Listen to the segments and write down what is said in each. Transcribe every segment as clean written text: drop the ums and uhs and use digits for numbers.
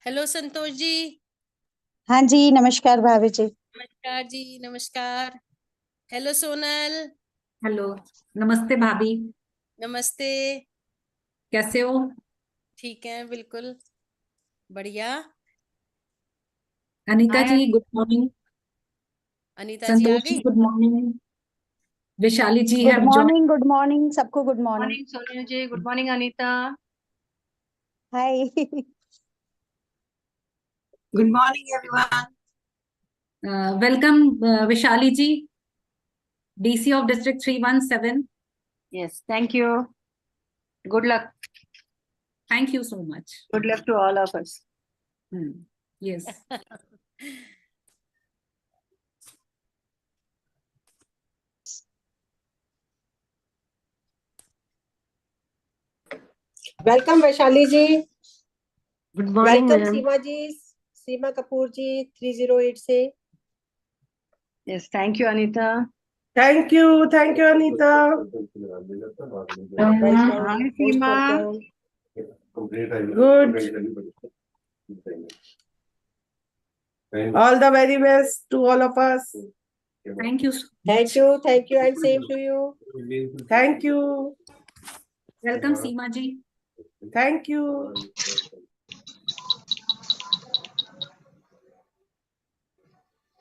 Hello Santosh ji. हाँ जी, नमस्कार भाभी जी। नमस्कार जी, नमस्कार। हेलो सोनल। हेलो, नमस्ते भाभी। नमस्ते। कैसे हो? ठीक है, बिल्कुल बढ़िया। Anita ji good morning. अनीता जी आ संतोष जी गई। Good morning. Vaishali ji good have morning, good morning सबको। Good morning. Morning Sonal ji, good morning Anita. Hi. Good morning everyone. Welcome Vaishali ji, DC of District 317. Yes, thank you. Good luck. Thank you so much. Good luck to all of us. Yes. Welcome Vaishali ji. Good morning, welcome ma'am. Seema ji, Seema Kapoor ji 308 से। Yes, thank you, Anita. Thank you Anita. Hi, Seema. Good, all the very best to all of us. Thank you. Thank you and same to you. Thank you. Welcome Seema ji. Thank you.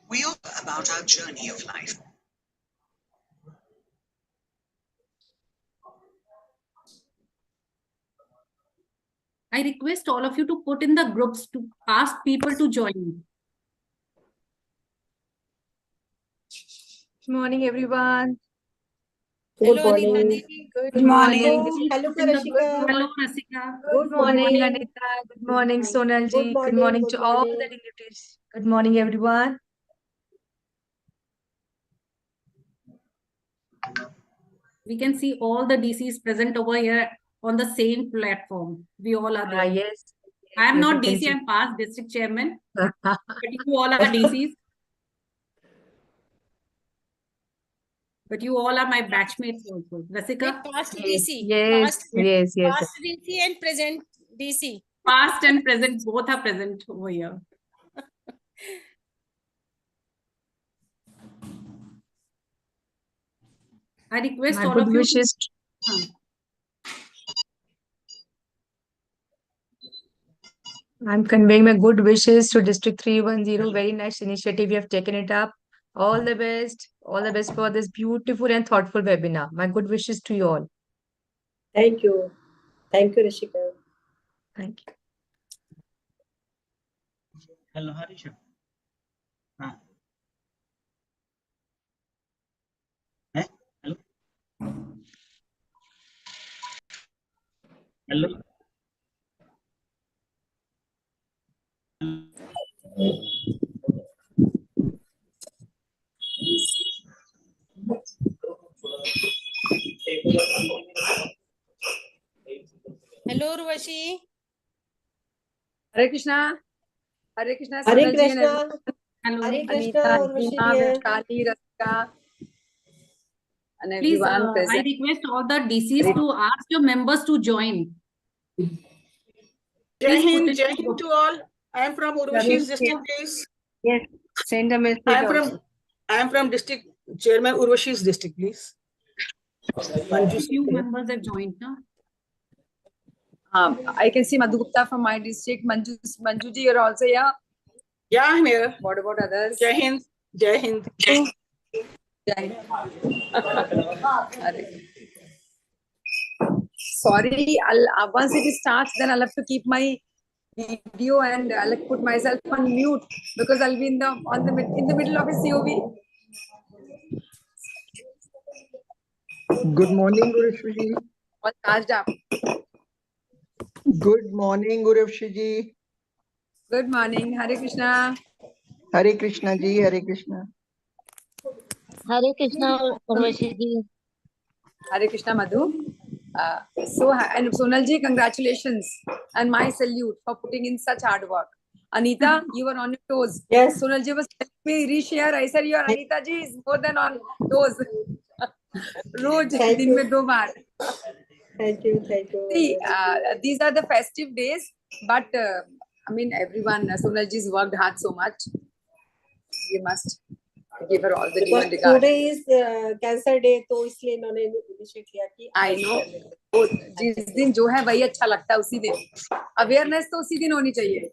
We all about our journey of life. I request all of you to put in the groups to ask people to join. Good morning, everyone. Hello Anita ji. Good morning. Hello Put in the Rasika. group. Hello Rasika. Good morning, Anita. Good morning, Sonal ji. Good morning to all the dignitaries. Good morning, everyone. We can see all the DCs present over here on the same platform. We all are there. Yes. I am Yes, not I can DC, see. I am past district chairman, but you all are DCs. But you all are my batchmates also. Rasika, past Yes, DC. yes, yes, yes. Past DC and present DC. past and present, both are present over here. I request My all good of you. wishes. I'm conveying my good wishes to District 310. Very nice initiative. You have taken it up. All the best. All the best for this beautiful and thoughtful webinar. My good wishes to you all. Thank you Rashika. Thank you. Hello, Harisha. Hello. Hello. Hello Urvashi. Hare Krishna. Hare Krishna. Hare Sonal ji and Krishna. everyone. Hello. Hare Krishna Anita, Urvashi Seema, जी हैं। Vaishali, Rasika, and Please, everyone I present. request all the DCs to ask your members to join. Jai Please put Hind, in Jai the Hind group. to all. I am from Urvashi's district, please. Yes, send a message. I also. am from district chairman Urvashi's district, please. Few members have joined, no? I can see Madhu Gupta from my district. Manju ji, you're also here. Yeah, I'm here. What about others? Jai Hind, Jai Hind. Jai. Sorry, once it starts, then I'll have to keep my video and I'll put myself on mute because I'll be in the middle of a COV. Good morning, Guruvshi. All charged up. Good morning, Guruvshi. Good morning. Hare Krishna. Hare Krishna ji, Hare Krishna. Hare Krishna Urvashi ji. Hare Krishna, Madhu. And Sonal ji, congratulations and my salute for putting in such hard work. Anita, you were on your toes. Yes. Sonal ji was telling me reshare. I said your Anita ji is more than on toes. रोज दिन में 2 बार. Thank you See, these are the festive days, but I mean, everyone, Sonal ji's worked hard so much. We must give her all the due and regard. Today is Cancer Day, तो इसलिए इन्होंने initiate किया कि I know. वो जिस दिन जो है वही अच्छा लगता है, उसी दिन अवेयरनेस तो उसी दिन होनी चाहिए.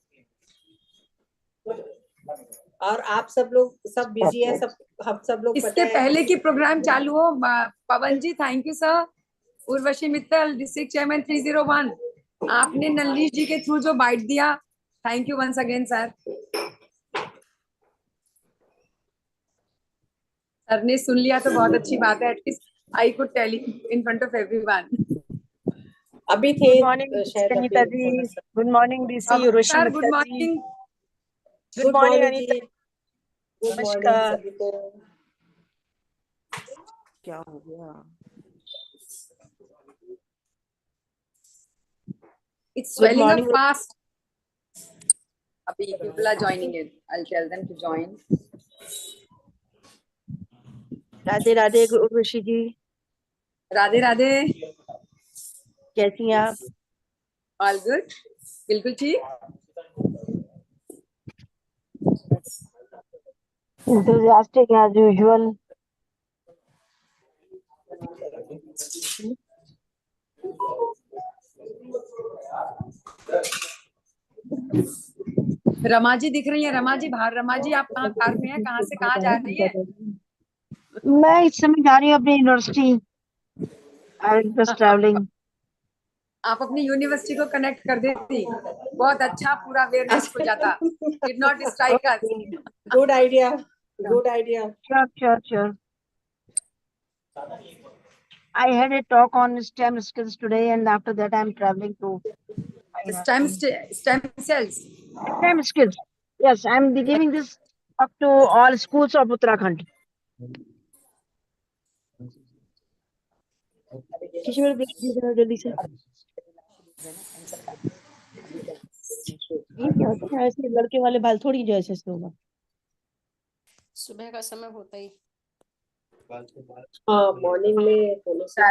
और आप सब लोग सब बिजी है, सब हम सब लोग इसके पहले की प्रोग्राम चालू हो. Pawan ji, thank you sir. Urvashi Mittal, district chairman 301, आपने नल्लीश जी के थ्रू जो बाइट दिया, thank you once again sir. Sir ने सुन लिया तो बहुत अच्छी बात है. At least I could tell in front of everyone. अभी थे. Good morning Anita ji. Good morning DC Urvashi sir, good Mittal ji. Morning. Good morning Anita. Good morning नमस्कार. सभी को. क्या हो गया? It's swelling up morning. fast. Abhi people are joining in. I'll tell them to join. Radhe Radhe Urvashi जी. राधे राधे. कैसी हैं आप? All good. बिल्कुल ठीक. Enthusiastic as usual. Rama ji दिख रही है. रमा जी बाहर. रमा जी, आप कहाँ कार में हैं? कहाँ से कहाँ जा रही है? मैं इस समय जा रही हूँ अपनी university. I am just travelling. आप अपनी यूनिवर्सिटी को कनेक्ट कर देती, बहुत अच्छा पूरा अवेयरनेस हो जाता. Did not strike us. Good idea. Good idea. Sure. I had a talk on STEM skills today, and after that, I'm traveling to STEM cells. STEM skills. Yes, I'm giving this up to all schools of Uttarakhand. जल्दी से. ये क्या होता है? ऐसे लड़के वाले बाल थोड़ी जो ऐसे से होगा. सुबह का समय होता ही. हाँ, मॉर्निंग में थोड़ा सा.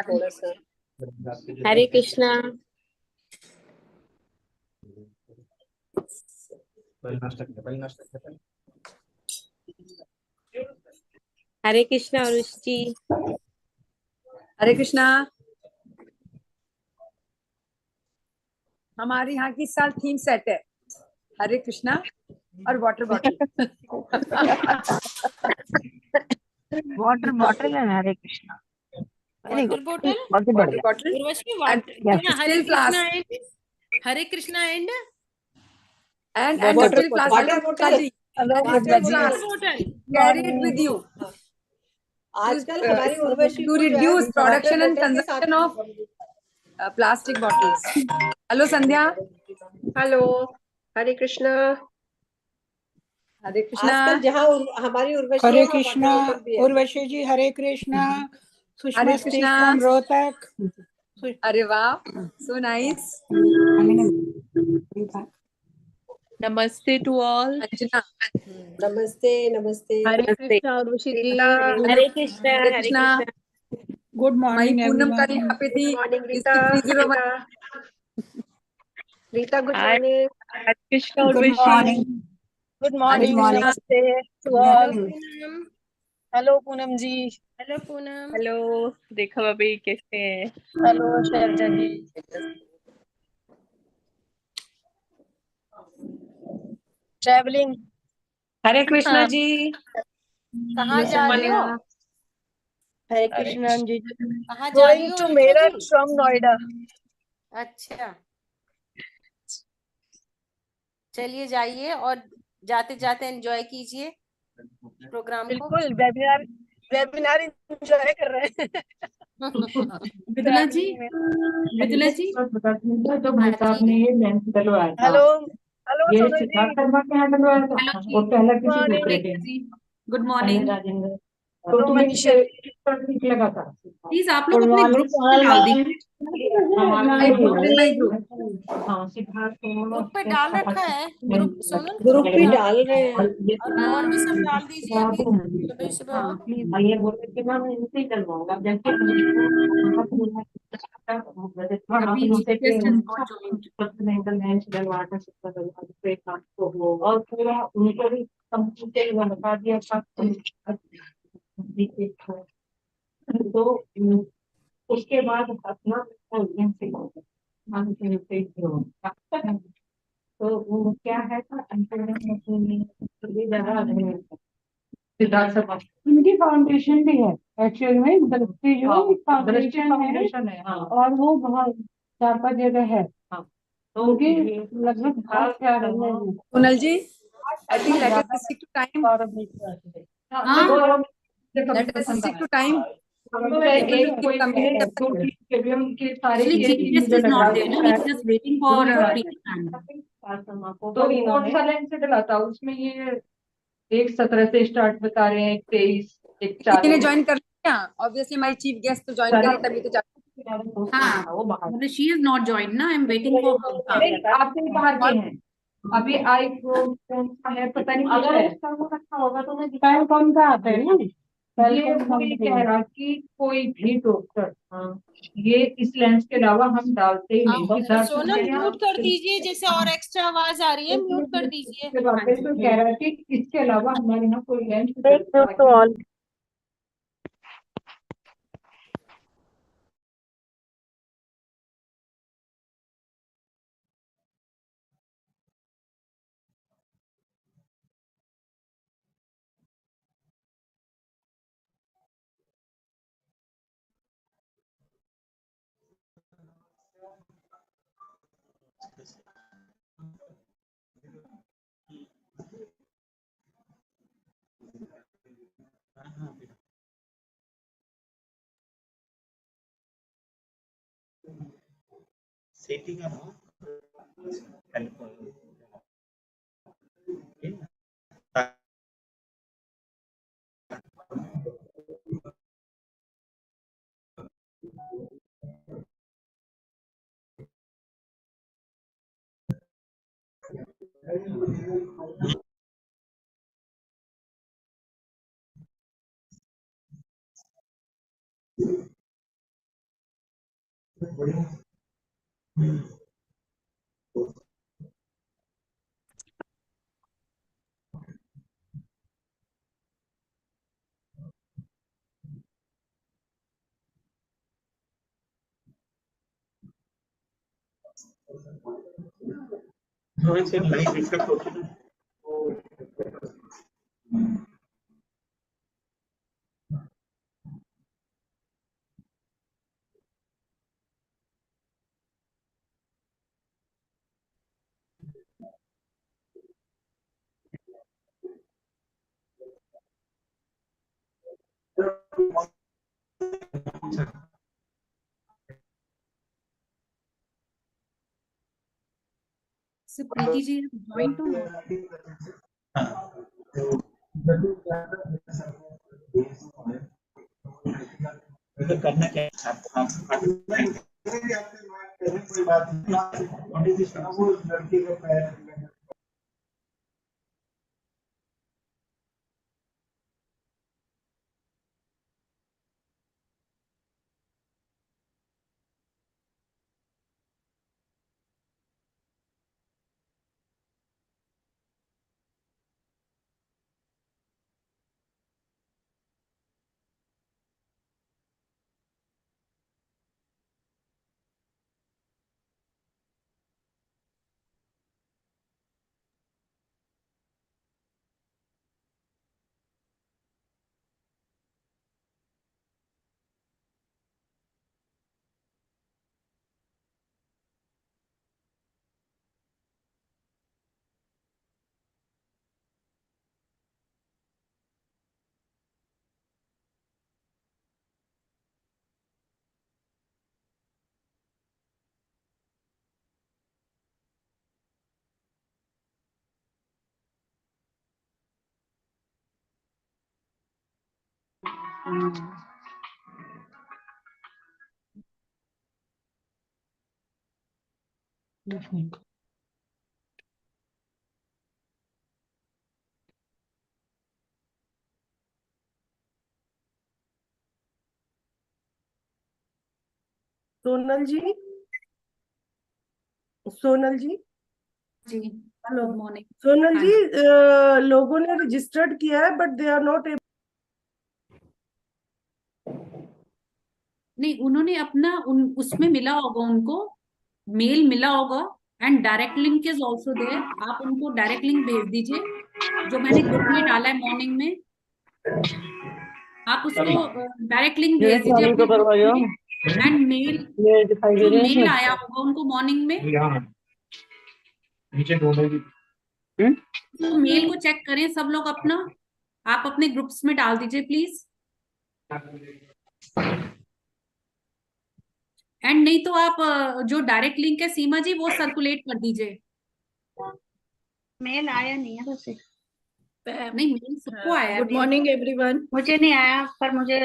हरे कृष्णा. हरे कृष्णा उर्वशी. हरे कृष्णा. हमारे यहाँ की इस साल थीम सेट है हरे कृष्णा और water bottle. Water bottle and Hare Krishna. Water bottle. Water bottle. Urvashi Hare Krishna and water bottle. Carry it with you. आजकल हमारी Urvashi To reduce production and consumption of plastic bottles. Hello Sandhya. Hello. Hare Krishna. Hare Krishna. आजकल जहाँ हमारी उर्वशी हरे है, कृष्णा. वहाँ पर भी है. उर्वशी जी हरे कृष्णा. सुषमा हरे स्पीक कृष्णा. फ्रॉम रोहतक. अरे वाह, so nice. नमस्ते टू ऑल. अंजना. नमस्ते. हरे कृष्णा उर्वशी जी. हरे कृष्णा. हरे कृष्णा. गुड मई मॉर्निंग पूनम कल एवरीवन. यहाँ पे थी. Rita. 301. Rita, good morning. Hare Krishna good Urvashi. Morning. Good morning. morning. नमस्ते to all. Hello Poonam ji. Hello Poonam. Hello. देखो अभी कैसे हैं? हेलो शैलजा जी. ट्रैवलिंग. हरे कृष्णा जी. कहाँ जा रही हो? हरे कृष्णा जी. कहाँ जा रही Going हो to Rita Meerut ji? from Noida. अच्छा, चलिए जाइए और जाते जाते एंजॉय कीजिए प्रोग्राम को. बिल्कुल. वेबिनार एंजॉय कर रहे हैं. विदुला जी. विदुला जी. तो भाई साहब ने ये लेंस डलवाया था. हेलो. हेलो ये सोनू सिद्धार्थ जी. शर्मा के यहाँ डलवाया था. वो पहला किसी दूसरे के. Good morning. राजेंद्र. तो तुम्हें ठीक लगा था। प्लीज आप लोग अपने ग्रुप में डाल दीजिए। I put in my group. हाँ सिद्धार्थ ग्रुप पे डाल रखा है, ग्रुप सोनल ग्रुप पे डाल रहे हैं। और भी सब डाल दीजिए अभी सुबह सुबह। हाँ प्लीज। ये बोल रहे कि मैं इनसे ही डलवाऊंगा जैसे अभी chief guest has not joined. और पूरा उनको भी कंप्यूटर में बता दिया था तो उसके बाद अपना तो वो क्या है था इनकी फाउंडेशन भी है एक्चुअल में दृष्टि जो फाउंडेशन है हाँ। और वो बहुत 4-5 जगह है हाँ। तो उनकी लगभग Kunal ji, I think let us stick to time. हाँ Let us stick to time. actually chief guest is not there ना, he's just waiting for pre-plan. तो कौन सा लाइन से डलाता उसमें ये 1:17 से स्टार्ट बता रहे हैं 23 किसी ने 1:40 ज्वाइन कर लिया? Obviously my chief guest तो ज्वाइन करे तभी तो हाँ मतलब she is not joined ना, I'm waiting for her. आप भी बाहर के हैं अभी आई कौन सा है पता नहीं अगर इसका वो रखा होगा तो मैं दिखाऊं कौन सा आता है ना ये कोई कह रहा कि कोई भी डॉक्टर ये इस लेंस के अलावा हम डालते ही नहीं सोनल म्यूट कर दीजिए, जैसे और एक्स्ट्रा आवाज आ रही है म्यूट कर दीजिए। तो कह रहा है कि इसके अलावा हमारे यहाँ कोई lens So Preeti ji has joined to know. Sonal ji, Sonal ji, जी हेलो गुड मॉर्निंग। सोनल हाँ जी, जी लोगों ने रजिस्टर्ड किया है but they are not able. नहीं, उन्होंने अपना उसमें मिला होगा उनको, मेल मिला होगा, and direct link is also there. आप उनको डायरेक्ट लिंक भेज दीजिए जो मैंने ग्रुप में डाला है मॉर्निंग में। आप उसको डायरेक्ट लिंक भेज दीजिए अपने ग्रुप में, एंड मेल जो मेल आया होगा उनको मॉर्निंग में, तो मेल को चेक करें सब लोग अपना। आप अपने ग्रुप्स में डाल दीजिए प्लीज। एंड नहीं तो आप जो डायरेक्ट लिंक है सीमा जी वो सर्कुलेट कर दीजिए। मेल आया नहीं है वैसे। नहीं, मेल सबको आया है। Good morning everyone. मुझे नहीं आया, पर मुझे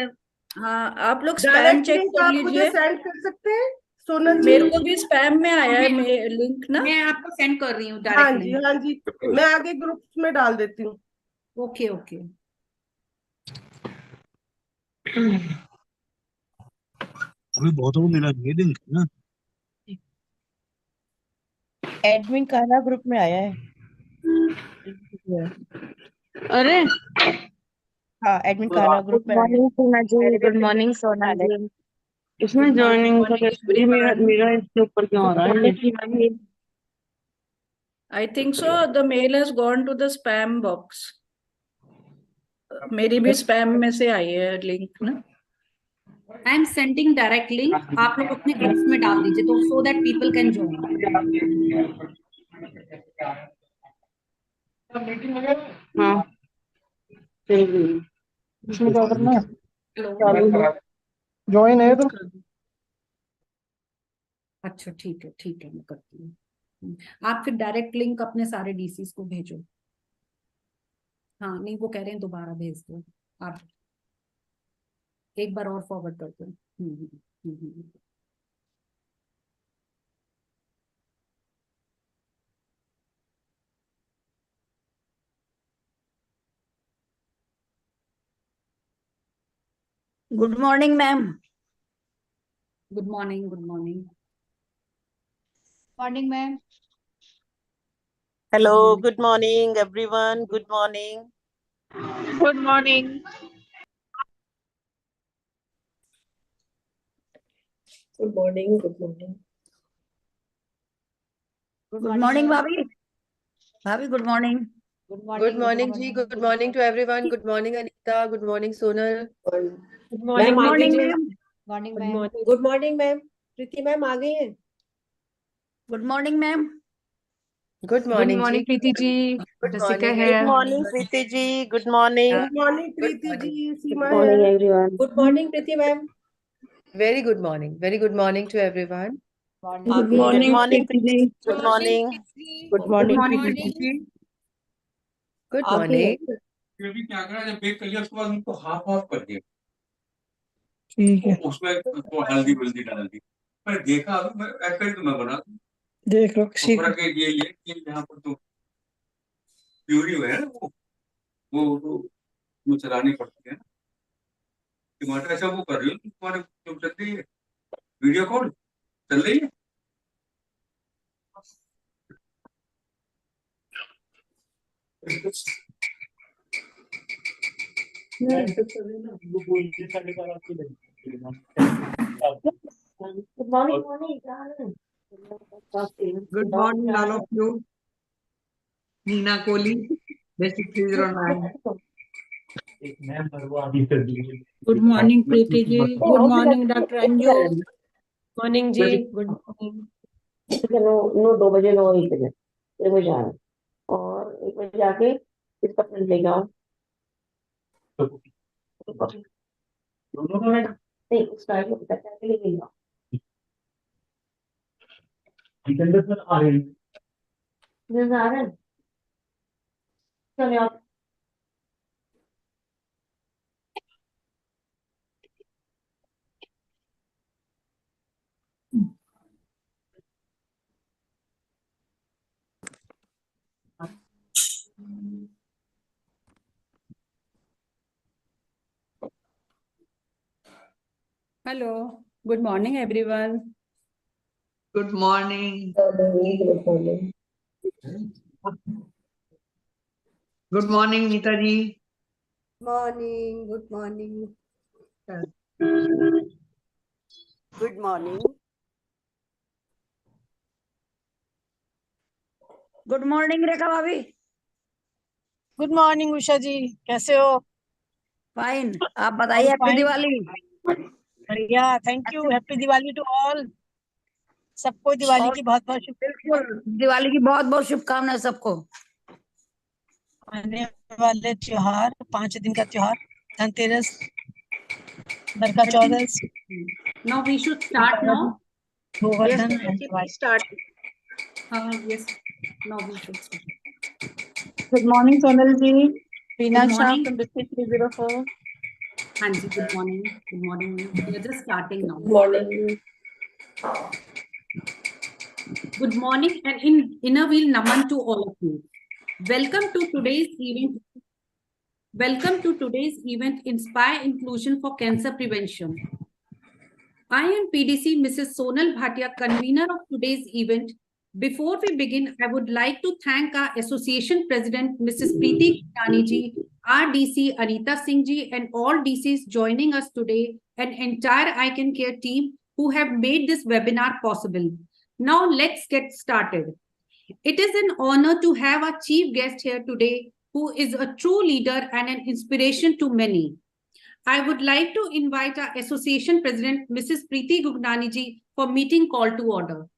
हाँ, आप लोग स्पैम डायरेक्ट चेक लिंक कर आप मुझे लीजिए। सेंड कर सकते हैं सोनल जी? मेरे को भी स्पैम में आया है लिंक ना। मैं आपको सेंड कर रही हूँ हाँ डायरेक्ट जी, लिंक। हाँ जी, मैं आगे ग्रुप्स में डाल देती हूँ। Okay okay. अभी बहुतों को मिला नहीं लिंक ना। एडमिन कान्हा ग्रुप में आया है। अरे हाँ, एडमिन कान्हा ग्रुप गुड में आया है। मॉर्निंग सोना जी, मैंने भी गुड अपने मॉर्निंग ग्रुप में सोना डाला जी। गुड इसमें मॉर्निंग ज्वाइनिंग का कैसे मेरा एवरीवन। मेरा इसके ऊपर क्यों आ रहा है? I think so the mail has gone to the spam box. मेरी भी स्पैम में से आई है लिंक ना। I am sending direct link, आप लोग अपने ग्रुप्स में डाल दीजिए तो so that people can join. हाँ चलिए, इसमें क्या करना है? चालू है, ज्वाइन है तो अच्छा ठीक है मैं करती हूँ। आप फिर डायरेक्ट लिंक अपने सारे डीसीस को भेजो। हाँ नहीं, वो कह रहे हैं दोबारा भेज दो। आप एक बार और फॉरवर्ड कर दो। Hmm. Good morning ma'am. Good morning good morning. Morning ma'am. Hello, good morning. Good morning everyone, good morning. Good morning. Good morning, good morning. Good morning भाभी। भाभी good morning. Good morning ji, good morning to everyone. Good morning Anita, good morning Sonal. Good good morning Preeti morning ji. Ma'am. Morning good ma'am. Morning, good morning ma'am. Preeti ma'am आ गई हैं? Good morning ma'am. Good good morning ji. Morning Preeti ji. Good Jessica morning. है। Good morning Preeti ji, good morning. Good morning Preeti ji, Seema है। Morning everyone. Good morning Preeti ma'am. Very good morning, very good morning to everyone. Good good morning morning Preeti ji. Good morning. Good good morning morning Preeti Preeti ji. Ji. Good आपकी है। Morning. फिर भी क्या करा, जब bake कर लिया उसके बाद उनको हाफ हाफ कर दिया। ठीक है, उसमें तो हल्दी वल्दी डाल दी। मैंने देखा, मैं ऐसा ही तो मैं बना दूं। देख लो तो सीख। फर्क ये है कि यहाँ पर तो प्यूरी है ना, वो चलानी पड़ती है ना। टमाटर ऐसा वो कर रही हो तुम्हारे, जो चल रही है वीडियो कॉल चल रही है। Good morning morning. Good morning all of you. Neena Kohli, basic 309। Good morning Preeti ji, good morning doctor Anju. Morning ji, good morning. No no, 2 बजे 9 बजे 1 बजे आना, और 1 बजे आके इसका प्रिंट लेके आओ। नहीं, स्टाइल को पता करके लेके आओ। आ रहे हैं, चलिए आप Hello. Good morning, everyone. Good morning. Good morning, Neeta ji. Morning, good morning. Good morning. Good morning Rekha भाभी। गुड मॉर्निंग उषा जी, कैसे हो? फाइन, आप बताइए। Happy fine. दिवाली। बढ़िया, thank you. Happy Diwali to all. सबको दिवाली की बहुत बहुत शुभकामनाएं। बिल्कुल, दिवाली की बहुत बहुत शुभकामनाएं सबको। आने वाले त्योहार, 5 दिन का त्योहार, धनतेरस, नरका चौदस, Now we should start now. Govardhan and Diwali. Yes. Now we should start. Good morning, Sonal ji. Reena Good Shah morning. from District 304. Hanji, good morning. Good morning. We are just starting now. Morning. Good morning and inner wheel naman to all of you. Welcome to today's event. Welcome to today's event, Inspire Inclusion for Cancer Prevention. I am PDC Mrs. Sonal Bhatia, convener of today's event. Before we begin, I would like to thank our Association President, Mrs. Preeti Gurnani ji, our DC Anita Singh ji, and all DCs joining us today, and entire ICanCaRe team who have made this webinar possible. Now let's get started. It is an honor to have our chief guest here today, who is a true leader and an inspiration to many. I would like to invite our Association President, Mrs. Preeti Gurnani ji, for meeting call to order.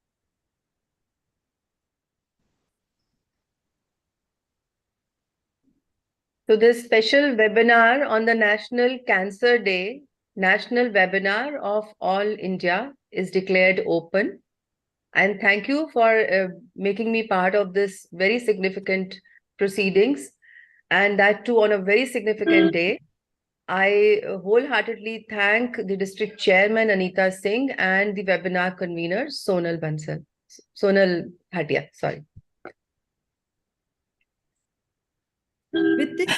So this special webinar on the National Cancer Day, National Webinar of All India is declared open. And thank you for making me part of this very significant proceedings, and that too on a very significant day. I wholeheartedly thank the district chairman Anita Singh and the webinar convener Sonal Bhatia. Sorry. With this,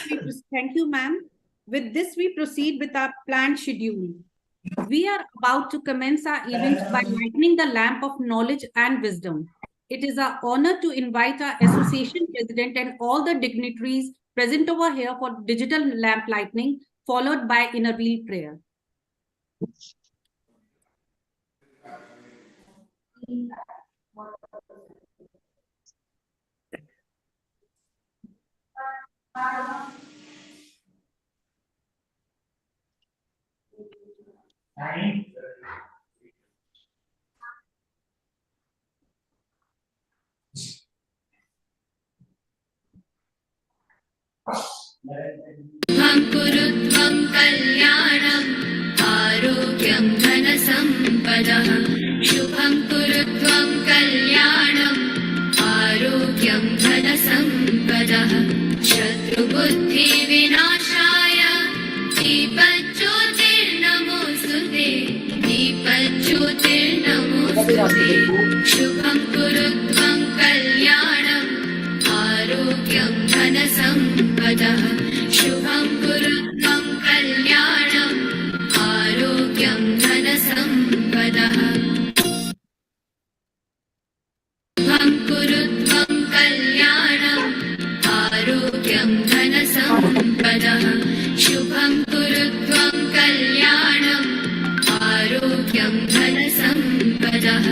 thank you, ma'am. With this, we proceed with our planned schedule. We are about to commence our event by lighting the lamp of knowledge and wisdom. It is our honor to invite our association president and all the dignitaries present over here for digital lamp lighting, followed by inner wheel prayer. कुरुत्वं कल्याणम् आरोग्यं धनसम्पदः शुभं कुरुत्वं कल्याणम् आरोग्यं धनसम्पदः शत्रुबुद्धिविनाशाय दीपज्योतिर्नमोऽस्तुते दीपज्योतिर्नमोऽस्तुते शुभं कुरुत्वं कल्याणम् आरोग्यं धनसम्पदः शुभं कुरुत्वं कल्याणम् आरोग्यं धनसम्पदः शुभं कुरुत्वं कल्याणम् आरोग्यं धनसम्पदः शुभं कुरुत्वं कल्याणम् आरोग्यं धनसम्पदः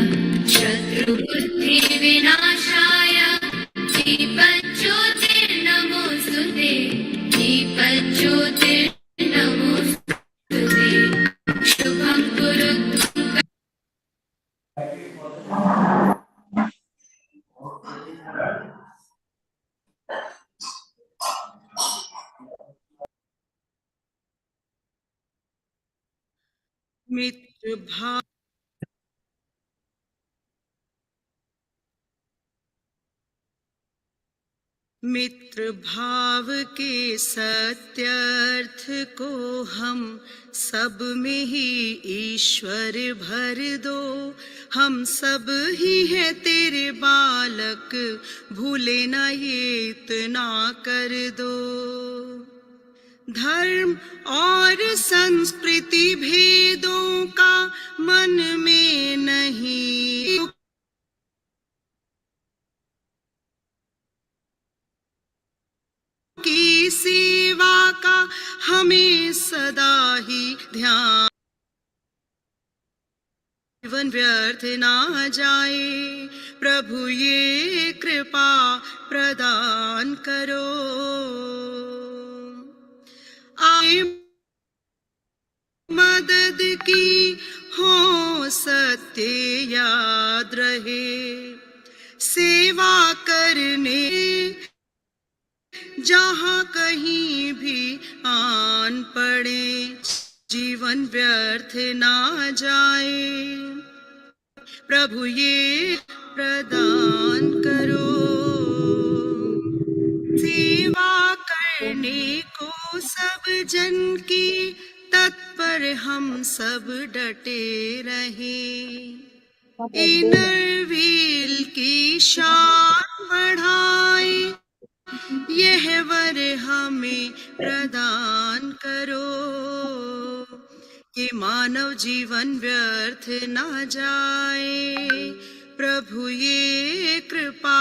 शत्रुबुद्धिविनाशाय दीपज्योतिर्नमोऽस्तुते दीपज्योतिर्नमोऽस्तुते शुभं कुरुत्वं मित्र भाव मित्र भाव के सत्यर्थ को हम सब में ही ईश्वर भर दो हम सब ही है तेरे बालक भूले ना ये इतना कर दो धर्म और संस्कृति भेदों का मन में नहीं, की सेवा का हमें सदा ही ध्यान, जीवन व्यर्थ ना जाए, प्रभु ये कृपा प्रदान करो। आए मदद की हो सत्य याद रहे, सेवा करने जहाँ कहीं भी आन पड़े, जीवन व्यर्थ ना जाए, प्रभु ये प्रदान करो। सेवा करने को सब जन की तत्पर हम सब डटे रहे, इनर व्हील की शान बढ़ाए, यह वर हमें प्रदान करो, कि मानव जीवन व्यर्थ ना जाए, प्रभु ये कृपा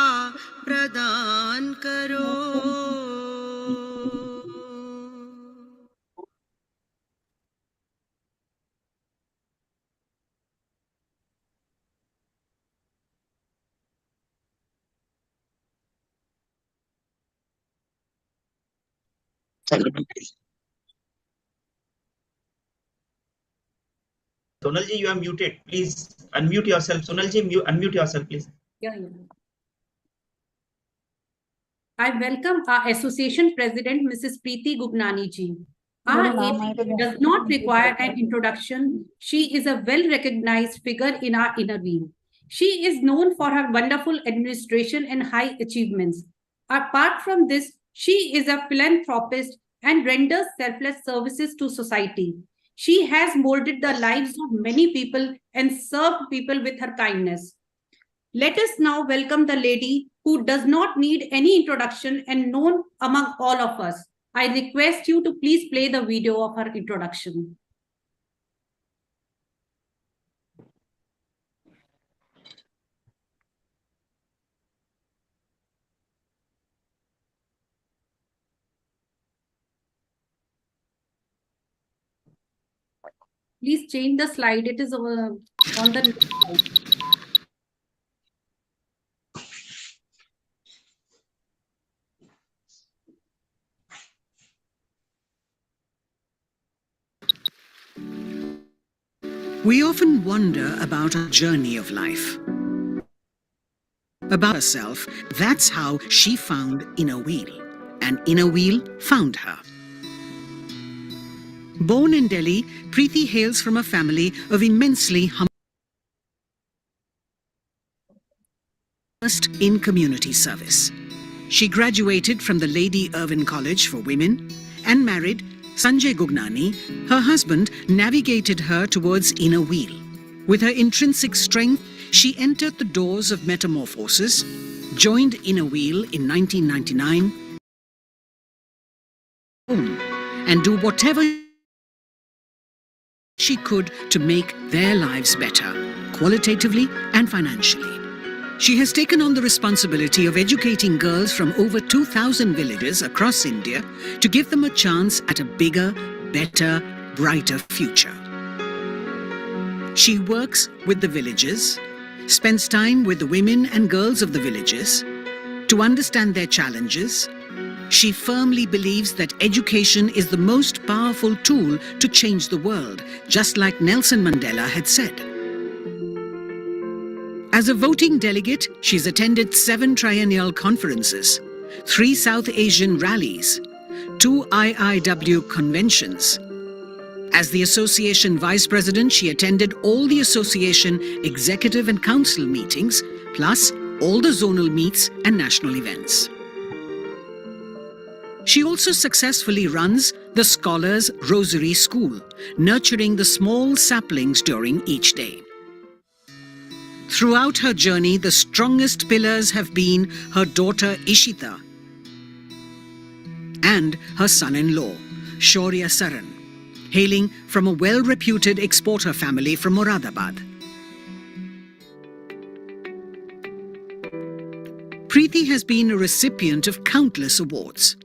प्रदान करो। Sonal ji, you are muted. Please unmute yourself. Sonal ji, unmute yourself, please. Yeah. I welcome our association president, Mrs. Preeti Gugnani ji. Our AP does not require an introduction. She is a well-recognized figure in our inner wheel. She is known for her wonderful administration and high achievements. Apart from this, she is a philanthropist and renders selfless services to society. She has molded the lives of many people and served people with her kindness. Let us now welcome the lady who does not need any introduction and known among all of us. I request you to please play the video of her introduction. Please change the slide. It is on the next slide. We often wonder about our journey of life, about herself. That's how she found Inner Wheel, and Inner Wheel found her. Born in Delhi, Preeti hails from a family of immensely humble in community service. She graduated from the Lady Irwin College for Women and married Sanjay Gugnani. Her husband navigated her towards Inner Wheel. With her intrinsic strength, she entered the doors of metamorphosis, joined Inner Wheel in 1999, and do whatever she could to make their lives better, qualitatively and financially. She has taken on the responsibility of educating girls from over 2,000 villages across India to give them a chance at a bigger, better, brighter future. She works with the villages, spends time with the women and girls of the villages to understand their challenges. She firmly believes that education is the most powerful tool to change the world, just like Nelson Mandela had said. As a voting delegate, she's attended 7 triennial conferences, 3 South Asian rallies, 2 IIW conventions. As the association vice president, she attended all the association executive and council meetings, plus all the zonal meets and national events. She also successfully runs the Scholars Rosary School, nurturing the small saplings during each day. Throughout her journey, the strongest pillars have been her daughter Ishita and her son-in-law, Shaurya Saran, hailing from a well-reputed exporter family from Moradabad. Preeti has been a recipient of countless awards.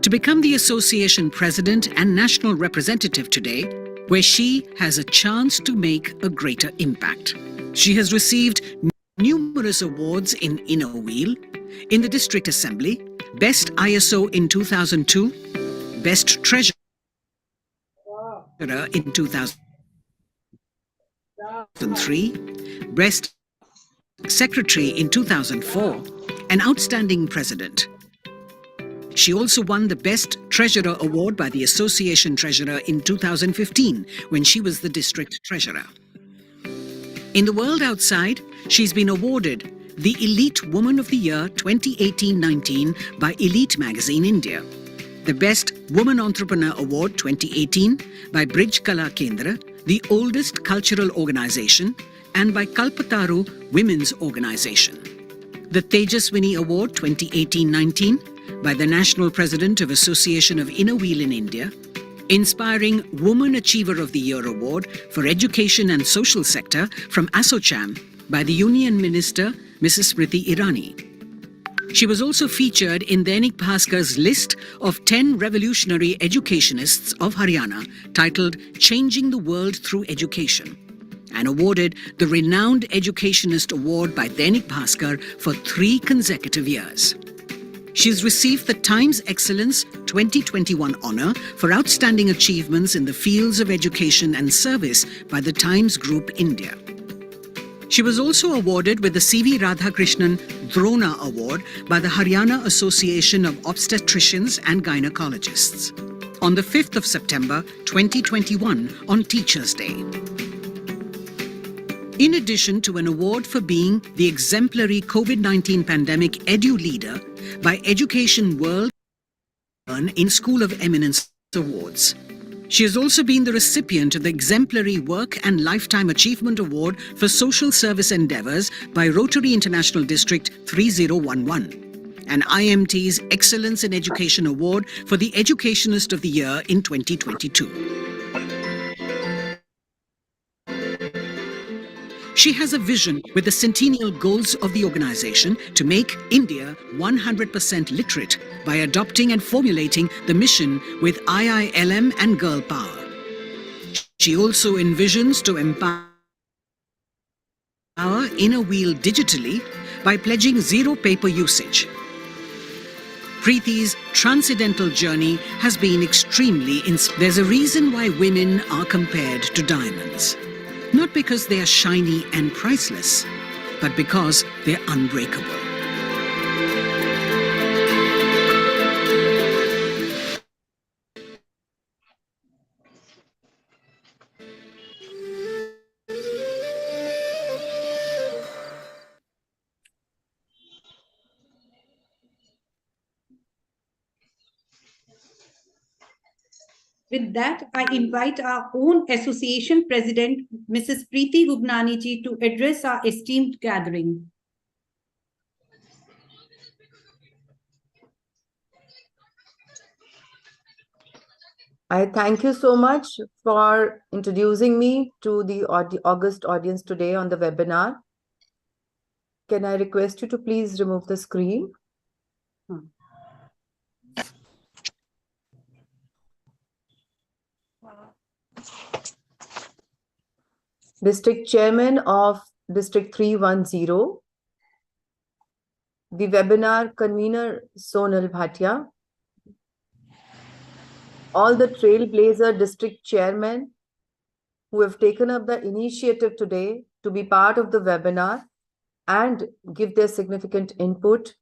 To become the association president and national representative today, where she has a chance to make a greater impact. She has received numerous awards in Inner Wheel, in the District Assembly, Best ISO in 2002, Best Treasurer in 2003, Best Secretary in 2004, and Outstanding President. She also won the Best Treasurer Award by the Association Treasurer in 2015, when she was the District Treasurer. In the world outside, she's been awarded the Elite Woman of the Year 2018-19 by Elite Magazine India, the Best Woman Entrepreneur Award 2018 by Brij Kala Kendra, the oldest cultural organization, and by Kalpataru Women's Organization, the Tejaswini Award 2018-19 by the National President of Association of Inner Wheel in India, Inspiring Woman Achiever of the Year Award for Education and Social Sector from ASSOCHAM by the Union Minister, Mrs. Smriti Irani. She was also featured in Dainik Bhaskar's list of 10 revolutionary educationists of Haryana, titled Changing the World Through Education, and awarded the Renowned Educationist Award by Dainik Bhaskar for 3 consecutive years. She's received the Times Excellence 2021 honour for outstanding achievements in the fields of education and service by the Times Group India. She was also awarded with the C.V. Radhakrishnan Drona Award by the Haryana Association of Obstetricians and Gynecologists on the 5th of September 2021 on Teachers' Day. In addition to an award for being the exemplary COVID-19 pandemic edu leader by Education World in School of Eminence Awards. She has also been the recipient of the Exemplary Work and Lifetime Achievement Award for Social Service Endeavours by Rotary International District 3011, and IMT's Excellence in Education Award for the Educationist of the Year in 2022. She has a vision with the centennial goals of the organization to make India 100% literate by adopting and formulating the mission with IILM and Girl Power. She also envisions to empower Inner Wheel digitally by pledging zero paper usage. Preeti's transcendental journey has been extremely inspiring. There's a reason why women are compared to diamonds. Not because they are shiny and priceless, but because they're unbreakable. With that, I invite our own association president, Mrs. Preeti Gubnani ji, to address our esteemed gathering. I thank you so much for introducing me to the August audience today on the webinar. Can I request you to please remove the screen? District Chairman of District 310, the webinar convener Sonal Bhatia, all the Trailblazer District Chairmen who have taken up the initiative today to be part of the webinar and give their significant input.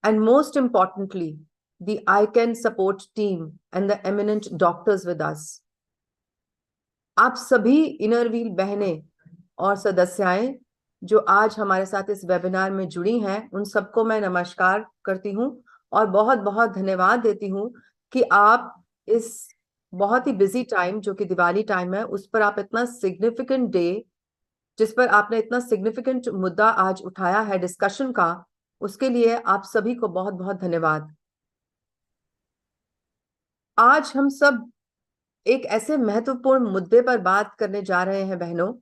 And most importantly, the ICAN support team and the eminent doctors with us. आप सभी inner wheel बहनें और सदस्याएं जो आज हमारे साथ इस webinar में जुड़ी हैं, उन सबको मैं नमस्कार करती हूं और बहुत बहुत धन्यवाद देती हूं कि आप इस बहुत ही बिजी टाइम जो कि दिवाली टाइम है, उस पर आप इतना सिग्निफिकेंट डे, जिस पर आपने इतना सिग्निफिकेंट मुद्दा आज उठाया है डिस्कशन का, उसके लिए आप सभी को बहुत बहुत धन्यवाद। आज हम सब एक ऐसे महत्वपूर्ण मुद्दे पर बात करने जा रहे हैं बहनों,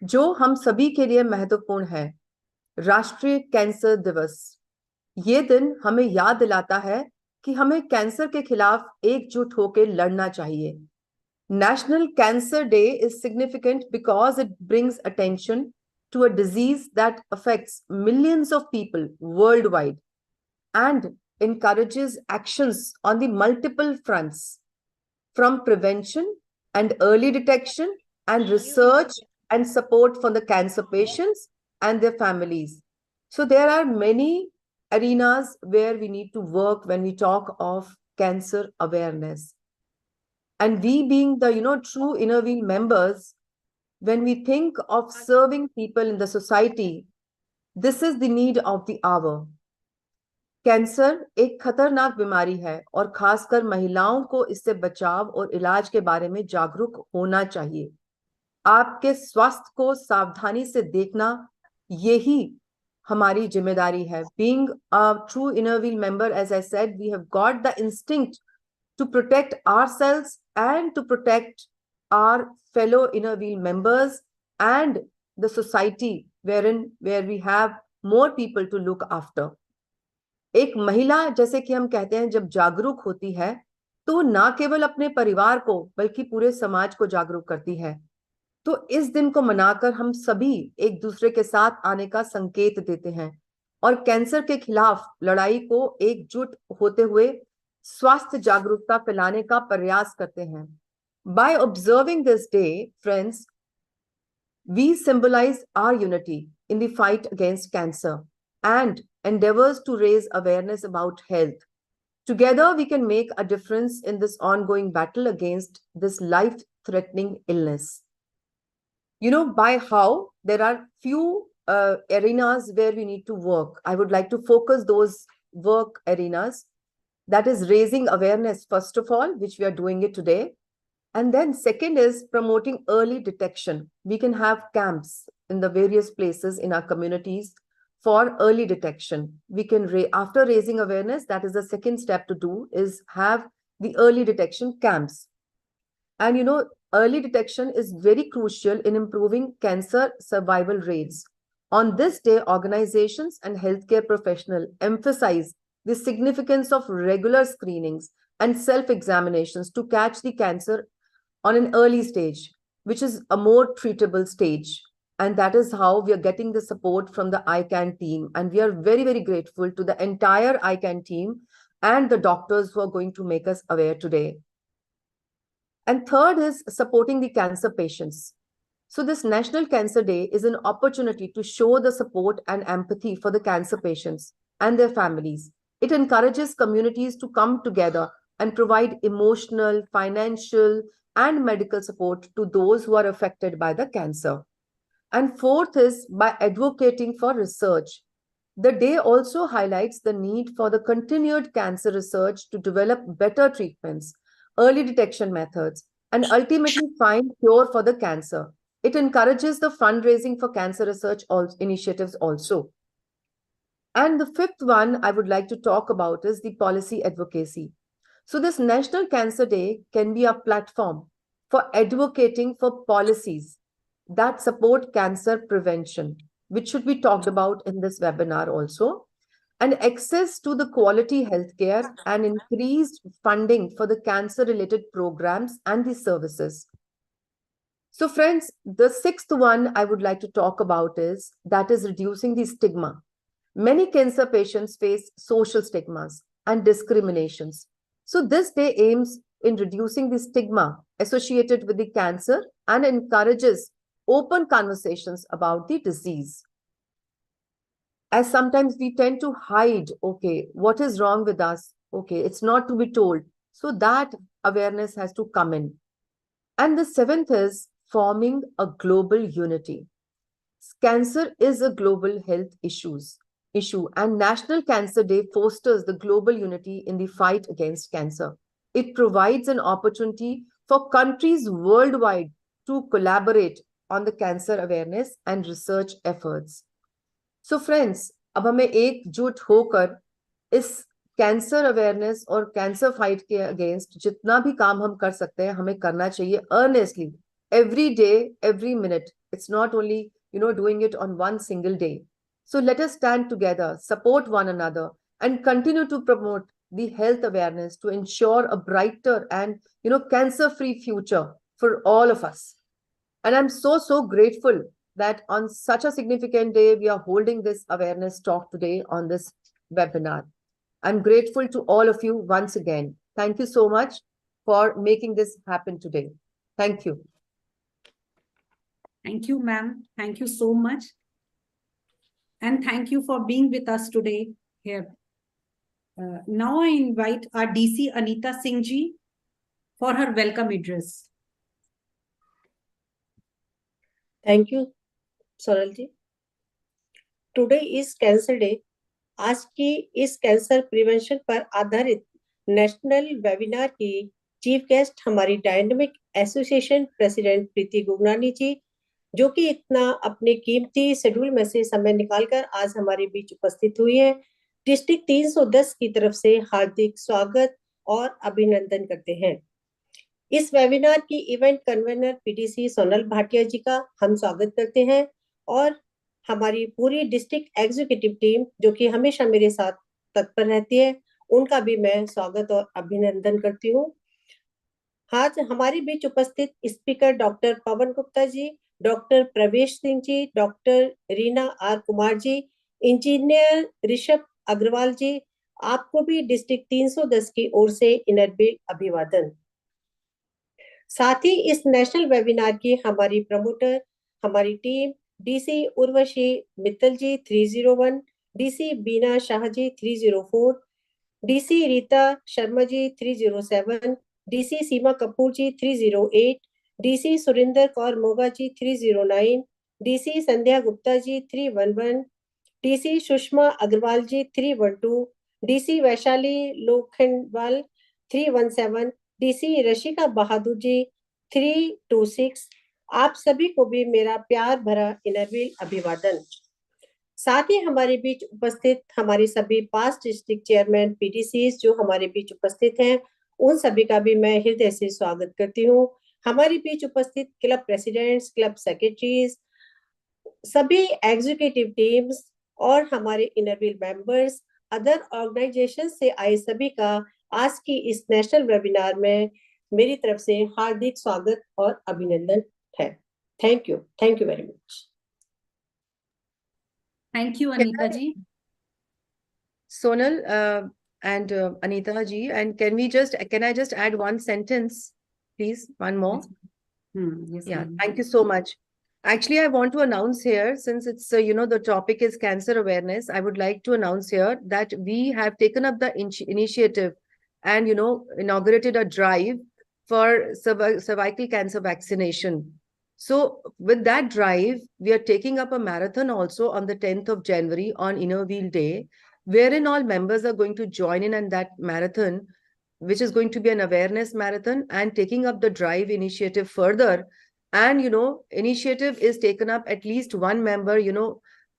जो हम सभी के लिए महत्वपूर्ण है। राष्ट्रीय कैंसर दिवस। ये दिन हमें याद दिलाता है कि हमें कैंसर के खिलाफ एकजुट होकर लड़ना चाहिए। National Cancer Day is significant because it brings attention to a disease that affects millions of people worldwide and encourages actions on the multiple fronts, from prevention and early detection and research and support for the cancer patients and their families. So there are many arenas where we need to work when we talk of cancer awareness. And we being the, true inner wheel members, when we think of serving people in the society, this is the need of the hour. Cancer एक खतरनाक बीमारी है और खासकर महिलाओं को इससे बचाव और इलाज के बारे में जागरूक होना चाहिए। आपके स्वास्थ्य को सावधानी से देखना, यही हमारी जिम्मेदारी है। Being a true inner wheel member, as I said, we have got the instinct to protect ourselves and to protect our fellow inner wheel members and the society where we have more people to look after. एक महिला, जैसे कि हम कहते हैं, जब जागरूक होती है तो ना केवल अपने परिवार को बल्कि पूरे समाज को जागरूक करती है। तो इस दिन को मनाकर हम सभी एक दूसरे के साथ आने का संकेत देते हैं और कैंसर के खिलाफ लड़ाई को एकजुट होते हुए स्वास्थ्य जागरूकता फैलाने का प्रयास करते हैं। By observing this day, friends, we symbolize our unity in the fight against cancer and endeavors to raise awareness about health. Together, we can make a difference in this ongoing battle against this life-threatening illness. By how there are few arenas where we need to work. I would like to focus those work arenas. That is raising awareness, first of all, which we are doing it today. And then second is promoting early detection. We can have camps in the various places in our communities for early detection. We can, after raising awareness, that is the second step to do, is have the early detection camps. And early detection is very crucial in improving cancer survival rates. On this day, organizations and healthcare professionals emphasize the significance of regular screenings and self-examinations to catch the cancer on an early stage, which is a more treatable stage. And that is how we are getting the support from the ICAN team. And we are very, very grateful to the entire ICAN team and the doctors who are going to make us aware today. And third is supporting the cancer patients. So this National Cancer Day is an opportunity to show the support and empathy for the cancer patients and their families. It encourages communities to come together and provide emotional, financial, and medical support to those who are affected by the cancer. And fourth is by advocating for research. The day also highlights the need for the continued cancer research to develop better treatments, early detection methods, and ultimately find cure for the cancer. It encourages the fundraising for cancer research initiatives also. And the fifth one I would like to talk about is the policy advocacy. So this National Cancer Day can be a platform for advocating for policies that support cancer prevention, which should be talked about in this webinar also, and access to the quality healthcare and increased funding for the cancer-related programs and the services. So friends, the sixth one I would like to talk about is reducing the stigma. Many cancer patients face social stigmas and discriminations. So this day aims in reducing the stigma associated with the cancer and encourages open conversations about the disease. As sometimes we tend to hide, okay, what is wrong with us? Okay, it's not to be told. So that awareness has to come in. And the seventh is forming a global unity. Cancer is a global health issue, and National Cancer Day fosters the global unity in the fight against cancer. It provides an opportunity for countries worldwide to collaborate on the cancer awareness and research efforts. So friends, अब हमें एकजुट होकर इस cancer awareness और cancer fight के against जितना भी काम हम कर सकते हैं हमें करना चाहिए earnestly, every day, every minute. It's not only, doing it on one single day. So let us stand together, support one another, and continue to promote the health awareness to ensure a brighter and, cancer-free future for all of us. And I'm so, so grateful that on such a significant day, we are holding this awareness talk today on this webinar. I'm grateful to all of you once again. Thank you so much for making this happen today. Thank you. Thank you, ma'am. Thank you so much. And thank you for being with us today here. Now I invite our DC Anita Singh ji for her welcome address. Thank you, Sonal ji. Today is Cancer Day. आज की इस cancer prevention पर आधारित national webinar की chief guest हमारी dynamic association president प्रीति गुगनानी जी, जो कि इतना अपने कीमती शेड्यूल में से समय निकालकर आज हमारे बीच उपस्थित हुई है. डिस्ट्रिक्ट 310 की तरफ से हार्दिक स्वागत और अभिनंदन करते हैं. इस वेबिनार की event convener PDC Sonal Bhatia ji का हम स्वागत करते हैं और हमारी पूरी डिस्ट्रिक्ट एग्जीक्यूटिव टीम जो कि हमेशा मेरे साथ तत्पर रहती है, उनका भी मैं स्वागत और अभिनंदन करती हूँ. आज हमारे बीच उपस्थित speaker doctor Pavan Gupta ji, doctor Pravesh Singh ji, doctor Reena R Kumar ji, engineer Rishabh Agarwal ji, आपको भी डिस्ट्रिक्ट 310 की ओर से इनरबी अभिवादन. साथ ही इस नेशनल वेबिनार की हमारी प्रमोटर, हमारी टीम डीसी उर्वशी मित्तल जी 301, डीसी बीना शाह जी 304, डीसी रीता शर्मा जी 307, डीसी सीमा कपूर जी 308, डीसी सुरेंद्र कौर मोगा जी 309, डीसी संध्या गुप्ता जी 311, डीसी सुषमा अग्रवाल जी 312, डीसी वैशाली लोखंडवाल 317, डीसी रशिका बहादुर जी 326. आप सभी को भी मेरा प्यार भरा इनरवी अभिवादन. साथ ही हमारे बीच उपस्थित हमारी सभी पास्ट डिस्ट्रिक्ट चेयरमैन पीडीसी जो हमारे बीच उपस्थित हैं, उन सभी का भी मैं हृदय से स्वागत करती हूँ. हमारे बीच उपस्थित क्लब प्रेसिडेंट्स, क्लब सेक्रेटरीज, सभी एग्जीक्यूटिव टीम्स और हमारे इनरव्हील मेंबर्स, अदर ऑर्गेनाइजेशन से आए सभी का आज की इस नेशनल वेबिनार में मेरी तरफ से हार्दिक स्वागत और अभिनंदन है. Thank you very much. Thank you, Anita ji. Sonal and Anita ji, and can I just add one sentence, please? One more. Yes, Yeah, thank you so much. Actually, I want to announce here, since it's, the topic is cancer awareness, I would like to announce here that we have taken up the initiative and, inaugurated a drive for cervical cancer vaccination. So with that drive, we are taking up a marathon also on the 10th of January on Inner Wheel Day, wherein all members are going to join in that marathon, which is going to be an awareness marathon, and taking up the drive initiative further. And, initiative is taken up at least one member,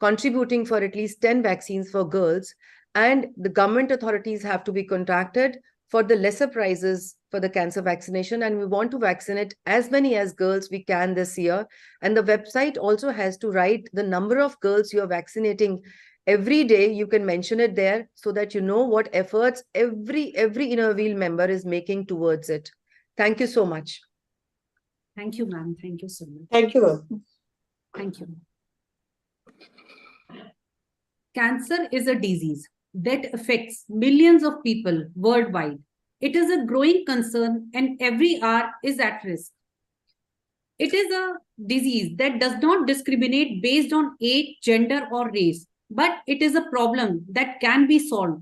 contributing for at least 10 vaccines for girls. And the government authorities have to be contacted for the lesser prices for the cancer vaccination. And we want to vaccinate as many as girls we can this year. And the website also has to write the number of girls you are vaccinating every day. You can mention it there so that you know what efforts every Inner Wheel member is making towards it. Thank you so much. Thank you, ma'am. Thank you so much. Thank you. Thank you. Cancer is a disease that affects millions of people worldwide. It is a growing concern and every hour is at risk. It is a disease that does not discriminate based on age, gender, or race, but it is a problem that can be solved.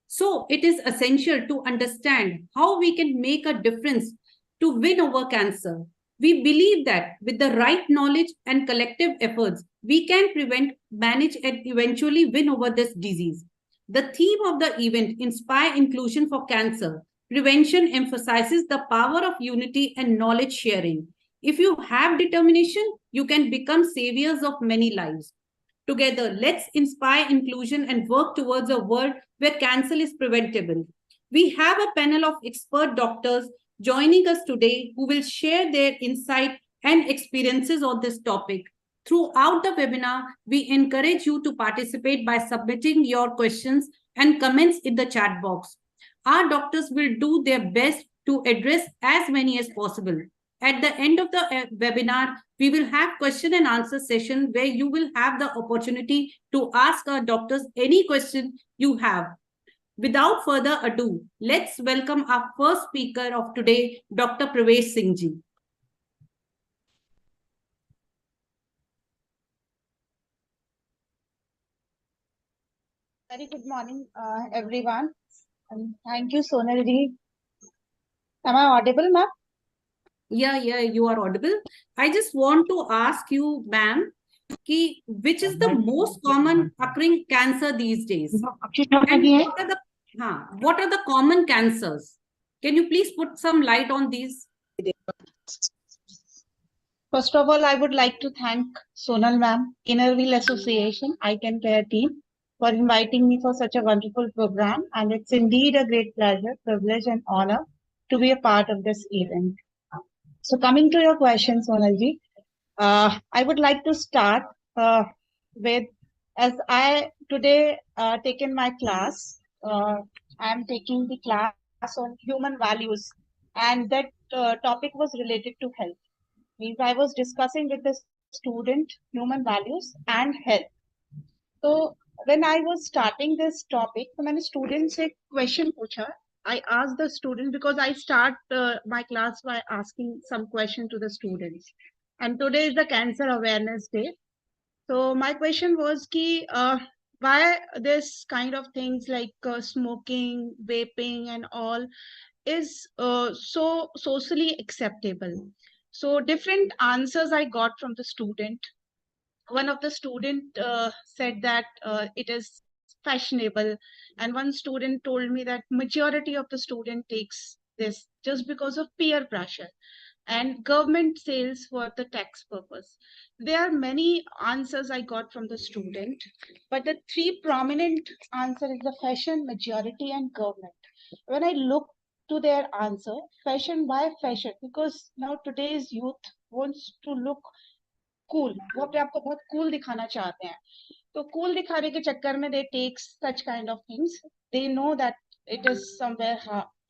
So it is essential to understand how we can make a difference to win over cancer. We believe that with the right knowledge and collective efforts, we can prevent, manage, and eventually win over this disease. The theme of the event, Inspire Inclusion for Cancer Prevention, emphasizes the power of unity and knowledge sharing. If you have determination, you can become saviors of many lives. Together, let's inspire inclusion and work towards a world where cancer is preventable. We have a panel of expert doctors joining us today who will share their insight and experiences on this topic. Throughout the webinar, we encourage you to participate by submitting your questions and comments in the chat box. Our doctors will do their best to address as many as possible. At the end of the webinar, we will have question and answer session where you will have the opportunity to ask our doctors any question you have. Without further ado, let's welcome our first speaker of today, Dr. Pravesh Singh ji. Very good morning, everyone. And thank you, Sonal ji. Am I audible, ma'am? Yeah, you are audible. I just want to ask you, ma'am, which is the most common occurring cancer these days? And what are the common cancers? Can you please put some light on these? First of all, I would like to thank Sonal ma'am, Innerville Association, ICanCaRe team, for inviting me for such a wonderful program. And it's indeed a great pleasure, privilege, and honor to be a part of this event. So coming to your question, Sonal ji, I would like to start with, as I today taken my class, I am taking the class on human values, and that topic was related to health. Means I was discussing with the student human values and health. So when I was starting this topic, so many students से question पूछा. I asked the student because I start my class by asking some question to the students. And today is the Cancer Awareness Day. So my question was ki, why this kind of things like smoking, vaping and all is so socially acceptable. So different answers I got from the student. One of the student said that it is fashionable, and one student told me that majority of the student takes this just because of peer pressure and government sales for the tax purpose. There are many answers I got from the student, but the three prominent answer is the fashion, majority and government. When I look to their answer, fashion, why fashion? Because now today's youth wants to look cool. वो अपने आप को बहुत cool दिखाना चाहते हैं. तो cool दिखाने के चक्कर में they take such kind of things. They know that it is somewhere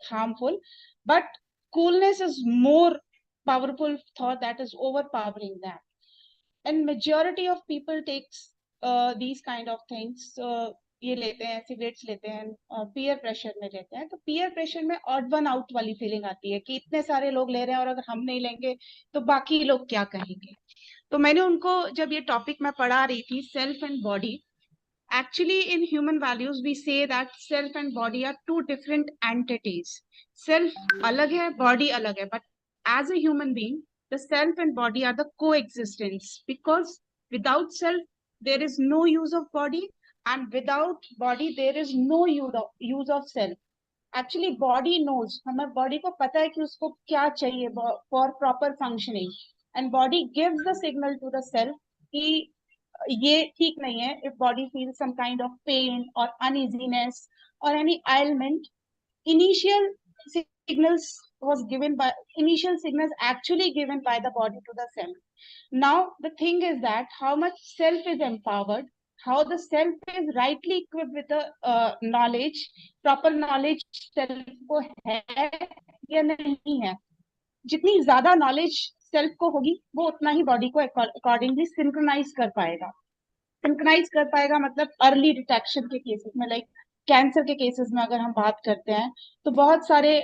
harmful, but coolness is more powerful thought that is overpowering them. And majority of people takes these kind of things. ये लेते हैं, cigarettes लेते हैं, peer pressure में लेते हैं. तो peer pressure में odd one out वाली feeling आती है कि इतने सारे लोग ले रहे हैं और अगर हम नहीं लेंगे तो बाकी लोग क्या कहेंगे. तो मैंने उनको जब ये टॉपिक मैं पढ़ा रही थी, self and body, actually in human values we say that self and body are two different entities. Self alag hai, body alag hai, but as a human being the self and body are the coexistence, because without self there is no use of body, and without body there is no use of self. Actually body knows, हमें body को पता है कि उसको क्या चाहिए for proper functioning, and body gives the signal to the self कि ये ठीक नहीं है. If body feels some kind of pain or uneasiness or any ailment, initial signals actually given by the body to the self. Now the thing is that how much self is empowered, how the self is rightly equipped with the knowledge, proper knowledge self को है या नहीं है. जितनी ज्यादा knowledge self को होगी वो उतना ही बॉडी को अकॉर्डिंगली सिंक्रोनाइज कर पाएगा. सिंक्रोनाइज कर पाएगा मतलब अर्ली डिटेक्शन के केसेस में, लाइक कैंसर के केसेस में अगर हम बात करते हैं तो बहुत सारे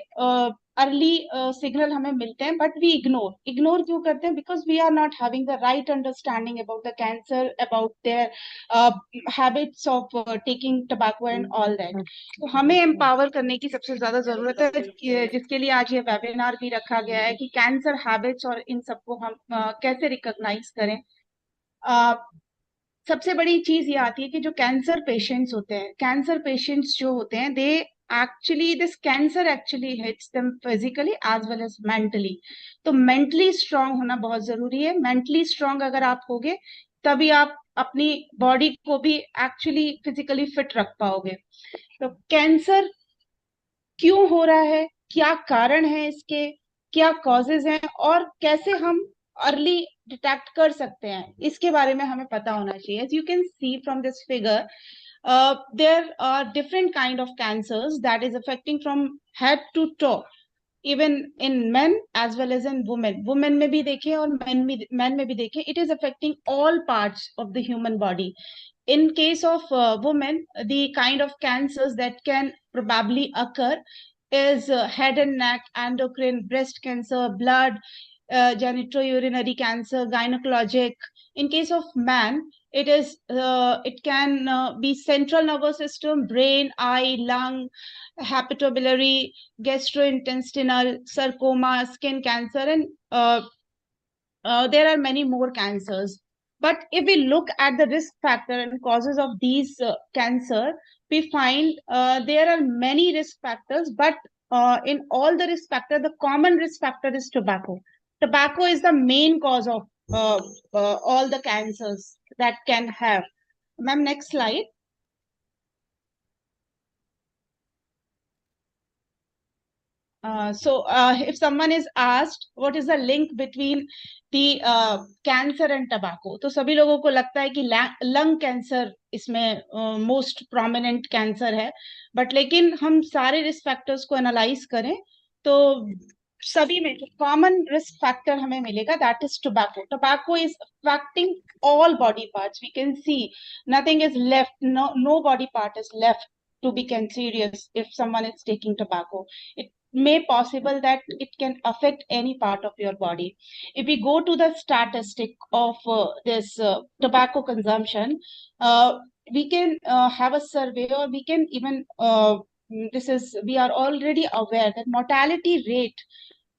अर्ली सिग्नल हमें मिलते हैं, बट वी इग्नोर क्यों करते हैं? Because we are not having the right understanding about the cancer, about their habits of taking tobacco and all that. तो हमें एम्पावर करने की सबसे ज्यादा जरूरत है, जिसके लिए आज ये वेबिनार भी रखा गया है कि कैंसर हैबिट्स और इन सबको हम कैसे रिकॉग्नाइज करें. सबसे बड़ी चीज ये आती है कि जो कैंसर पेशेंट्स होते हैं, कैंसर पेशेंट्स जो होते हैं, they actually this cancer actually hits them physically as well as mentally. तो मेंटली स्ट्रांग होना बहुत जरूरी है. मेंटली स्ट्रांग अगर आप होगे तभी आप अपनी बॉडी को भी एक्चुअली फिजिकली फिट रख पाओगे. तो कैंसर क्यों हो रहा है, क्या कारण है इसके, क्या कॉजेज हैं और कैसे हम अर्ली डिटेक्ट कर सकते हैं, इसके बारे में हमें पता होना चाहिए. As you can see from this figure, there are different kind of cancers that is affecting from head to toe, even in men as well as in women. Women में भी देखें और men में भी देखें, it is affecting all parts of the human body. In case of women, the kind of cancers that can probably occur is head and neck, endocrine, breast cancer, blood, genitourinary cancer, gynecologic. In case of man, it can be central nervous system, brain, eye, lung, hepatobiliary, gastrointestinal, sarcoma, skin cancer, and there are many more cancers. But if we look at the risk factor and causes of these cancer, we find there are many risk factors, but in all the risk factor, the common risk factor is tobacco. Tobacco is the main cause of all the cancers that can have. Ma'am, next slide. If someone is asked what is the link between the cancer and tobacco, तो सभी लोगों को लगता है कि lung cancer इसमें most prominent cancer है, but लेकिन हम सारे risk factors को analyze करें तो सभी में common risk factor हमें मिलेगा, that is tobacco. Tobacco is affecting all body parts. We can see nothing is left, no body part is left to be cancerous if someone is taking tobacco. It may possible that it can affect any part of your body. If we go to the statistic of this tobacco consumption, we can have a survey, or we can even we are already aware that mortality rate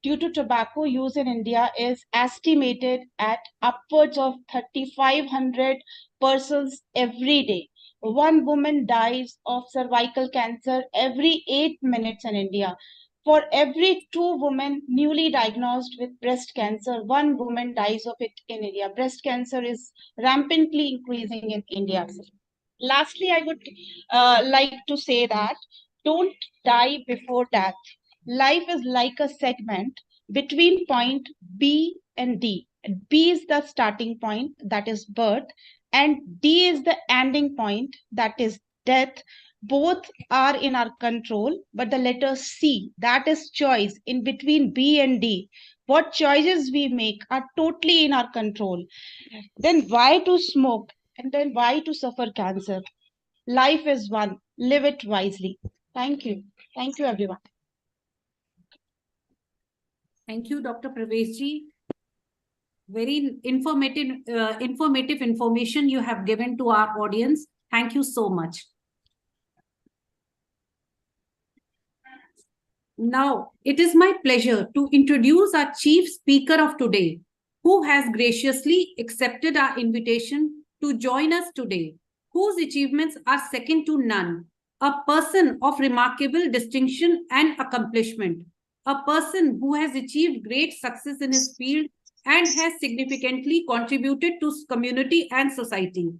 due to tobacco use in India is estimated at upwards of 3,500 persons every day. One woman dies of cervical cancer every 8 minutes in India. For every 2 women newly diagnosed with breast cancer, 1 woman dies of it in India. Breast cancer is rampantly increasing in India. Lastly, I would like to say that don't die before death. Life is like a segment between point B and D. B is the starting point, that is birth, and D is the ending point, that is death. Both are in our control, but the letter C, that is choice, in between B and D. What choices we make are totally in our control. Then why to smoke? And then why to suffer cancer? Life is one. Live it wisely. Thank you. Thank you, everyone. Thank you, Dr. Pravesh ji. Very informative information you have given to our audience. Thank you so much. Now, it is my pleasure to introduce our chief speaker of today, who has graciously accepted our invitation to join us today, whose achievements are second to none, a person of remarkable distinction and accomplishment, a person who has achieved great success in his field and has significantly contributed to community and society,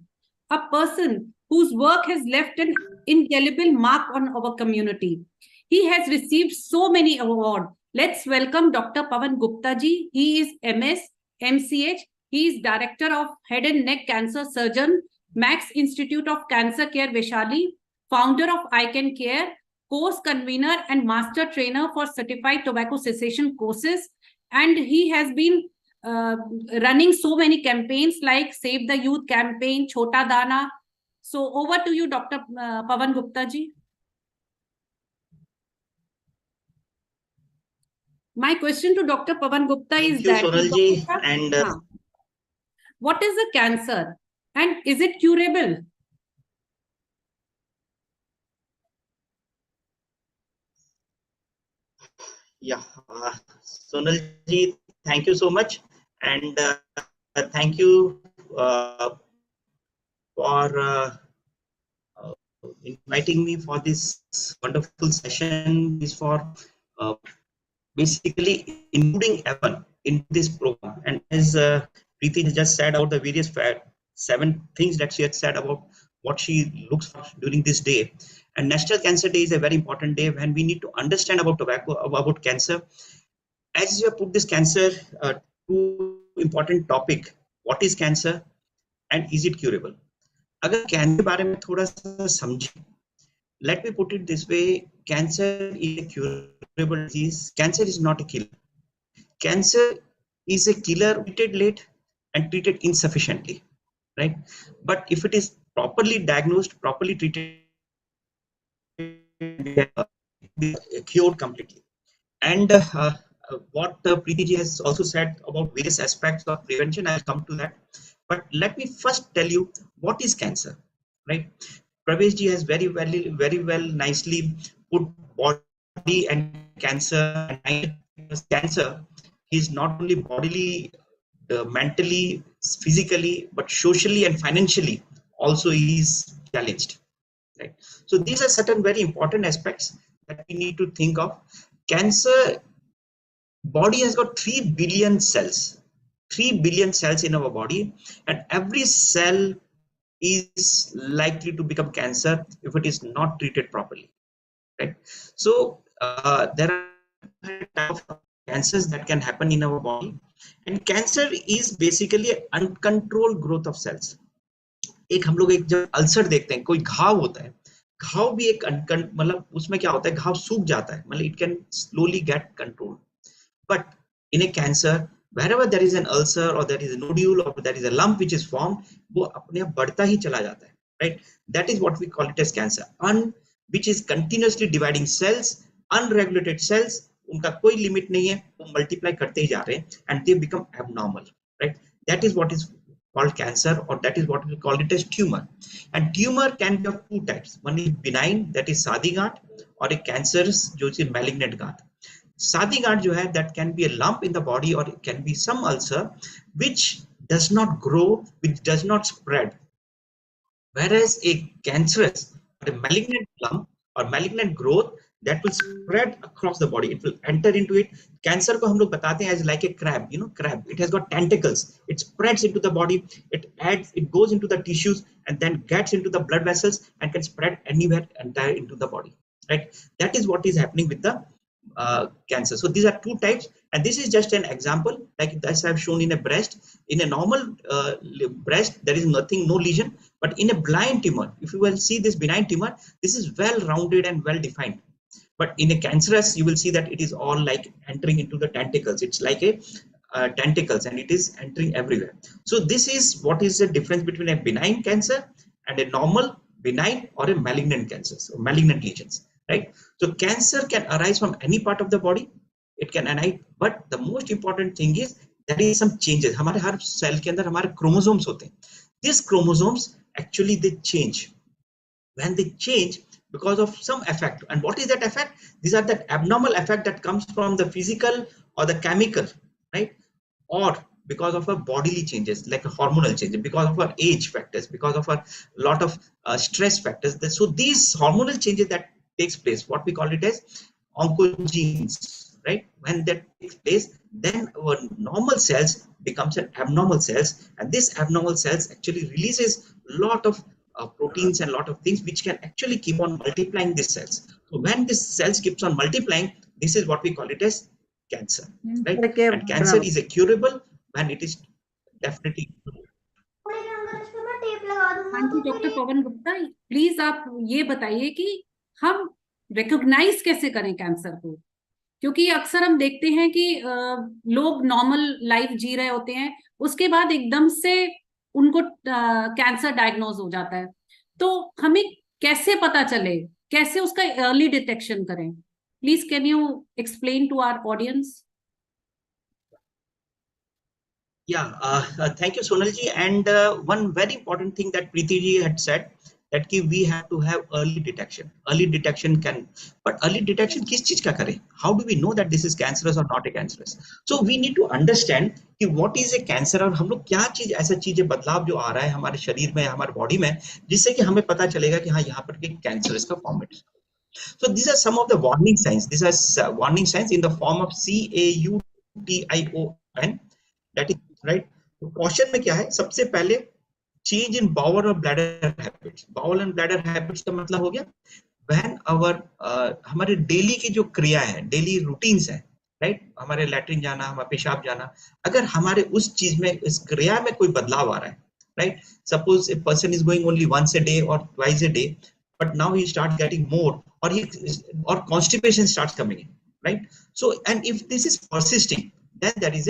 a person whose work has left an indelible mark on our community. He has received so many awards. Let's welcome Dr. Pawan Gupta ji. He is MS, MCH. He is Director of Head and Neck Cancer Surgeon, Max Institute of Cancer Care, Vaishali, founder of ICanCaRe, course convener and master trainer for certified tobacco cessation courses. And he has been running so many campaigns like Save the Youth campaign, Chota Dana. So over to you, Dr. Pawan Gupta ji. My question to Dr. Pawan Gupta is that Sonalji, and what is a cancer and is it curable? yeah, Sonalji, thank you so much, and thank you for inviting me for this wonderful session. Is for basically including everyone in this program. And as Preeti has just said about the various 7 things that she had said about what she looks for during this day, And National Cancer Day is a very important day when we need to understand about tobacco, about cancer. As you have put this cancer, two important topic: what is cancer and is it curable? अगर cancer के बारे में थोड़ा सा समझें, let me put it this way: cancer is a curable disease. Cancer is not a killer. Cancer is a killer treated late and treated insufficiently, right? But if it is properly diagnosed, properly treated, cured completely. And what Preeti ji has also said about various aspects of prevention, I'll come to that. But let me first tell you what is cancer, right? Pravesh ji has very well nicely put body and cancer. And cancer is not only bodily, mentally, physically, but socially and financially also is challenged, right? So these are certain very important aspects that we need to think of. Cancer body has got 3 billion cells. 3 billion cells in our body, and every cell is likely to become cancer if it is not treated properly, right? So there are types of cancers that can happen in our body, and cancer is basically an uncontrolled growth of cells. एक हम लोग एक जब ulcer देखते हैं, कोई घाव होता है, घाव भी एक मतलब उसमें क्या होता है, घाव सूख जाता है, मतलब it can slowly get control. But in a cancer, wherever there is an ulcer or there is a nodule or there is a lump which is formed, वो अपने आप बढ़ता ही चला जाता है, right? That is what we call it as cancer, which is continuously dividing cells, unregulated cells, उनका कोई limit नहीं है, वो मल्टीप्लाई करते ही जा रहे हैं, and they become abnormal, right? That is what is called cancer, or that is what we call it as tumor. And tumor can be of two types. One is benign, that is सादी गांठ, और एक cancerous जो है malignant गांठ. सादी गांठ जो है, that can be a lump in the body, or it can be some ulcer which does not grow, which does not spread. Whereas a cancerous or a malignant lump or malignant growth, that will spread across the body. It will enter into it. Cancer को हम लोग बताते हैं as like a crab, you know, crab. It has got tentacles. It spreads into the body. It goes into the tissues and then gets into the blood vessels and can spread anywhere entire into the body, right? That is what is happening with the cancer. So these are two types, and this is just an example, like this I've shown in a breast. In a normal breast, there is nothing, no lesion, but in a blind tumor, if you will see this benign tumor, this is well rounded and well defined. But in a cancerous, you will see that it is all like entering into the tentacles. It's like a tentacles, and it is entering everywhere. So this is what is the difference between a benign cancer and a normal benign or a malignant cancer, so malignant lesions, right? So cancer can arise from any part of the body. It can arise, but the most important thing is there is some changes. हमारे हर cell के अंदर हमारे chromosomes होते हैं. These chromosomes actually they change. When they change, because of some effect. And what is that effect? These are the abnormal effect that comes from the physical or the chemical, right? Or because of our bodily changes, like a hormonal change, because of our age factors, because of a lot of stress factors. So these hormonal changes that takes place, what we call it as oncogenes, right? When that takes place, then our normal cells becomes an abnormal cells, and this abnormal cells actually releases a lot of proteins and a lot of things which can actually keep on multiplying these cells. So when this cells keeps on multiplying, this is what we call it as cancer, right? And cancer is a curable when it is definitely. हाँ जी, doctor Pavan Gupta, please आप ये बताइए कि हम recognise कैसे करें cancer को, क्योंकि अक्सर हम देखते हैं कि लोग नॉर्मल लाइफ जी रहे होते हैं, उसके बाद एकदम से उनको कैंसर डायग्नोज हो जाता है. तो हमें कैसे पता चले, कैसे उसका अर्ली डिटेक्शन करें? Please can you explain to our audience? Yeah, thank you, Sonal ji. And one very important thing that Preeti ji had said, that we have to have early detection. Early detection can, but early detection किस चीज का करें? How do we know that this is cancerous or not a cancerous? So we need to understand कि what is a cancer, और हम लोग क्या चीज, ऐसा चीजें बदलाव जो आ रहा है हमारे शरीर में, हमारे बॉडी में, जिससे कि हमें पता चलेगा कि हाँ यहाँ पर कैंसरस का फॉर्म है. So these are some of the warning signs. These are warning signs in the form of CAUTION. That is right. तो क्वेश्चन में क्या है? सबसे पहले चेंज इन बाउल और bladder habits. Bowel and bladder habits का मतलब हो गया व्हेन आवर हमारे डेली की जो क्रिया है, डेली रूटीन्स है, राइट, हमारे लैट्रिन जाना, हमारे पेशाब जाना, अगर हमारे उस चीज में, इस क्रिया में कोई बदलाव आ रहा है, right, suppose a person is going only once a day or twice a day, but now he starts getting more, or constipation starts coming in, right? So, and if this is persisting, then there is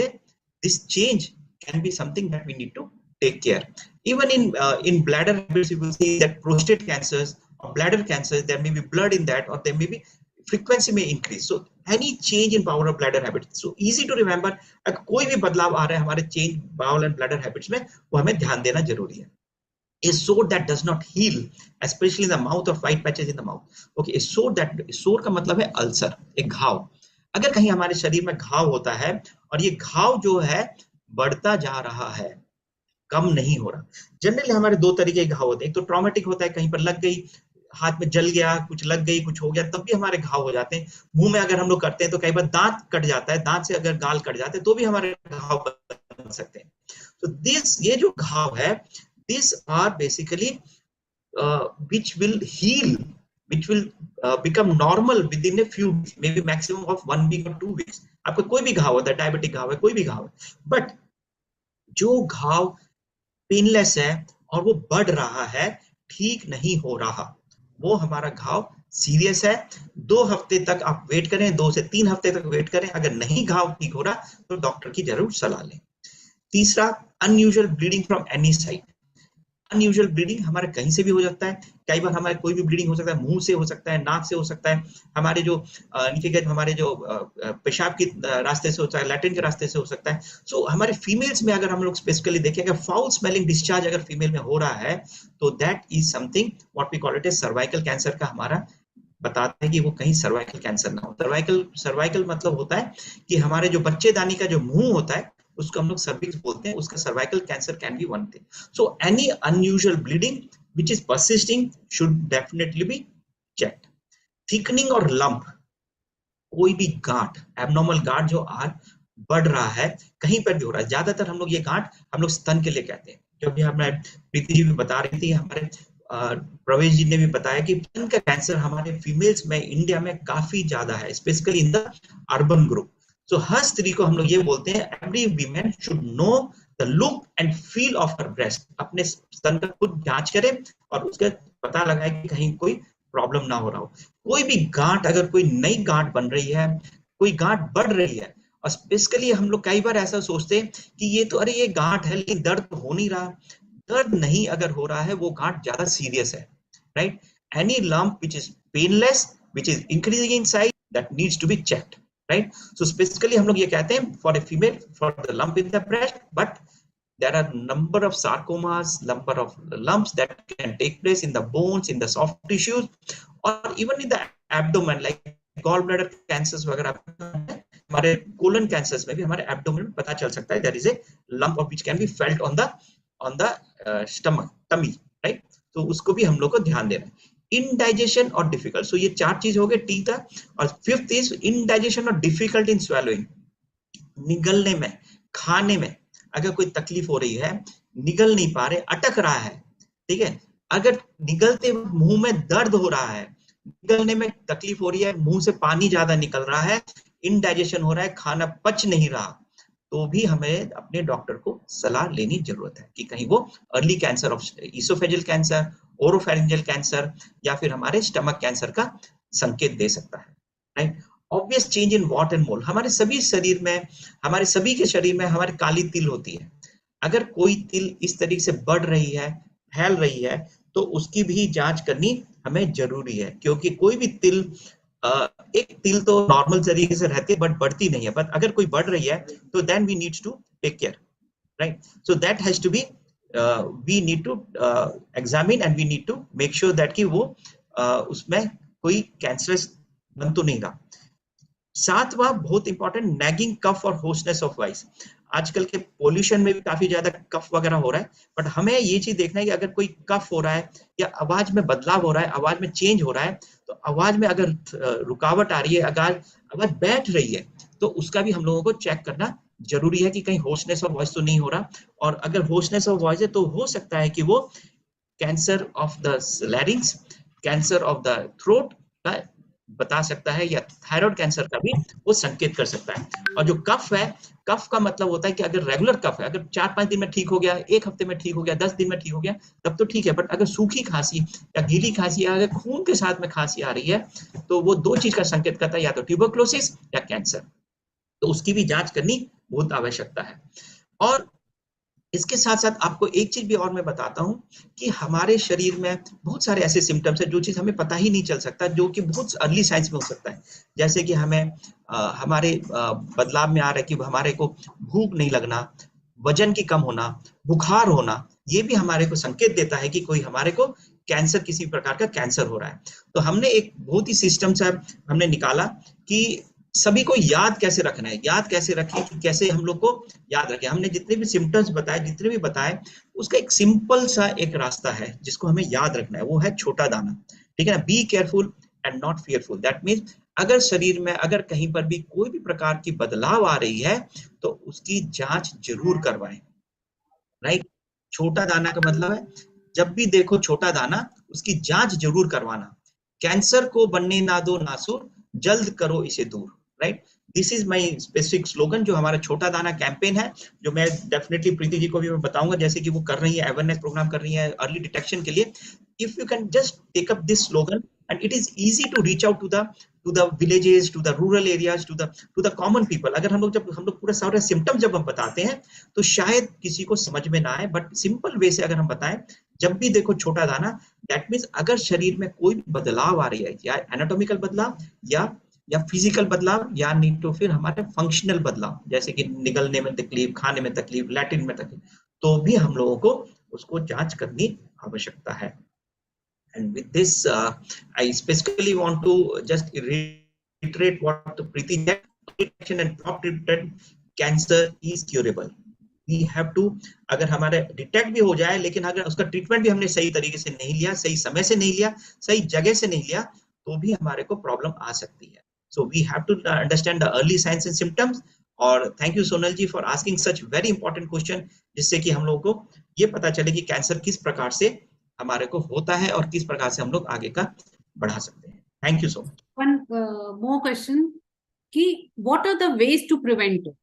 this change can be something that we need to take care. Even in bladder habits, you will see that prostate cancers or bladder cancers, there may be blood in that, or there may be frequency may increase. So any change in bowel or bladder habits, so easy to remember, अगर कोई भी बदलाव आ रहा है हमारे change bowel and bladder habits में, वो हमें ध्यान देना जरूरी है. A sore that does not heal, especially in the mouth or white patches in the mouth. Okay, a sore का मतलब है अल्सर, एक घाव. अगर कहीं हमारे शरीर में घाव होता है और ये घाव जो है बढ़ता जा रहा है, कम नहीं हो रहा. जनरली हमारे दो तरीके के घाव होते हैं. एक तो ट्रॉमेटिक होता है, कहीं पर लग गई, हाथ में जल गया, कुछ लग गई, कुछ हो गया, तब भी हमारे घाव हो जाते हैं. मुंह में अगर हम लोग करते हैं तो कई बार दांत कट जाता है, दांत से अगर गाल कट जाते हैं तो भी हमारे घाव बन सकते हैं. तो ये जो घाव है, these are basically which will heal, which will become normal within a few weeks, maybe maximum of 1 week or 2 weeks. आपको कोई भी घाव होता है, डायबिटिक घाव है, कोई भी घाव है, बट जो घाव पेनलेस है और वो बढ़ रहा है, ठीक नहीं हो रहा, वो हमारा घाव सीरियस है. 2 हफ्ते तक आप वेट करें, 2 से 3 हफ्ते तक वेट करें. अगर नहीं घाव ठीक हो रहा तो डॉक्टर की जरूर सलाह लें. तीसरा, unusual bleeding from any side. Unusual bleeding हमारे कहीं से भी हो सकता है. कई बार हमारे कोई भी ब्लीडिंग हो सकता है, मुंह से हो सकता है, नाक से हो सकता है, हमारे जो नीचे के हमारे जो पेशाब की रास्ते से होता है, लैट्रिन के रास्ते से हो सकता है. सो हमारे फीमेल्स में अगर हम लोग स्पेसिफिकली देखें, अगर फाउल स्मेलिंग डिस्चार्ज अगर फीमेल में हो रहा है, तो that is something what we call it a cervical cancer का हमारा बताता है कि वो कहीं सर्वाइकल कैंसर ना हो. सर्वाइकल मतलब होता है कि हमारे जो बच्चेदानी का जो मुंह होता है, उसको हम लोग सर्विक्स बोलते हैं. उसका cervical cancer can be one thing. So any unusual bleeding which is persisting should definitely be checked. Thickening और लंप, कोई भी गांठ, एबनॉर्मल गांठ जो बढ़ रहा है, कहीं पर भी हो रहा है. ज्यादातर हम लोग ये गांठ हम लोग स्तन के लिए कहते हैं. जो भी हमारे प्रीति जी भी बता रही थी, हमारे प्रवेश जी ने भी बताया कि स्तन का कैंसर हमारे फीमेल्स में इंडिया में काफी ज्यादा है, specially in the urban group. तो हर स्त्री को हम लोग ये बोलते हैं, every women should know the look and feel of her breast. अपने स्तन का खुद जांच करें और उसका पता लगाए कि कहीं कोई प्रॉब्लम ना हो रहा हो. कोई भी गांठ, अगर कोई नई गांठ बन रही है, कोई गांठ बढ़ रही है, और स्पेशली हम लोग कई बार ऐसा सोचते हैं कि ये तो अरे ये गांठ है लेकिन दर्द तो हो नहीं रहा. दर्द नहीं अगर हो रहा है, वो गांठ ज्यादा सीरियस है, right. Any lump which is painless, which is increasing in size, that needs to be checked, right? So specifically हम लोग ये कहते हैं for a female, for the lump in the breast, but there are number of sarcomas, number of lumps that can take place in the bones, in the soft tissues, or even in the abdomen, like gallbladder cancers वगैरह. हमारे colon cancers में भी हमारे abdomen में पता चल सकता है, there is a lump of which can be felt on the stomach, tummy, right? तो उसको भी हम लोग को ध्यान देना है. इनडाइजेशन और डिफिकल्ट, सो ये 4 चीज हो गए, ठीक था. और 5th इज इनडाइजेशन और डिफिकल्ट इन स्वेलोइंग. निगलने में, खाने में अगर कोई तकलीफ हो रही है, निगल नहीं पा रहे, अटक रहा है, ठीक है. अगर निगलते मुंह में दर्द हो रहा है, निगलने में तकलीफ हो रही है, मुंह से पानी ज्यादा निकल रहा है, इनडाइजेशन हो रहा है, खाना पच नहीं रहा, तो भी हमें अपने डॉक्टर को सलाह लेनी जरूरत है कि कहीं वो early cancer of oesophageal cancer, oropharyngeal cancer या फिर हमारे स्टमक कैंसर का संकेत दे सकता है, right. Obvious change in what and मोल, हमारे सभी शरीर में, हमारे सभी के शरीर में हमारे काली तिल होती है. अगर कोई तिल इस तरीके से बढ़ रही है, फैल रही है, तो उसकी भी जांच करनी हमें जरूरी है. क्योंकि कोई भी तिल, एक तिल तो नॉर्मल तरीके से रहती है बट बढ़ती नहीं है, बट अगर कोई बढ़ रही है तो then we needs to take care, right. So that has to be, we need to examine and we need to make sure that कि वो उसमें कोई कैंसरस बन तो नहीं रहा. 7वां बहुत इंपॉर्टेंट, नैगिंग कफ और होर्सनेस ऑफ वॉइस. आजकल के पोल्यूशन में भी काफी ज्यादा कफ वगैरह हो रहा है, बट हमें ये चीज देखना है कि अगर कोई कफ हो रहा है या आवाज में बदलाव हो रहा है, आवाज में चेंज हो रहा है, तो आवाज में अगर रुकावट आ रही है, अगर आवाज बैठ रही है, तो उसका भी हम लोगों को चेक करना जरूरी है कि कहीं होर्सनेस ऑफ वॉइस तो नहीं हो रहा. और अगर होर्सनेस ऑफ वॉइस है तो हो सकता है कि वो cancer of the larynx, cancer of the throat का बता सकता है, या थायराइड कैंसर का भी वो संकेत कर सकता है। और जो कफ है, कफ का मतलब होता है कि अगर रेगुलर कफ है, अगर 4-5 दिन में ठीक हो गया, 1 हफ्ते में ठीक हो गया, 10 दिन में ठीक हो गया, तब तो ठीक है। बट अगर सूखी खांसी या गीली खांसी या अगर खून के साथ में खांसी आ रही है, तो वो 2 चीज का संकेत करता है, या तो ट्यूबरक्लोसिस या कैंसर। तो उसकी भी जांच करनी बहुत आवश्यकता है। और इसके साथ साथ आपको एक चीज भी और मैं बताता हूं कि हमारे शरीर में बहुत सारे ऐसे सिम्टम्स है जो चीज हमें पता ही नहीं चल सकता, जो कि बहुत अर्ली साइंस में हो सकता है। जैसे कि हमें हमारे बदलाव में आ रहा है कि हमारे को भूख नहीं लगना, वजन की कम होना, बुखार होना, ये भी हमारे को संकेत देता है कि कोई हमारे को कैंसर, किसी प्रकार का कैंसर हो रहा है। तो हमने एक बहुत ही सिस्टम से हमने निकाला कि सभी को याद कैसे रखना है, याद कैसे रखें, कि कैसे हम लोग को याद रखें। हमने जितने भी सिम्टम्स बताए, जितने भी बताए, उसका एक सिंपल सा एक रास्ता है जिसको हमें याद रखना है, वो है छोटा दाना। ठीक है ना? Be careful and not fearful. That means अगर शरीर में अगर कहीं पर भी कोई भी प्रकार की बदलाव आ रही है तो उसकी जांच जरूर करवाएं। राइट? छोटा दाना का मतलब है जब भी देखो छोटा दाना, उसकी जांच जरूर करवाना। कैंसर को बनने ना दो नासुर, जल्द करो इसे दूर। Right? This is my specific slogan, जो हमारा छोटा दाना कैंपेन है, जो मैं डेफिनेटली प्रीति जी को भी मैं बताऊंगा, जैसे कि वो कर रही है, अवेयरनेस प्रोग्राम कर रही है अर्ली डिटेक्शन के लिए। If you can just take up this slogan and it is easy to reach out to the villages, to the rural areas, to the common people. अगर हम लोग पूरा सारे सिम्टम जब हम बताते हैं तो शायद किसी को समझ में ना आए, बट सिंपल वे से अगर हम बताएं, जब भी देखो छोटा दाना, दैट मीन्स अगर शरीर में कोई भी बदलाव आ रही है, या एनाटॉमिकल बदलाव या फिजिकल बदलाव, या नहीं तो फिर हमारे फंक्शनल बदलाव, जैसे कि निगलने में तकलीफ, खाने में तकलीफ, लैट्रिन में तकलीफ, तो भी हम लोगों को उसको जांच करनी आवश्यकता है। And with this, I specifically want to just reiterate what Preeti said. Detection and prompt treatment, cancer is curable. We have to, अगर हमारे डिटेक्ट भी हो जाए, लेकिन अगर उसका ट्रीटमेंट भी हमने सही तरीके से नहीं लिया, सही समय से नहीं लिया, सही जगह से नहीं लिया, तो भी हमारे को प्रॉब्लम आ सकती है। So we have to understand the early signs and symptoms. और thank you Sonal ji for asking such very important question, जिससे कि हम लोगों को ये पता चले कि कैंसर किस प्रकार से हमारे को होता है और किस प्रकार से हम लोग आगे का बढ़ा सकते हैं। Thank you so much. One more question कि what are the ways to prevent it?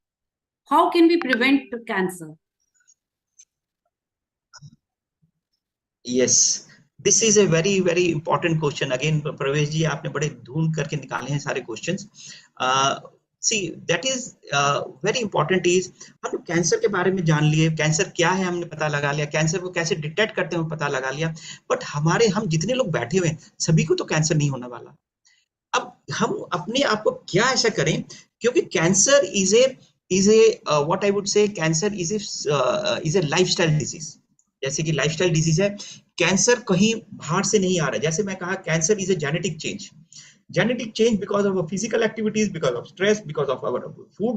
How can we prevent cancer? Yes, this is a very very important question. Again, प्रवेश जी आपने बड़े ढूंढ करके निकाले हैं सारे questions. See, that is very important is, हम लोग कैंसर के बारे में जान लिए, कैंसर क्या है हमने पता लगा लिया, कैंसर को कैसे डिटेक्ट करते हैं पता लगा लिया, बट हम जितने लोग बैठे हुए हैं सभी को तो कैंसर नहीं होने वाला। अब हम अपने आप को क्या ऐसा करें, क्योंकि cancer is a what I would say, cancer is a lifestyle disease. जैसे कि लाइफस्टाइल डिजीज है, कैंसर कहीं बाहर से नहीं आ रहा है। जैसे मैं कहा, cancer is a genetic change, genetic change because of our physical activities, because of stress, because of our food,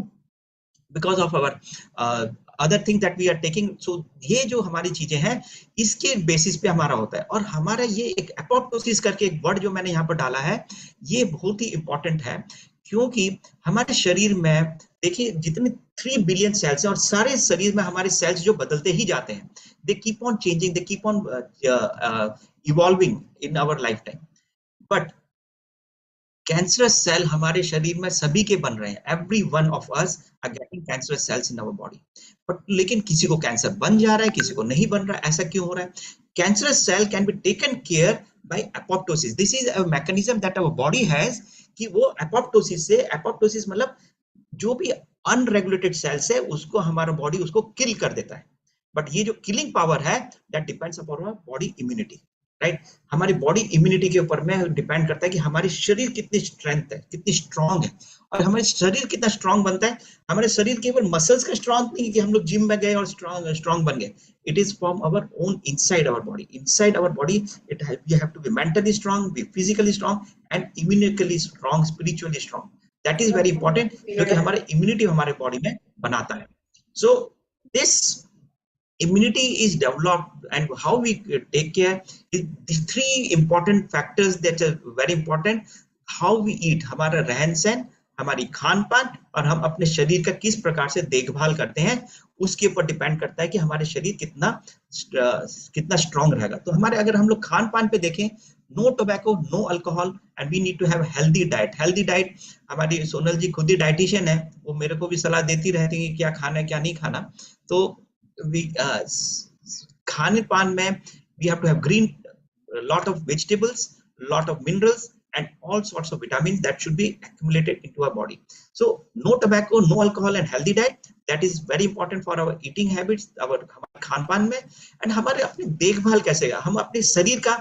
because of our other things that we are taking. So ये जो हमारी चीजें हैं, इसके बेसिस पे हमारा होता है। और हमारा ये एक एपोप्टोसिस करके एक वर्ड जो मैंने यहाँ पर डाला है, ये बहुत ही इंपॉर्टेंट है, क्योंकि हमारे शरीर में देखिए जितने 3 बिलियन सेल्स हैं, और सारे शरीर में हमारे सेल्स जो बदलते ही जाते हैं, they keep on changing, they keep on evolving in our lifetime. But cancerous cell हमारे शरीर में सभी के बन रहे हैं, every one of us are getting cancerous cells in our body. But लेकिन किसी को कैंसर बन जा रहा है, किसी को नहीं बन रहा है। ऐसा क्यों हो रहा है? Cancerous cell can be taken care by apoptosis. This is a mechanism that our body has, कि वो एपोप्टोसिस से, एपोप्टोसिस मतलब जो भी अनरेगुलेटेड सेल्स है उसको हमारा बॉडी उसको किल कर देता है। बट ये जो किलिंग पावर है, that depends upon our body immunity. Right? हमारी बॉडी इम्यूनिटी के ऊपर में डिपेंड करता है कि हमारी शरीर कितनी स्ट्रेंथ है, कितनी स्ट्रांग है। और हमारे शरीर कितना स्ट्रांग बनता है, हमारे शरीर केवल मसल्स का स्ट्रांग नहीं कि हम लोग जिम में गए और स्ट्रांग बन गए। It is from our own inside our body. Inside our body it we have to be mentally strong, be physically strong and immunically strong, spiritually strong. That is very important, क्योंकि हमारे immunity हमारे body में बनाता है। So this immunity is developed, and how we take care is the 3 important factors that are very important. How we eat, हमारा रहन सहन, हमारी खान पान, और हम अपने शरीर का किस प्रकार से देखभाल करते हैं, उसके ऊपर डिपेंड करता है कि हमारे शरीर कितना स्ट्रांग रहेगा। तो हमारे अगर हम लोग खान पान पे देखें, no tobacco, no alcohol, and we need to have healthy diet. Healthy diet, हमारी सोनल जी खुद ही डाइटिशियन है, वो मेरे को भी सलाह देती रहती है क्या खाना है क्या नहीं खाना। तो खाने पान में we have to have green, lot of vegetables, lot of minerals, and all sorts of vitamins that should be accumulated into our body. So no tobacco, no alcohol, and healthy diet, that is very important for our eating habits, our Khan पान में। and हमारे अपनी देखभाल कैसे, हम अपने शरीर का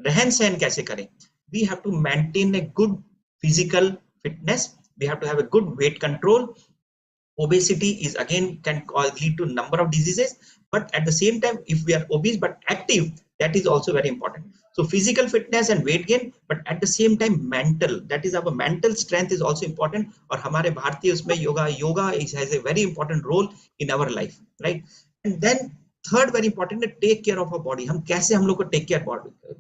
रहन सहन कैसे करें। we have to maintain a good physical fitness, we have to have a good weight control. Obesity is again can lead to number of diseases, but at the same time if we are obese but active, that is also very important. So physical fitness and weight gain, but at the same time mental, that is our mental strength is also important. और हमारे भारतीय उसमें yoga has a very important role in our life, right? And then third very important है take care of a body. हम कैसे हम लोग को टेक केयर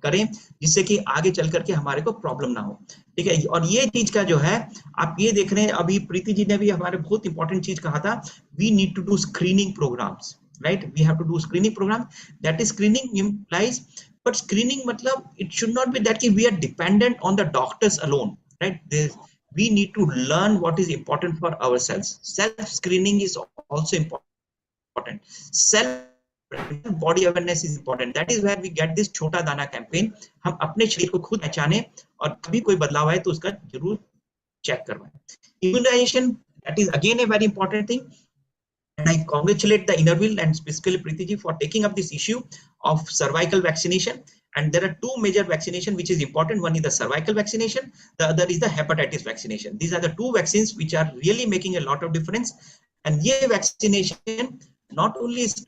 करें जिससे कि आगे चल करके हमारे को प्रॉब्लम ना हो, ठीक है। और ये चीज का जो है आप ये देख रहे हैं, अभी प्रीति जी ने भी हमारे बहुत इंपॉर्टेंट चीज कहा था, we need to do screening programs, right? We have to do screening program, that is screening implies, but screening मतलब it should not be that कि we are dependent on the doctors alone, right? We need to learn what is important for ourselves. Self screening is also important. Self body awareness is important. That is where we get this छोटा दाना campaign. हम अपने शरीर को खुद पहचाने और कभी कोई बदलाव आए तो उसका जरूर चेक करवाएं. Immunization, that is again a very important thing. And I congratulate the Innerville and specifically Preeti ji for taking up this issue of cervical vaccination. And there are two major vaccination which is important. One is the cervical vaccination, the other is the hepatitis vaccination. These are the two vaccines which are really making a lot of difference. And this vaccination not only is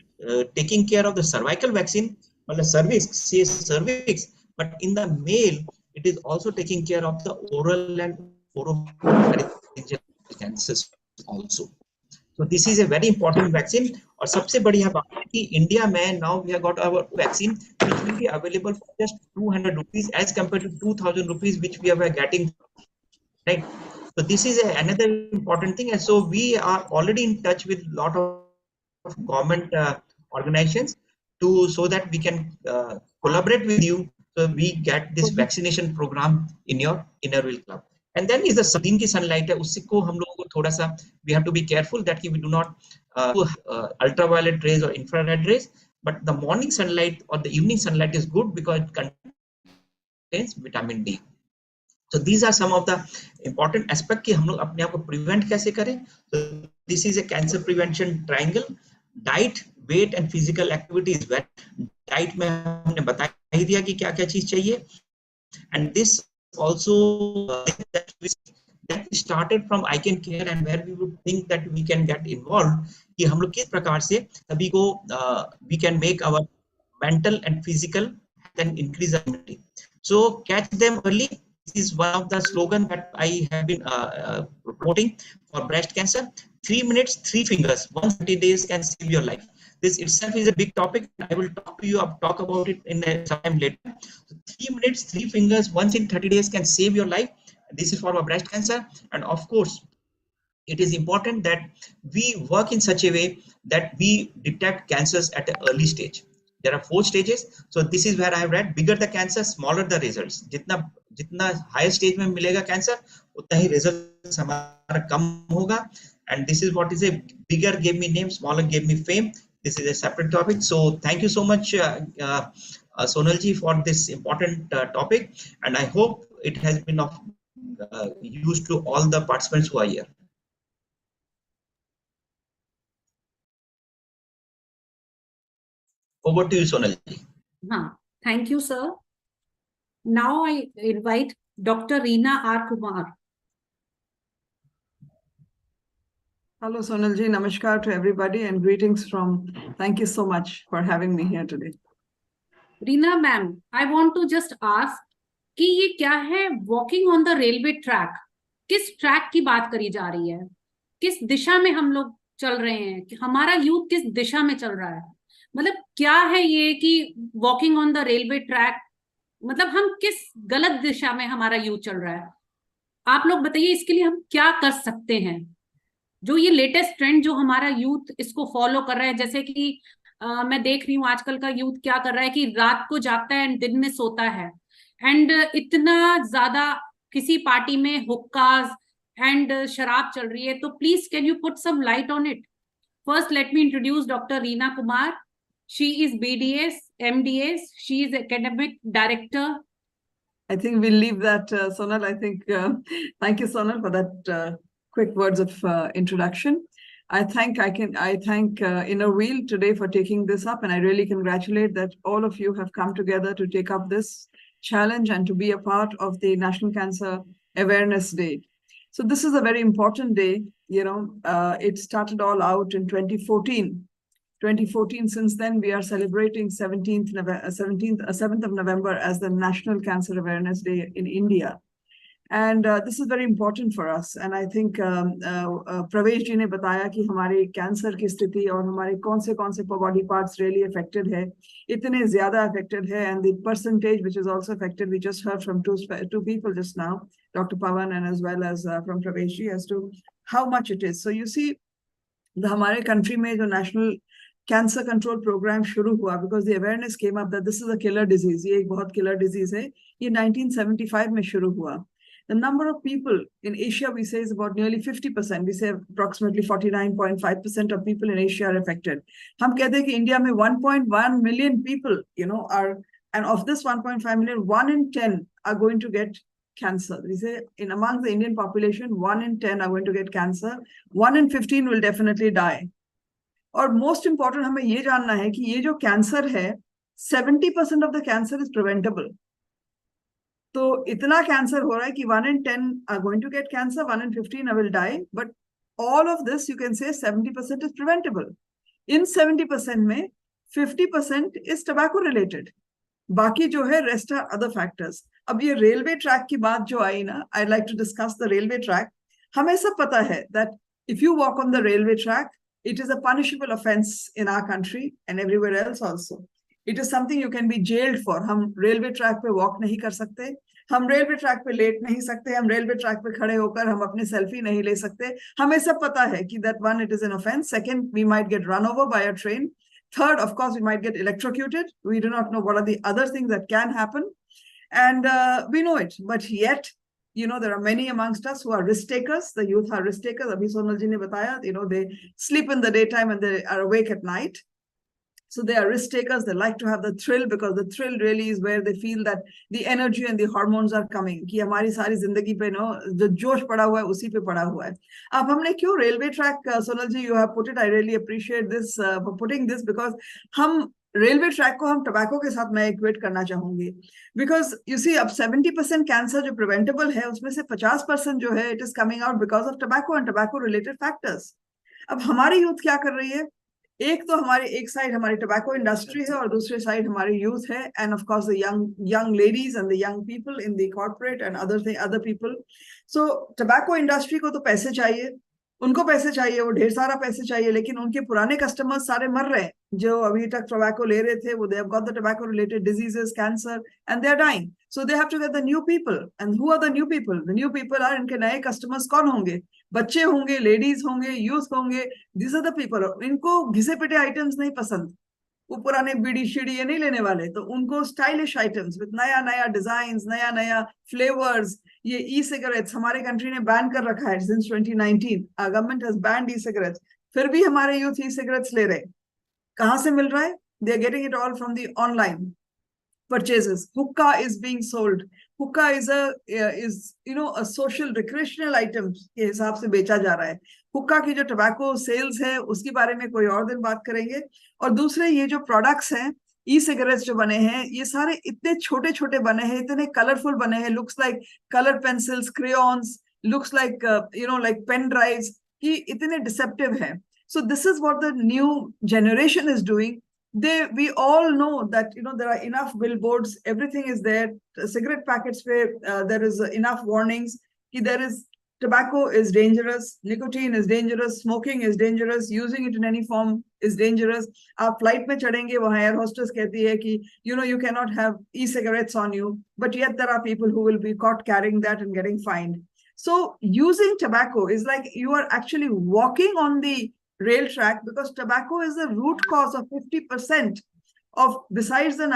taking care of the cervical vaccine, but the cervix, but in the male, it is also taking care of the oral and oropharyngeal cancers also. So this is a very important vaccine. और सबसे बढ़िया बात है कि India में now we have got our vaccine which will be available for just 200 rupees as compared to 2000 rupees which we are getting, right? So this is another important thing, and so we are already in touch with a lot of government organizations so that we can collaborate with you so we get this vaccination program in your Innerville club. And then is the दिन की sunlight है, उसको हम लोगों को थोड़ा सा we have to be careful that we do not ultraviolet rays or infrared rays, but the morning sunlight or the evening sunlight is good because it contains vitamin D. So these are some of the important aspect कि हम लोग अपने आप को prevent कैसे करें. So this is a cancer prevention triangle. Diet, weight and physical activity is very. Diet में हमने बता ही दिया कि क्या क्या चीज चाहिए. And this also that started from ICanCaRe and where we would think that we can get involved कि हम लोग किस प्रकार से सभी को we can make our mental and physical and increase our immunity. So catch them early. This is one of the slogan that I have been promoting for breast cancer. 3 minutes, 3 fingers, 130 days can save your life. This itself is a big topic. I will talk about it in some time later. So 3 minutes, 3 fingers, once in 30 days can save your life. This is for our breast cancer. And of course, it is important that we work in such a way that we detect cancers at an early stage. There are 4 stages. So this is where I have read, bigger the cancer, smaller the results. जितना higher stage में मिलेगा cancer, उतना ही results हमारा कम होगा. And this is what is a bigger gave me name, smaller gave me fame. This is a separate topic. So thank you so much, Sonal ji, for this important topic. And I hope it has been of use to all the participants who are here. Over to you, Sonal ji. Thank you, sir. Now I invite Dr. Reena R. Kumar. Hello, Sonal ji. Namaskar to everybody and greetings from. Thank you so much for having me here today. Reena ma'am, I want to just ask कि ये क्या है walking on the railway track? किस track की बात करी जा रही है? किस दिशा में हम लोग चल रहे हैं? कि हमारा यूथ किस दिशा में चल रहा है? मतलब क्या है ये कि walking on the railway track? मतलब हम किस गलत दिशा में हमारा यूथ चल रहा है? आप लोग बताइए इसके लिए हम क्या कर सकते हैं? जो ये लेटेस्ट ट्रेंड जो हमारा यूथ इसको फॉलो कर रहा है, जैसे कि मैं देख रही हूँ आजकल का यूथ क्या कर रहा है कि रात को जागता है एंड दिन में सोता है. एंड इतना ज्यादा किसी पार्टी में हुक्काज एंड शराब चल रही है, तो please can you put some light on it. First, let me introduce Dr. Reena Kumar. She is BDS, MDS. She is academic director. I think we'll leave that, Sonal. I think, thank you, Sonal, for that quick words of introduction. I thank Inner Wheel today for taking this up, and I really congratulate that all of you have come together to take up this challenge and to be a part of the National Cancer Awareness Day. So this is a very important day. You know, it started all out in 2014. 2014, since then, we are celebrating 7th of November as the National Cancer Awareness Day in India. And this is very important for us. And I think Pravesh ji ne bataya ki hamare cancer ki sthiti aur hamare kaun se body parts really affected hai, itne zyada affected hai, and the percentage which is also affected, we just heard from two people just now, Dr. Pawan and as well as from Pravesh ji, as to how much it is. So you see, the hamare country mein jo national cancer control program shuru hua, because the awareness came up that this is a killer disease. Ye ek bahut killer disease hai. Ye 1975 mein shuru hua. The number of people in Asia, we say, is about nearly 50%. We say approximately 49.5% of people in Asia are affected. Hum kehte hain ki India mein 1.1 million people, you know, are, and of this 1.5 million, 1 in 10 are going to get cancer. We say in among the Indian population, 1 in 10 are going to get cancer. 1 in 15 will definitely die. और most important हमें ये जानना है कि ये जो cancer है, 70% of the cancer is preventable. तो इतना कैंसर हो रहा है कि 1 in 10 are going to get cancer, 1 in 15 will die, but all of this you can say 70% is preventable. In 70% में 50% is tobacco related. बाकी जो है rest are other factors. अब ये रेलवे ट्रैक की बात जो आई ना, I'd like to discuss the railway track. हमें सब पता है that if you walk on the railway track, it is a punishable offense in our country and everywhere else also. It is something you can be jailed for. हम railway track पे walk नहीं कर सकते, हम railway track पे late नहीं सकते, हम रेलवे ट्रैक पे खड़े होकर हम अपनी सेल्फी नहीं ले सकते. हमें सब पता है कि that one, it is an offense. Second, we might get run over by a train. Third, of course, we might get electrocuted. We do not know what are the other things that can happen. And we know it. But yet, you know, there are many amongst us who are risk takers. The youth are risk takers. Abhi Sonal ji ne bataya, you know, they sleep in the daytime and they are awake at night. So they are risk takers. They like to have the thrill, because the thrill really is where they feel that the energy and the hormones are coming. कि हमारी सारी जिंदगी पे no जो जोश पड़ा हुआ है उसी पे पड़ा हुआ है. अब हमने क्यों railway track, Sonal ji, you have put it. I really appreciate this for putting this, because हम रेलवे ट्रैक को हम टबैको के साथ मैं इक्वेट करना चाहूंगी. बिकॉज यू सी, अब 70% कैंसर जो प्रिवेंटेबल है, उसमें से 50% जो है, it is coming out because of tobacco and tobacco related factors. अब हमारी यूथ क्या कर रही है? एक तो हमारे एक साइड हमारी टबैको इंडस्ट्री है और दूसरे साइड हमारी यूथ है, end of course the young ladies and the young people in the corporate and other people. So tobacco industry को तो पैसे चाहिए, उनको पैसे चाहिए, वो ढेर सारा पैसे चाहिए, लेकिन उनके पुराने कस्टमर्स सारे मर रहे हैं जो अभी तक टोबैको ले रहे थे. वो they have got the tobacco related diseases, cancer, and they are dying. So they have to get the new people. And who are the new people? The new people are, इनके नए customers कौन होंगे? बच्चे होंगे, ladies होंगे, youth होंगे. This are the people. इनको घिसे पिटे आइटम्स नहीं पसंद, वो पुराने बीड़ी शीड़ी ये नहीं लेने वाले. तो उनको स्टाइलिश आइटम्स विद नया नया डिजाइन, नया नया फ्लेवर्स. ये ई सिगरेट्स हमारे कंट्री ने बैन कर रखा है since 2019. Government has banned E cigarettes. फिर भी हमारे यूथ ई सिगरेट्स ले रहे. कहाँ से मिल रहा है? They are getting it all from the online purchases. Hookah is being sold. Hookah is a social recreational item के हिसाब से बेचा जा रहा है. हुक्का की जो टबैको सेल्स है उसके बारे में कोई और दिन बात करेंगे. और दूसरे ये जो प्रोडक्ट्स हैं, ई सिगरेट्स जो बने हैं, ये सारे इतने छोटे छोटे बने हैं, इतने कलरफुल बने हैं, looks like colour pencils, crayons, looks like like pen drives, कि इतने डिसेप्टिव हैं. So this is what the new generation is doing. We all know that there are enough billboards, everything is there. Cigarette packets where there is enough warnings. There is tobacco is dangerous, nicotine is dangerous, smoking is dangerous, using it in any form is dangerous. आप flight में चढ़ेंगे, वहाँ air hostess कहती है कि you cannot have e-cigarettes on you, but yet there are people who will be caught carrying that and getting fined. So using tobacco is like you are actually walking on the rail track, because tobacco is the root cause of 50% of besides the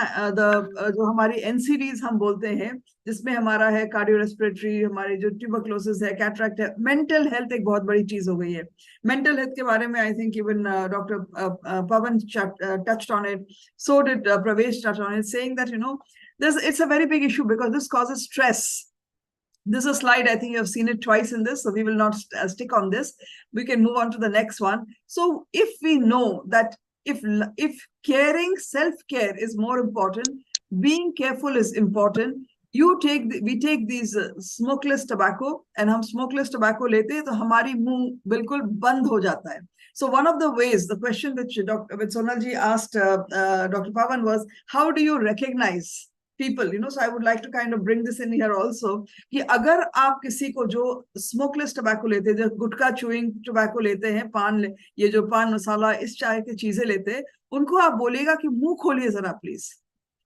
जो हमारी NCDs हम बोलते हैं, जिसमें हमारा है cardiorespiratory, हमारे जो ट्यूबरक्लोसिस है, कैटरैक्ट है, मेंटल हेल्थ एक बहुत बड़ी चीज हो गई है. मेंटल हेल्थ के बारे में I think even doctor Pawan touched on it, so did Pravesh touch on it, saying that it's a very big issue because this causes stress. This is a slide, I think you have seen it twice in this, so we will not stick on this. We can move on to the next one. So if we know that if caring, self-care is more important, being careful is important. We take these smokeless tobacco, and हम smokeless tobacco लेते हैं तो हमारी मुंह बिल्कुल बंद हो जाता है. So one of the ways, the question which Sonal ji asked Dr. Pavan was, how do you recognize people? So I would like to kind of bring this in here also, कि अगर आप किसी को जो smokeless tobacco लेते हैं, जो गुटखा chewing tobacco लेते हैं, ये जो पान मसाला इस चाय की चीजें लेते हैं, उनको आप बोलेगा कि मुंह खोलिए जरा प्लीज.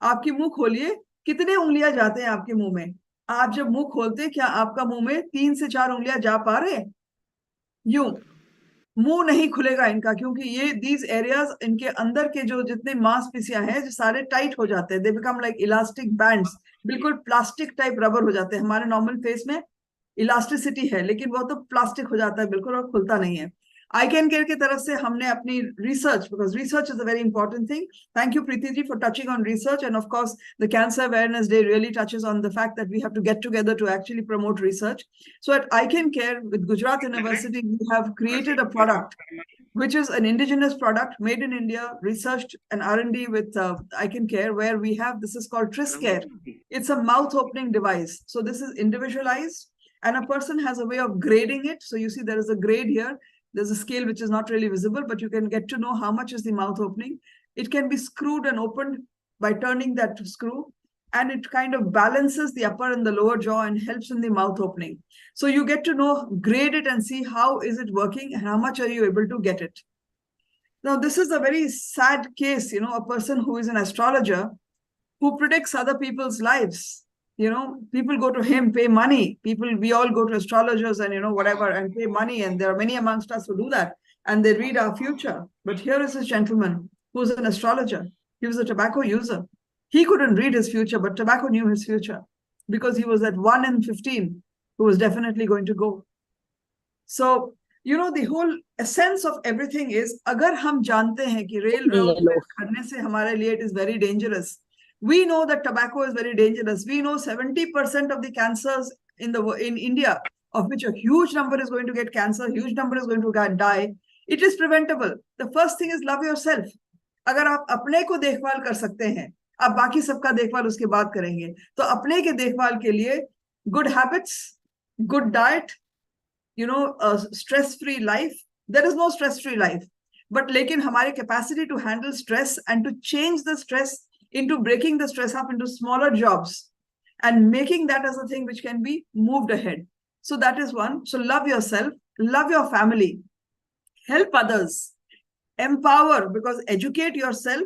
आपकी मुंह खोलिए. कितने उंगलियां जाते हैं आपके मुंह में? आप जब मुंह खोलते हैं, क्या आपका मुंह में 3 से 4 उंगलियां जा पा रहे? यूं मुंह नहीं खुलेगा इनका, क्योंकि ये दीज एरियाज, इनके अंदर के जो जितने मांसपेशियां हैं, जो सारे टाइट हो जाते हैं. They become like elastic bands, बिल्कुल प्लास्टिक टाइप रबर हो जाते हैं. हमारे नॉर्मल फेस में इलास्टिसिटी है, लेकिन वो तो प्लास्टिक हो जाता है बिल्कुल और खुलता नहीं है. ICanCaRe की तरफ से हमने अपनी research, because research is a very important thing. Thank you, Preeti ji, for touching on research. And of course, the Cancer Awareness Day really touches on the fact that we have to get together to actually promote research. So at ICanCaRe with Gujarat University, we have created a product, which is an indigenous product made in India, researched and R&D with ICanCaRe, where we have, this is called TrisCare. It's a mouth opening device. So this is individualized, and a person has a way of grading it. So you see there is a grade here. There's a scale which is not really visible, but you can get to know how much is the mouth opening. It can be screwed and opened by turning that screw, and it kind of balances the upper and the lower jaw and helps in the mouth opening. So you get to know, grade it and see how is it working and how much are you able to get it. Now, this is a very sad case, a person who is an astrologer who predicts other people's lives. People go to him, pay money. We all go to astrologers and, whatever, and pay money. And there are many amongst us who do that. And they read our future. But here is this gentleman who's an astrologer. He was a tobacco user. He couldn't read his future, but tobacco knew his future, because he was that 1 in 15 who was definitely going to go. So, the whole essence of everything is, agar hum jante hain ki railroad karne se hamare liye it is very dangerous. We know that tobacco is very dangerous. We know 70% of the cancers in India, of which a huge number is going to get cancer, huge number is going to die. It is preventable. The first thing is love yourself. अगर आप अपने को देखभाल कर सकते हैं, आप बाकी सबका देखभाल उसके बाद करेंगे. तो अपने के देखभाल के लिए good habits, good diet, a stress-free life. There is no stress-free life. But लेकिन हमारे capacity to handle stress and to change the stress into breaking the stress up into smaller jobs and making that as a thing which can be moved ahead. So that is one. So love yourself, love your family, help others, empower, because educate yourself,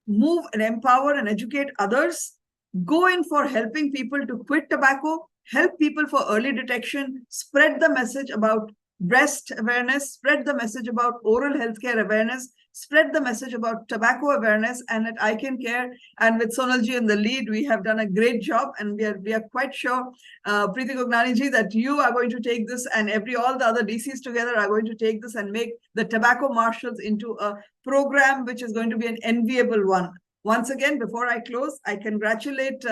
move and empower and educate others, go in for helping people to quit tobacco, help people for early detection, spread the message about breast awareness, spread the message about oral healthcare awareness, spread the message about tobacco awareness. And at ICanCaRe and with Sonal ji in the lead, we have done a great job, and we are quite sure, Preeti Gognani ji, that you are going to take this, and all the other DCs together are going to take this and make the tobacco marshals into a program which is going to be an enviable one. Once again, before I close, I congratulate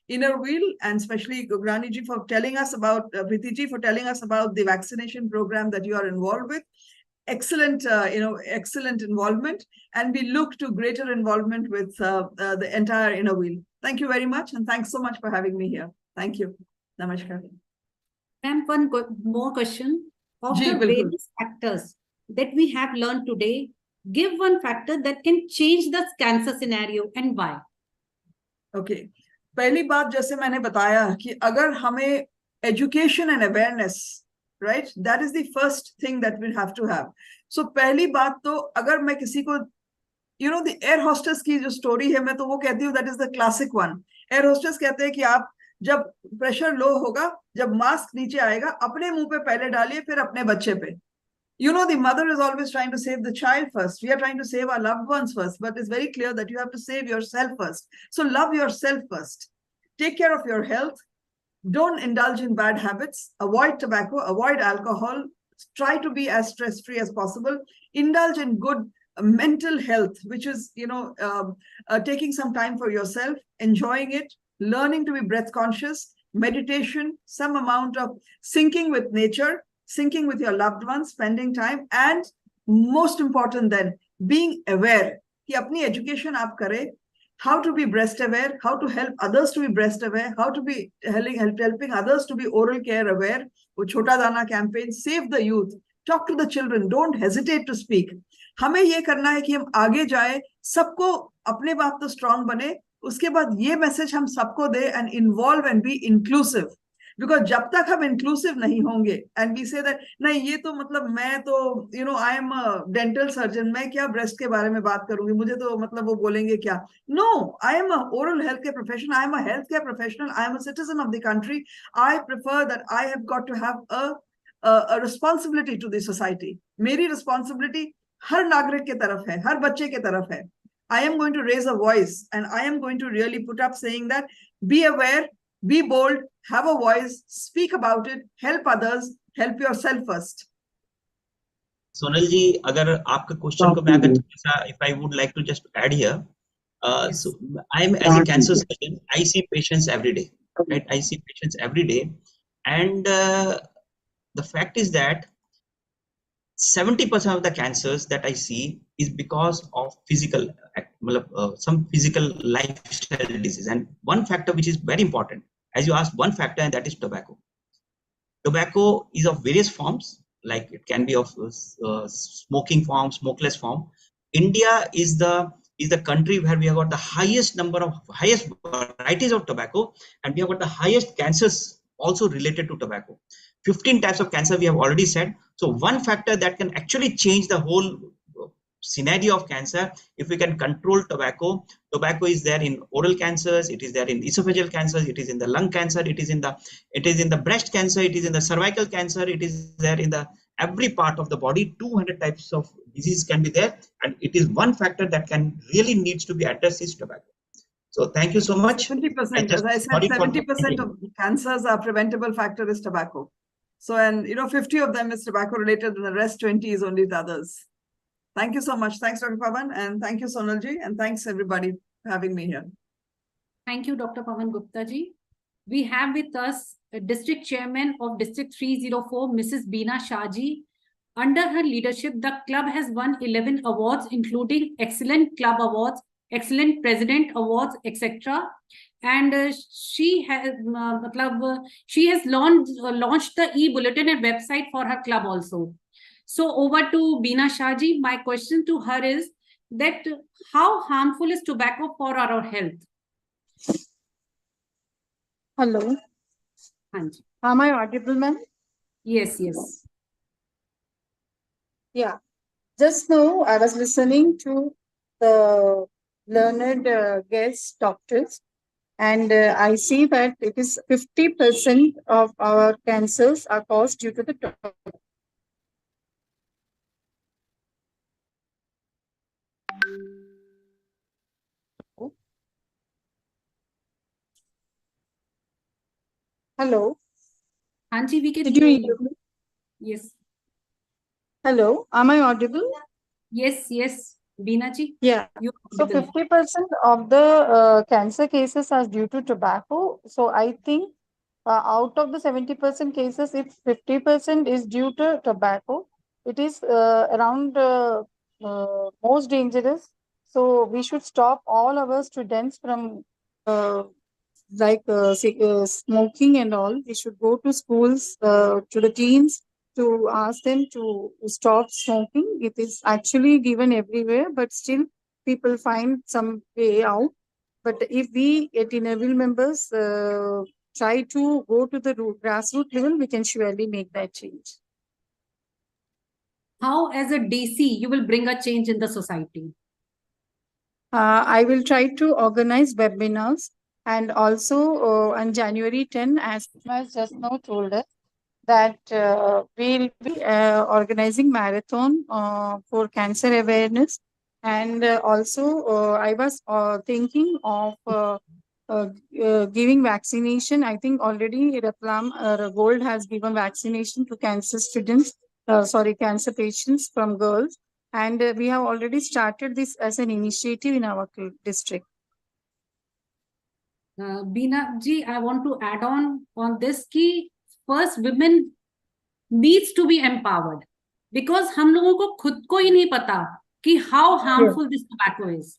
Inner Wheel, and especially Gognani ji for telling us about, Preeti ji for telling us about the vaccination program that you are involved with. Excellent, excellent involvement, and we look to greater involvement with the entire Inner Wheel. Thank you very much, and thanks so much for having me here. Thank you. Namaskar. Ma'am, one more question. Of the various factors that we have learned today, give one factor that can change the cancer scenario and why. Okay. पहली बात जैसे मैंने बताया कि अगर हमें education and awareness, right, that is the first thing that we have to have. So पहली बात तो अगर मैं किसी को, the air hostess की जो story है, मैं तो वो कहती हूँ that is the classic one. Air hostess कहते हैं कि आप जब pressure low होगा, जब mask नीचे आएगा, अपने मुंह पे पहले डालिए, फिर अपने बच्चे पे. You know, the mother is always trying to save the child first. We are trying to save our loved ones first, but it's very clear that you have to save yourself first. So love yourself first. Take care of your health. Don't indulge in bad habits. Avoid tobacco, avoid alcohol. Try to be as stress-free as possible. Indulge in good mental health, which is, taking some time for yourself, enjoying it, learning to be breath conscious, meditation, some amount of syncing with nature, syncing with your loved ones, spending time, and most important then, being aware कि अपनी education आप करें, how to be breast aware, how to help others to be breast aware, how to be helping others to be oral care aware. वो छोटा दाना campaign, save the youth, talk to the children, don't hesitate to speak. हमें ये करना है कि हम आगे जाए, सबको अपने बाप तो strong बने, उसके बाद ये मैसेज हम सबको दे and involve and be inclusive. Because जब तक हम inclusive नहीं होंगे and we say that नहीं ये तो मतलब मैं तो I am a dental surgeon, मैं क्या breast के बारे में बात करूंगी, मुझे तो मतलब वो बोलेंगे क्या. No, I am a oral healthcare professional, I am a healthcare professional, I am a citizen of the country. I prefer that I have got to have a responsibility to the society. मेरी responsibility हर नागरिक के तरफ है, हर बच्चे के तरफ है. I am going to raise a voice and I am going to really put up saying that be aware, be bold, have a voice, speak about it, help others, help yourself first. Sonal ji, agar aapka question ko main if I would like to just add here, so I am as a cancer surgeon, I see patients every day, right? I see patients every day, and the fact is that 70% of the cancers that I see is because of physical, some physical lifestyle disease. And one factor which is very important, as you asked, one factor, and that is tobacco. Tobacco is of various forms, like it can be of smoking form, smokeless form. India is the country where we have got the highest varieties of tobacco, and we have got the highest cancers also related to tobacco. 15 types of cancer we have already said. So one factor that can actually change the whole scenario of cancer, if we can control tobacco. Tobacco is there in oral cancers, it is there in esophageal cancers, it is in the lung cancer, it is in the breast cancer, it is in the cervical cancer, it is there in the every part of the body. 200 types of disease can be there, and it is one factor that can really needs to be addressed is tobacco. So thank you so much. 70%, as I said, 70% of cancers are preventable factor is tobacco. So, and 50 of them is tobacco related, and the rest 20 is only the others. Thank you so much. Thanks, Dr. Pavan, and thank you, Sonal ji, and thanks everybody for having me here. Thank you, Dr. Pavan Gupta ji. We have with us a district chairman of District 304, Mrs. Beena Shahji. Under her leadership, the club has won 11 awards, including Excellent Club Awards, Excellent President Awards, etc. And she has launched the e-bulletin and website for her club also. So over to Beena Shahji. My question to her is that how harmful is tobacco for our health? Hello. Hanji. Am I audible, ma'am? Yes, yes. Yeah. Just now I was listening to the learned guest doctors, and I see that it is 50% of our cancers are caused due to the tobacco. Hello. Hanji, we can Did you hear me? Yes. Hello. Am I audible? Yes, yes. Beena ji. Yeah. So 50% of the cancer cases are due to tobacco. So I think out of the 70% cases, if 50% is due to tobacco, it is around most dangerous. So we should stop all our students from smoking and all. We should go to schools, to the teens, to ask them to stop smoking. It is actually given everywhere, but still people find some way out. But if we at Enable members try to go to the grassroots level, we can surely make that change. How, as a DC, you will bring a change in the society? I will try to organize webinars, and also on January 10, as just now told us, that we'll be organizing marathon for cancer awareness, and also I was thinking of giving vaccination. I think already Gold has given vaccination to cancer students, cancer patients from girls, and we have already started this as an initiative in our district. Beena ji, I want to add on this कि first women needs to be empowered, because हम लोगों को खुद को ही नहीं पता कि how harmful this tobacco is,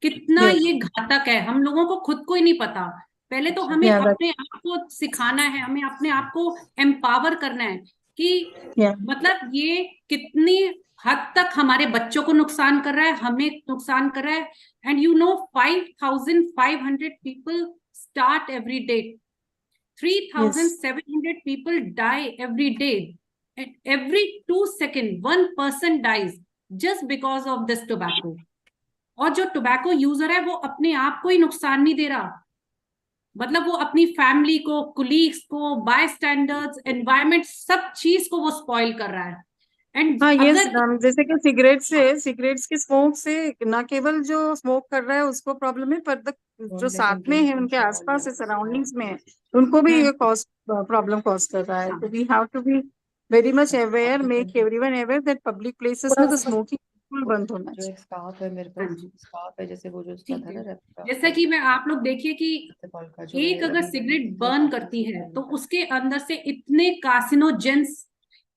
कितना ये घातक है, हम लोगों को खुद को ही नहीं पता. पहले तो हमें अपने आप को सिखाना है, हमें अपने आप को एम्पावर करना है कि मतलब ये कितनी हद तक हमारे बच्चों को नुकसान कर रहा है, हमें नुकसान कर रहा है. And you know, 5,500 people start every day. 3,700 people die every day. And every 2 seconds, one person dies just because of this tobacco. और जो टोबैको यूजर है वो अपने आप को ही नुकसान नहीं दे रहा, मतलब वो अपनी फैमिली को, कुलीग्स को, बाय स्टैंडर्ड्स, एनवायरमेंट, सब चीज को वो स्पॉइल कर रहा है. एंड जैसे कि सिगरेट्स के स्मोक से न केवल जो स्मोक कर रहा है उसको प्रॉब्लम है, पर जो साथ में है, उनके आसपास है, सराउंडिंग्स में है, उनको भी ये प्रॉब्लम कॉज कर रहा है. तो we have to be very much aware, make everyone aware that public places में तो स्मोकिंग बिल्कुल बंद होना चाहिए. स्कार्फ है मेरे पास, स्कार्फ है जैसे वो जो उसका था ना, जैसा कि मैं आप लोग देखिए कि एक अगर सिगरेट बर्न करती है तो उसके अंदर से इतने कार्सिनोजेंस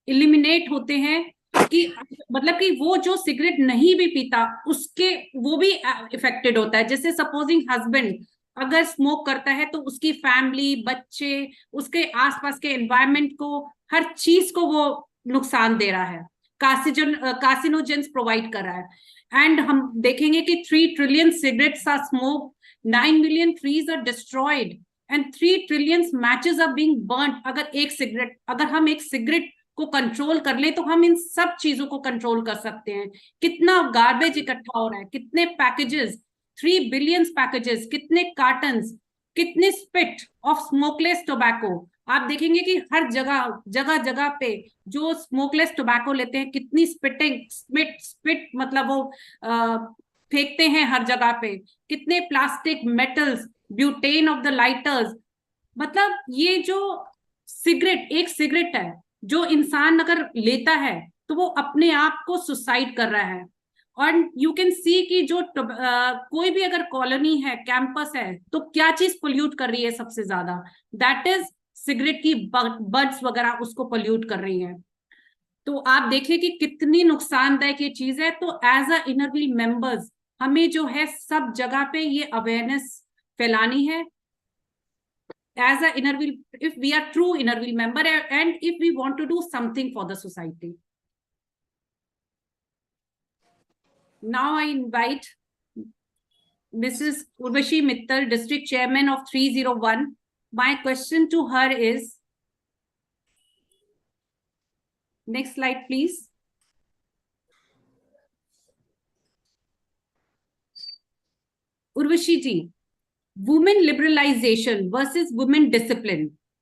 इलिमिनेट होते हैं कि मतलब कि वो जो सिगरेट नहीं भी पीता उसके वो भी इफेक्टेड होता है. जैसे सपोजिंग हस्बैंड अगर स्मोक करता है तो उसकी फैमिली, बच्चे, उसके आसपास के एनवायरनमेंट को, हर चीज को वो नुकसान दे रहा है, कार्सिनोजेंस प्रोवाइड कर रहा है. एंड हम देखेंगे कि 3 trillion cigarettes are smoked, 9 million trees are destroyed, and 3 trillion matches are being burnt. अगर हम एक सिगरेट को कंट्रोल कर ले तो हम इन सब चीजों को कंट्रोल कर सकते हैं. कितना गार्बेज इकट्ठा हो रहा है, कितने पैकेजेस, 3 बिलियन पैकेजेस, कितने कार्टन्स, कितने स्पिट ऑफ स्मोकलेस टोबैको. आप देखेंगे कि हर जगह पे जो स्मोकलेस टोबैको लेते हैं, कितनी स्पिट मतलब वो फेंकते हैं हर जगह पे, कितने plastic, metals, butane of the lighters. मतलब ये जो एक सिगरेट है जो इंसान अगर लेता है तो वो अपने आप को सुसाइड कर रहा है. और यू कैन सी कि जो कोई भी अगर कॉलोनी है, कैंपस है, तो क्या चीज पोल्यूट कर रही है सबसे ज्यादा, दैट इज सिगरेट की बड्स वगैरह उसको पोल्यूट कर रही है. तो आप देखिए कि कितनी नुकसानदायक ये चीज है. तो as a inner wheel members हमें जो है सब जगह पे ये अवेयरनेस फैलानी है. As a inner wheel, if we are true inner wheel member, and if we want to do something for the society. Now I invite Mrs. Urvashi Mittal, District Chairman of 301. My question to her is, next slide please. Urvashi ji, women liberalization versus women discipline,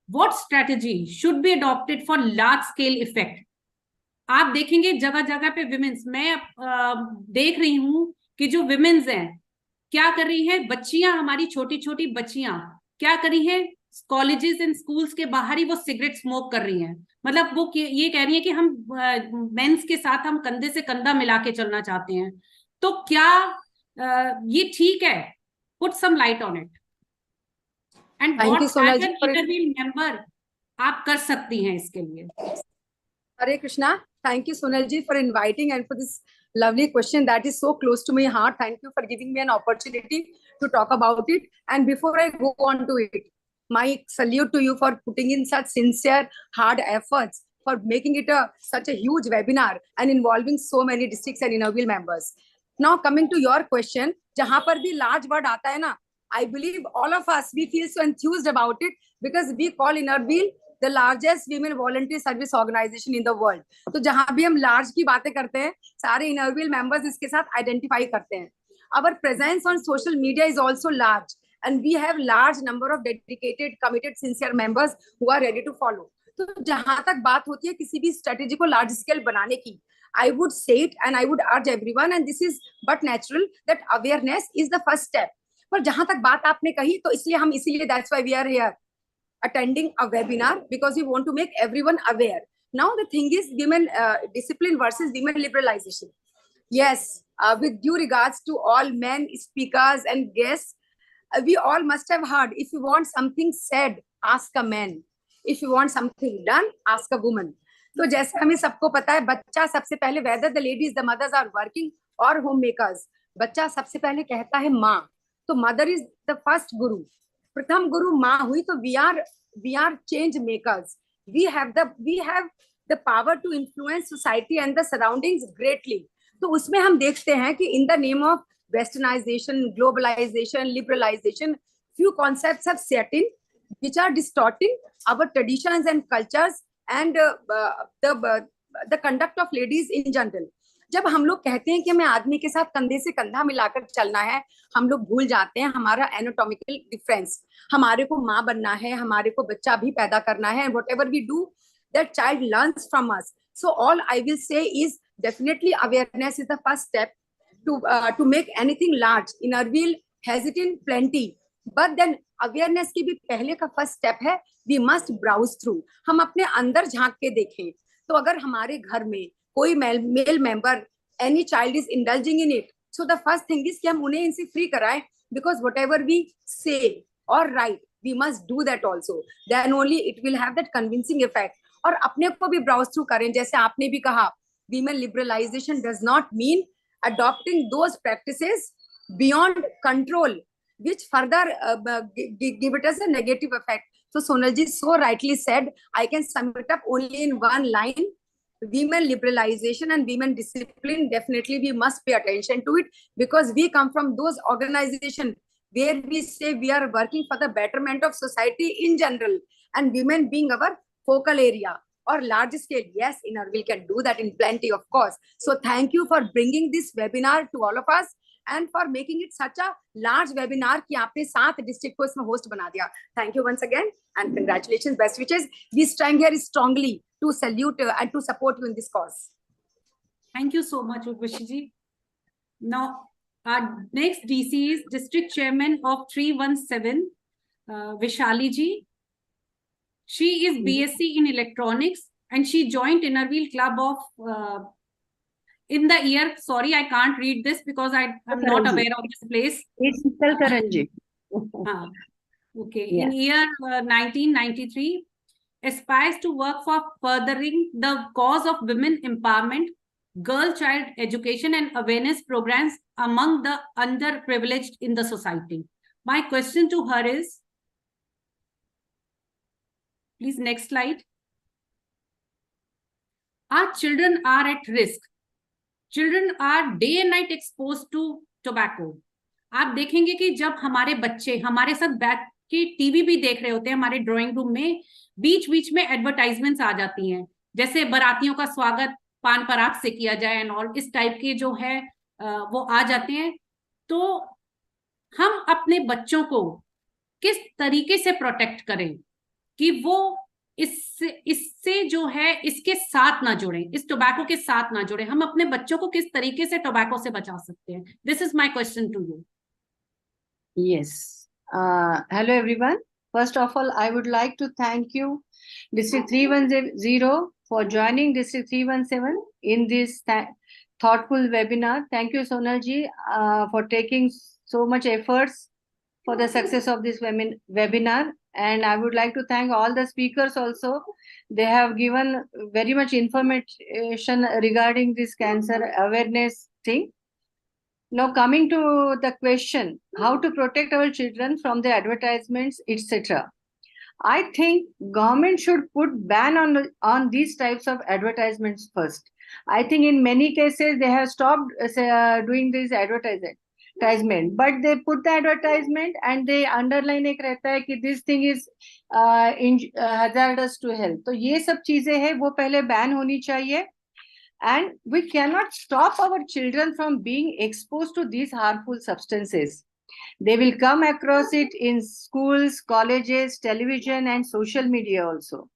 what strategy should be adopted for large scale effect? आप देखेंगे जगह जगह पे women's, मैं देख रही हूं कि जो विमेन्स हैं क्या कर रही हैं, बच्चियां, हमारी छोटी छोटी बच्चियां क्या कर रही हैं, कॉलेजेस एंड स्कूल्स के बाहर ही वो सिगरेट स्मोक कर रही हैं. मतलब वो ये कह रही है कि हम मेंस के साथ हम कंधे से कंधा मिला के चलना चाहते हैं. तो क्या ये ठीक है? Put some light on it. And Thank you what so as much an inner wheel member आप कर सकती हैं इसके लिए. Hare Krishna. Thank you, Sonal ji, for inviting and for this lovely question that is so close to my heart. Thank you for giving me an opportunity to talk about it. And before I go on to it, my salute to you for putting in such sincere, hard efforts for making it such a huge webinar and involving so many districts and inner wheel members. Now coming to your question, जहाँ पर भी large word आता है ना, I believe all of us, we feel so enthused about it because we call inner wheel the largest women voluntary service organization in the world. तो जहाँ भी हम large की बातें करते हैं, सारे inner wheel members इसके साथ identify करते हैं. Our presence on social media is also large, and we have large number of dedicated, committed, sincere members who are ready to follow. तो जहां तक बात होती है किसी भी स्ट्रेटेजी को लार्ज स्केल बनाने की, I would say it and I would urge everyone, and this is but natural, that awareness is the first step. पर जहां तक बात आपने कही, तो इसलिए हम इसीलिए that's why we are here attending a webinar, because we want to make everyone aware. Now the thing is women discipline versus women liberalization. Yes, with due regards to all men speakers and guests, we all must have heard, if you want something said, ask a man. If you want something done, ask a woman. तो जैसे हमें सबको पता है, बच्चा सबसे पहले, whether the ladies, the mothers are working or homemakers, बच्चा सबसे पहले कहता है माँ. तो mother is the first guru. प्रथम गुरु माँ हुई. तो we are change makers. We have the power to influence society and the surroundings greatly. तो उसमें हम देखते हैं कि in the name of westernization, globalization, liberalization, few concepts have set in which are distorting our traditions and cultures and the conduct of ladies in general. जब हम लोग कहते हैं कि हमें आदमी के साथ कंधे से कंधा मिलाकर चलना है, हम लोग भूल जाते हैं हमारा एनाटॉमिकल डिफरेंस. हमारे को माँ बनना है, हमारे को बच्चा भी पैदा करना है, and whatever we do, that child learns from us. So all I will say is definitely awareness is the first step to make anything large. Innerville hesitant plenty, but then awareness की भी पहले का first step है, we must browse through. हम अपने अंदर झांक के देखें. तो अगर हमारे घर में कोई male member, any child is indulging in it, so the first thing is कि हम उन्हें इनसे free कराएं, because whatever we say or write, we must do that also. Then only it will have that convincing effect. और अपने को भी browse through करें. जैसे आपने भी कहा, women liberalization does not mean adopting those practices beyond control, which further give it as a negative effect. So Sonalji so rightly said, I can sum it up only in one line. Women liberalization and women discipline, definitely we must pay attention to it, because we come from those organizations where we say we are working for the betterment of society in general, and women being our focal area or large scale. Yes, we can do that in plenty, of course. So thank you for bringing this webinar to all of us and for making it such a large webinar कि आपने 7 district को इसमें host बना दिया. Thank you once again and congratulations, best wishes. We stand here strongly to salute and to support you in this cause. Thank you so much, Urvashi ji. Now, our next DC is District Chairman of 317, Vishali ji. She is BSc in Electronics and she joined Innerville Club of in the year, sorry, I can't read this because I'm not aware of this place. It's ICanCaRe. Okay, Yeah. in year 1993, aspires to work for furthering the cause of women empowerment, girl child education and awareness programs among the underprivileged in the society. My question to her is, please next slide. Our children are at risk. Children are day and night exposed to tobacco. आप देखेंगे कि जब हमारे बच्चे हमारे साथ बैठ के टीवी भी देख रहे होते हैं, हमारे ड्राइंग रूम में बीच बीच में एडवर्टाइजमेंट्स आ जाती हैं, जैसे बारातियों का स्वागत पान पराग से किया जाए एंड ऑल, इस टाइप के जो है वो आ जाते हैं. तो हम अपने बच्चों को किस तरीके से प्रोटेक्ट करें कि वो इससे जो है इसके साथ ना जुड़े, इस टोबैको के साथ ना जुड़े. हम अपने बच्चों को किस तरीके से टोबैको से बचा सकते हैं? This is my question to you. Yes. Hello, everyone. First of all, I would like to thank you, District 310, for joining District 317 in this thoughtful webinar. Thank you, Sonalji, for taking so much efforts for the success of this webinar. And I would like to thank all the speakers also. They have given very much information regarding this cancer awareness thing. Now coming to the question, how to protect our children from the advertisements, etc. I think government should put ban on these types of advertisements first. I think in many cases they have stopped doing this advertisement, but they put the advertisement and they underline एक रहता है कि this thing is hazardous to health. तो ये सब चीजें हैं वो पहले ban होनी चाहिए. And we cannot stop our children from being exposed to these harmful substances. They will come across it in schools, colleges, television, and social media also.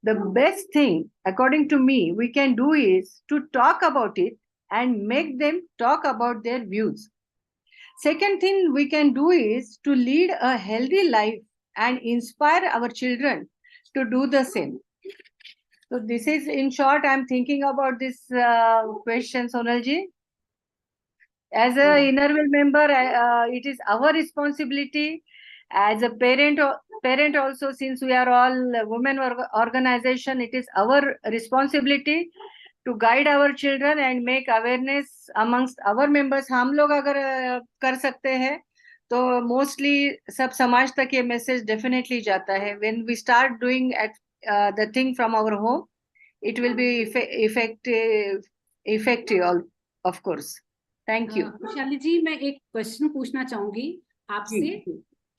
The best thing, according to me, we can do is to talk about it and make them talk about their views. Second thing we can do is to lead a healthy life and inspire our children to do the same. So this is, in short, I'm thinking about this question, Sonalji. As a Innerville member, it is our responsibility. As a parent also, since we are all women organization, it is our responsibility to guide our children and make awareness amongst our members. हम लोग अगर कर सकते हैं तो mostly सब समाज तक ये message definitely जाता है. When we start doing the thing from our home, it will be effective, of course. Thank you. खुशहाली जी, मैं एक क्वेश्चन पूछना चाहूंगी आपसे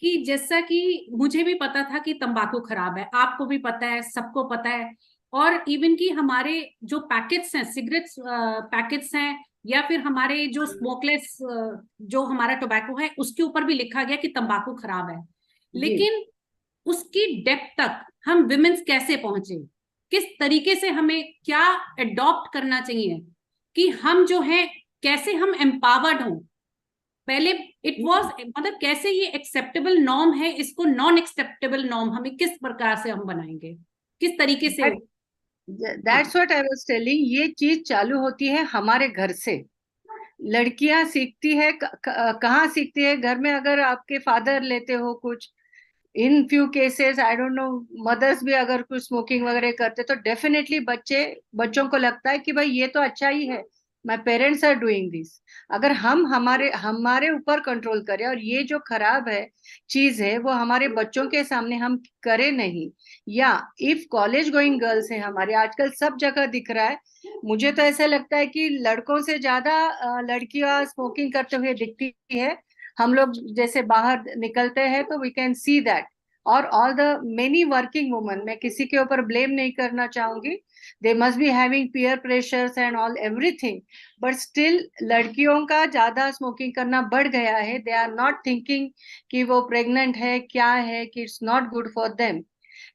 कि जैसा कि मुझे भी पता था कि तंबाकू खराब है, आपको भी पता है, सबको पता है, और इवन कि हमारे जो पैकेट्स हैं, सिगरेट्स पैकेट्स हैं, या फिर हमारे जो स्मोकलेस जो हमारा टोबैको है उसके ऊपर भी लिखा गया कि तंबाकू खराब है. लेकिन उसकी डेप्थ तक हम विमेन्स कैसे पहुंचे, किस तरीके से हमें क्या अडॉप्ट करना चाहिए कि हम जो है कैसे हम एम्पावर्ड हों. पहले इट वाज मतलब कैसे ये एक्सेप्टेबल नॉर्म है, इसको नॉन एक्सेप्टेबल नॉर्म हमें किस प्रकार से हम बनाएंगे, किस तरीके से. That's what I was telling. ये चीज चालू होती है हमारे घर से. लड़कियां सीखती है कहाँ सीखती है? घर में. अगर आपके फादर लेते हो कुछ, in few cases I don't know, mothers भी अगर कुछ स्मोकिंग वगैरह करते तो डेफिनेटली बच्चों को लगता है कि भाई ये तो अच्छा ही है, my parents are doing this. अगर हम हमारे ऊपर कंट्रोल करें और ये जो खराब है चीज है वो हमारे बच्चों के सामने हम करें नहीं. या इफ कॉलेज गोइंग गर्ल्स है हमारे, आजकल सब जगह दिख रहा है. मुझे तो ऐसा लगता है कि लड़कों से ज्यादा लड़कियां स्मोकिंग करते हुए दिखती है. हम लोग जैसे बाहर निकलते हैं तो वी कैन सी दैट. और all the many working woman, मैं किसी के ऊपर ब्लेम नहीं करना चाहूंगी, they must be having peer pressures and all everything, but still लड़कियों का ज्यादा स्मोकिंग करना बढ़ गया है. दे आर नॉट थिंकिंग कि वो प्रेग्नेंट है, क्या है, कि it's not good for them.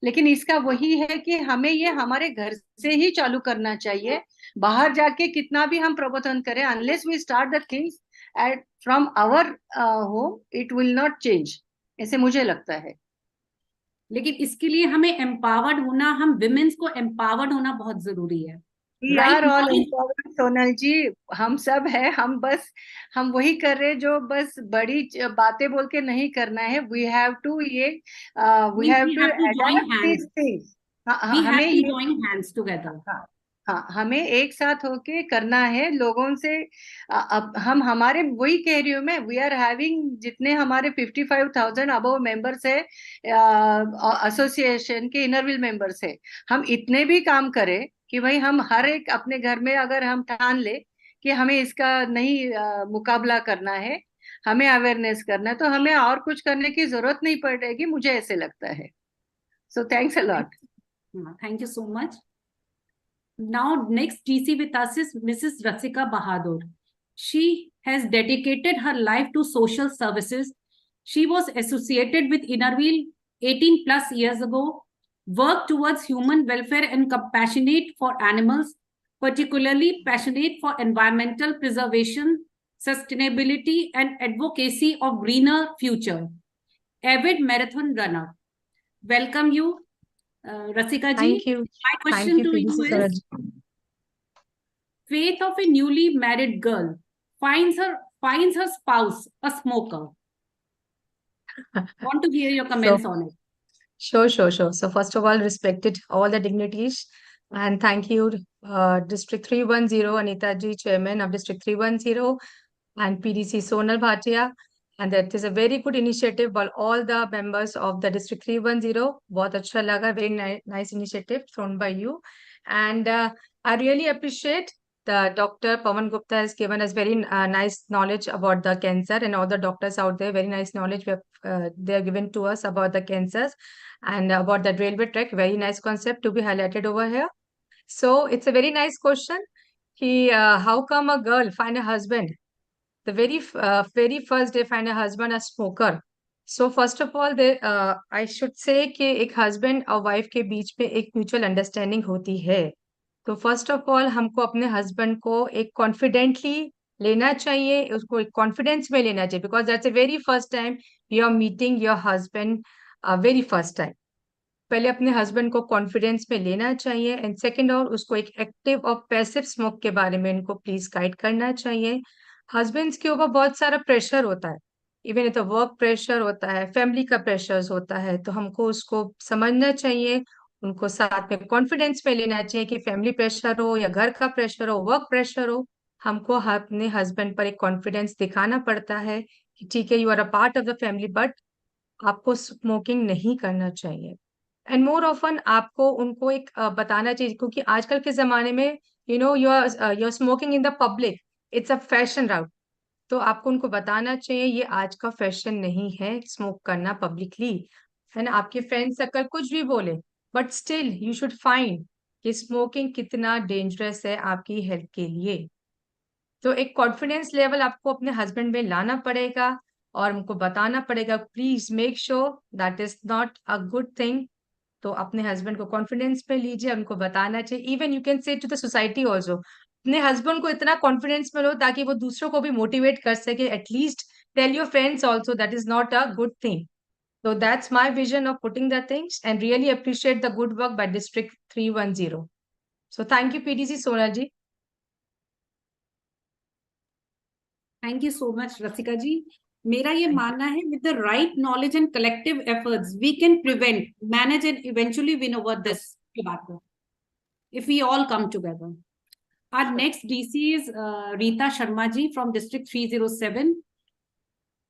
लेकिन इसका वही है कि हमें ये हमारे घर से ही चालू करना चाहिए. बाहर जाके कितना भी हम प्रबोधन करें, unless we start the things at from our home, it will not change, ऐसे मुझे लगता है. लेकिन इसके लिए हमें एम्पावर्ड होना, हम विमेन्स को एम्पावर्ड होना बहुत जरूरी है. We are all empowered, Sonal जी. हम सब है, हम वही कर रहे जो बस बड़ी बातें बोल के नहीं करना है. We have to adapt these things. हमें join hands together. हाँ, हमें एक साथ होके करना है. लोगों से अब हम हमारे वही कह रही हूँ मैं, वी आर हैविंग जितने हमारे 55,000 अबव मेंबर्स है एसोसिएशन के, इनरविल मेंबर्स है, हम इतने भी काम करें कि भाई हम हर एक अपने घर में अगर हम ठान ले कि हमें इसका नहीं मुकाबला करना है, हमें अवेयरनेस करना है, तो हमें और कुछ करने की जरूरत नहीं पड़ेगी, मुझे ऐसे लगता है. So thanks a lot. Thank you so much. Now, next DC with us is Mrs. Rasika Bahadur. She has dedicated her life to social services. She was associated with Innerville 18 plus years ago, worked towards human welfare and compassionate for animals, particularly passionate for environmental preservation, sustainability, and advocacy of greener future. Avid marathon runner. Welcome you, Rasika ji. Thank you. My question to you is, faith of a newly married girl finds her spouse a smoker. Want to hear your comments on it. Sure. So first of all, respected all the dignities, and thank you, District 310, Anita ji, Chairman of District 310, and PDC Sonal Bhatia. And that is a very good initiative by all the members of the District 310. बहुत अच्छा लगा, very nice initiative thrown by you. And I really appreciate the Dr. Pawan Gupta has given us very nice knowledge about the cancer, and all the doctors out there, very nice knowledge they have given to us about the cancers and about the railway track. Very nice concept to be highlighted over here. So it's a very nice question. How come a girl find a husband? The very first day find a husband a smoker. So first of all I should say कि एक husband और wife के बीच में एक mutual understanding होती है। तो first of all हमको अपने हस्बैंड को एक कॉन्फिडेंटली लेना चाहिए, उसको एक कॉन्फिडेंस में लेना चाहिए, because that's the very first time you are meeting your husband, very first time. पहले अपने हस्बैंड को कॉन्फिडेंस में लेना चाहिए, एंड सेकंड और उसको एक एक्टिव और पैसिव स्मोक के बारे में इनको प्लीज गाइड करना चाहिए। हस्बैंड्स के ऊपर बहुत सारा प्रेशर होता है, इवन तो वर्क प्रेशर होता है, फैमिली का प्रेशर होता है, तो हमको उसको समझना चाहिए, उनको साथ में कॉन्फिडेंस में लेना चाहिए कि फैमिली प्रेशर हो या घर का प्रेशर हो, वर्क प्रेशर हो, हमको अपने हस्बैंड पर एक कॉन्फिडेंस दिखाना पड़ता है कि ठीक है, you are a part of the family, but आपको स्मोकिंग नहीं करना चाहिए। एंड मोर ऑफन आपको उनको एक बताना चाहिए, क्योंकि आजकल के जमाने में you are smoking in the public, it's a fashion route. तो आपको उनको बताना चाहिए ये आज का फैशन नहीं है स्मोक करना पब्लिकली, है ना। आपके फ्रेंड्स अगर कुछ भी बोले, but still you should find कि स्मोकिंग कितना डेंजरस है आपकी हेल्थ के लिए। तो एक कॉन्फिडेंस लेवल आपको अपने हस्बैंड में लाना पड़ेगा और उनको बताना पड़ेगा, please make sure that is not a good thing. तो अपने हस्बैंड को कॉन्फिडेंस में लीजिए, उनको बताना चाहिए। Even you can say to the society also, अपने हस्बैंड को इतना कॉन्फिडेंस में लो ताकि वो दूसरों को भी मोटिवेट कर सके, at least tell your friends also that is not a good thing. So that's my vision of putting the things, and really appreciate the good work by District 310. So thank you, PDC Sonal ji. Thank you so much Rasika ji. मेरा ये मानना है with the right knowledge and collective efforts we can prevent, manage and eventually win over this tobacco if we all come together. Our next DC is Rita Sharma ji from District 307.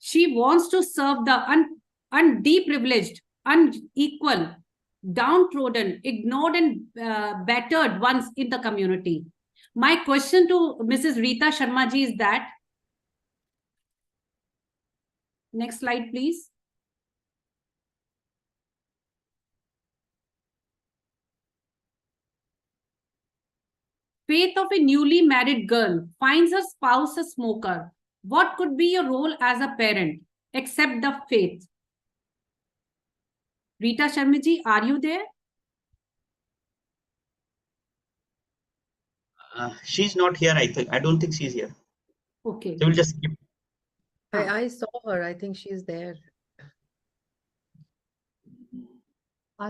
She wants to serve the deprivileged, unequal, downtrodden, ignored and battered ones in the community. My question to Mrs. Rita Sharma ji is that, next slide, please. Faith of a newly married girl finds her spouse a smoker. What could be your role as a parent? Accept the faith. Rita Sharma ji, are you there? She's not here, I think. I don't think she's here. Okay. So we'll just skip. I saw her. I think she's there.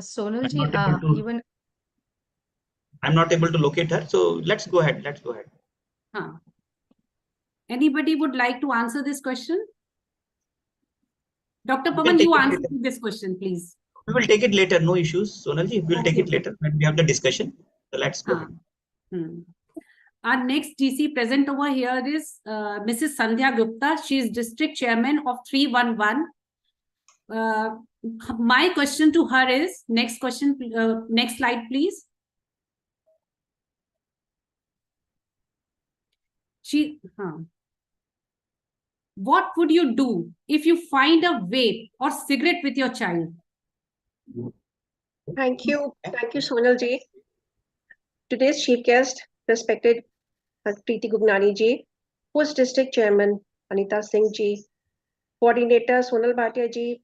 Sonal ji, even I'm not able to locate her. So let's go ahead. Let's go ahead. Anybody would like to answer this question? Dr. Pawan, you answer this question, please. We will take it later. No issues, Sonal ji. We'll take it later when we have the discussion. So let's go ahead. Our next DC present over here is Mrs. Sandhya Gupta. She is District Chairman of 311. My question to her is, next question, next slide, please. What would you do if you find a vape or cigarette with your child? Thank you, Sonal ji. Today's chief guest, respected Preeti Gugnani ji, who is District Chairman Anita Singh ji, Coordinator Sonal Bhatia ji,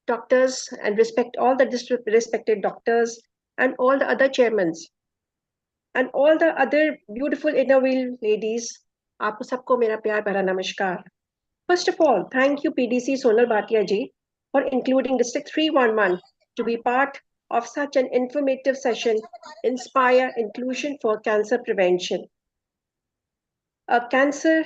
doctors, and all the district respected doctors, and all the other chairmans, and all the other beautiful inner wheel ladies. Aap sabko mera pyar bhara namaskar. First of all, thank you PDC Sonal Bhatia ji for including District 311 to be part of such an informative session, Inspire Inclusion for Cancer Prevention. A cancer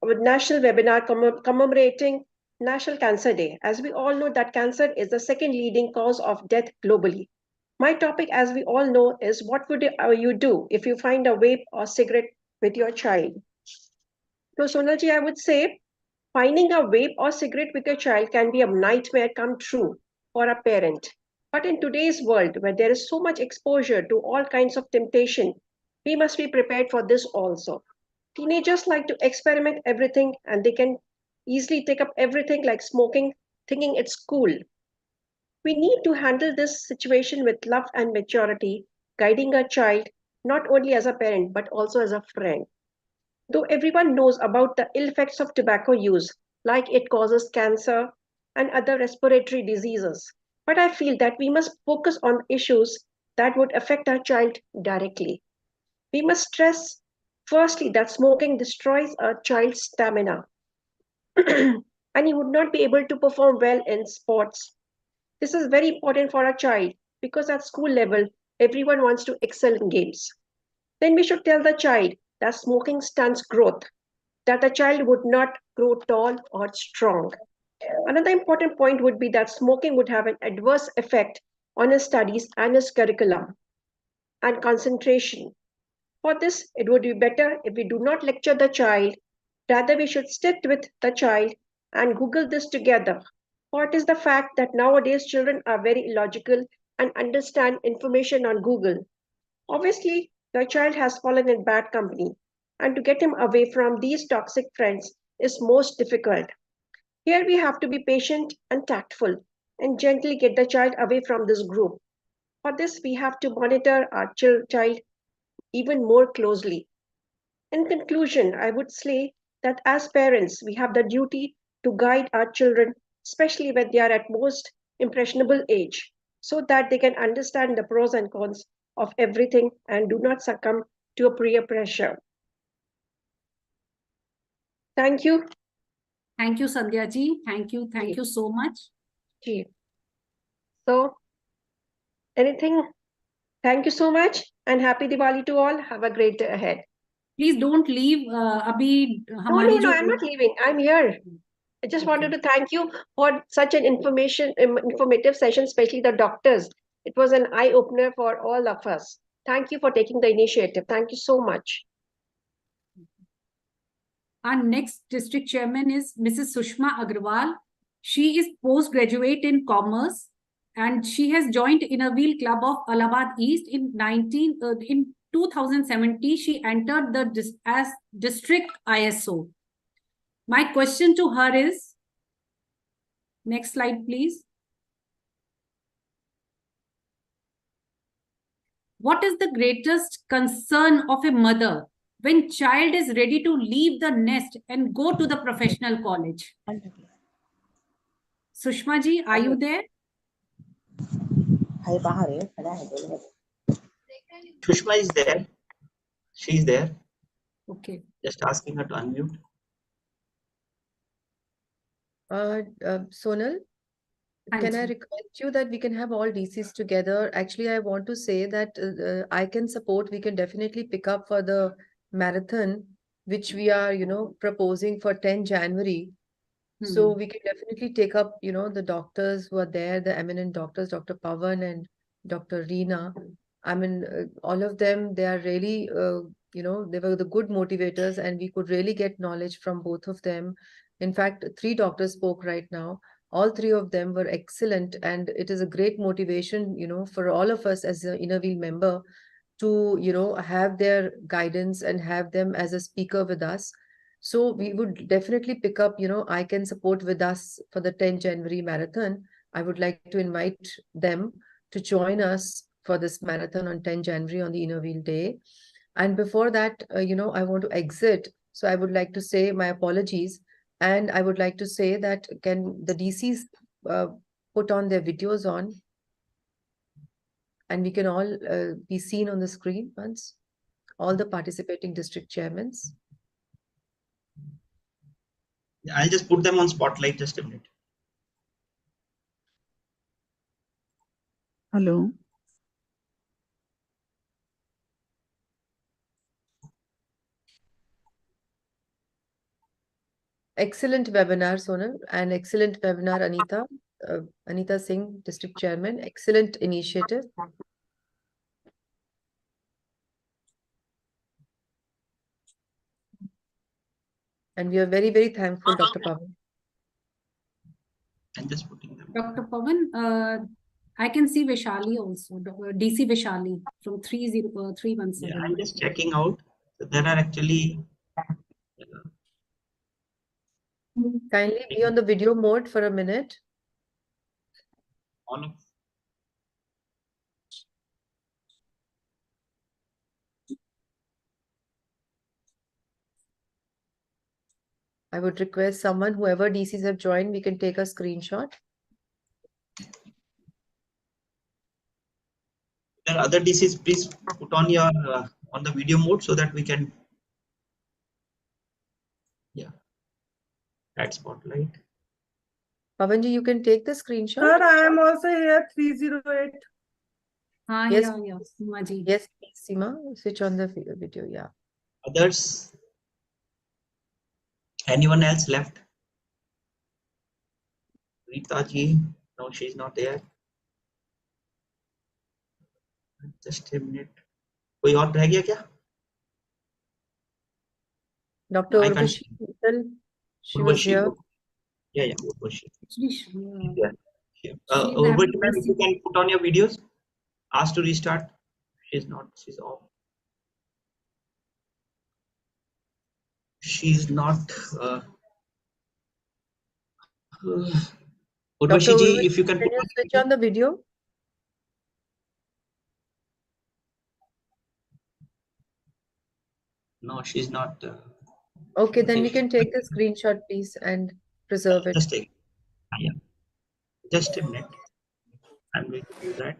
national webinar commemorating National Cancer Day. As we all know that cancer is the second leading cause of death globally. My topic, as we all know, is what would you do if you find a vape or cigarette with your child? So Sonal ji, I would say finding a vape or cigarette with your child can be a nightmare come true for a parent. But in today's world, where there is so much exposure to all kinds of temptation, we must be prepared for this also. Teenagers like to experiment everything, and they can easily take up everything like smoking, thinking it's cool. We need to handle this situation with love and maturity, guiding a child not only as a parent but also as a friend. Though everyone knows about the ill effects of tobacco use, like it causes cancer, and other respiratory diseases. But I feel that we must focus on issues that would affect our child directly. We must stress, firstly, that smoking destroys a child's stamina and he would not be able to perform well in sports. This is very important for a child because at school level, everyone wants to excel in games. Then we should tell the child that smoking stunts growth, that the child would not grow tall or strong. Another important point would be that smoking would have an adverse effect on his studies and his curriculum and concentration. For this, it would be better if we do not lecture the child. Rather, we should sit with the child and Google this together. For it is the fact that nowadays children are very illogical and understand information on Google. Obviously, the child has fallen in bad company, and to get him away from these toxic friends is most difficult. Here we have to be patient and tactful and gently get the child away from this group. For this, we have to monitor our child even more closely. In conclusion, I would say that as parents, we have the duty to guide our children, especially when they are at most impressionable age, so that they can understand the pros and cons of everything and do not succumb to a peer pressure. Thank you. Thank you, Sandhya ji. Thank you so much. So, anything? Thank you so much and happy Diwali to all. Have a great day ahead. Please don't leave. Abhi No, I'm not leaving. I'm here. I just wanted to thank you for such an informative session, especially the doctors. It was an eye opener for all of us. Thank you for taking the initiative. Thank you so much. Our next district chairman is Mrs. Sushma Agrawal. She is postgraduate in commerce and she has joined Innerwheel Club of Allahabad East in 2017. She entered as district ISO. My question to her is, next slide, please. What is the greatest concern of a mother when child is ready to leave the nest and go to the professional college? Sushma ji, are you there? Sushma is there. She's there. Okay. Just asking her to unmute. Sonal, can I request you that we can have all DCs together? Actually, I want to say that we can definitely pick up for the marathon, which we are, proposing for 10 January. So we can definitely take up, the doctors who are there, the eminent doctors, Dr. Pavan and Dr. Reena. I mean, all of them, they are really, they were the good motivators and we could really get knowledge from both of them. In fact, 3 doctors spoke right now. All 3 of them were excellent and it is a great motivation, for all of us as an Innerwheel member to, have their guidance and have them as a speaker with us. So we would definitely pick up, ICanCaRe with us for the 10 January marathon. I would like to invite them to join us for this marathon on 10 January on the Innerwheel Day. And before that, I want to exit. So I would like to say my apologies. And I would like to say that can the DCs put on their videos on and we can all be seen on the screen once, all the participating district chairmen. I'll just put them on spotlight, just a minute. Hello. Excellent webinar, Sonal, and excellent webinar, Anita. Anita Singh, District Chairman. Excellent initiative. And we are very, very thankful, Dr. Pavan. I'm just putting them. Dr. Pavan, I can see Vishali also, DC Vishali from 30317. Yeah, I'm just checking out. So there are actually... Kindly be on the video mode for a minute. All of I would request someone, whoever DCs have joined, we can take a screenshot. There are other DCs, please put on your on the video mode so that we can, yeah, add spotlight. Pavanji, you can take the screenshot. Sir, I am also here, 308. Yes, yeah, Seema ji. yes, please, Seema, switch on the video. Yeah. Others? Anyone else left? Rita ji, no, she's not there. Just a minute. कोई और रह गया क्या? Dr. I can't Urvashi, she was here. Yeah, Urvashi. Actually, Yeah. Urvashi, ma'am, if you can put on your videos. Ask to restart. She's not. She's off. She's not. Urvashi ji, if you can put you switch on the video? No, she's not. Okay, then we can take the screenshot, please, and preserve it. Just take. Yeah. Just a minute. I'm going to do that.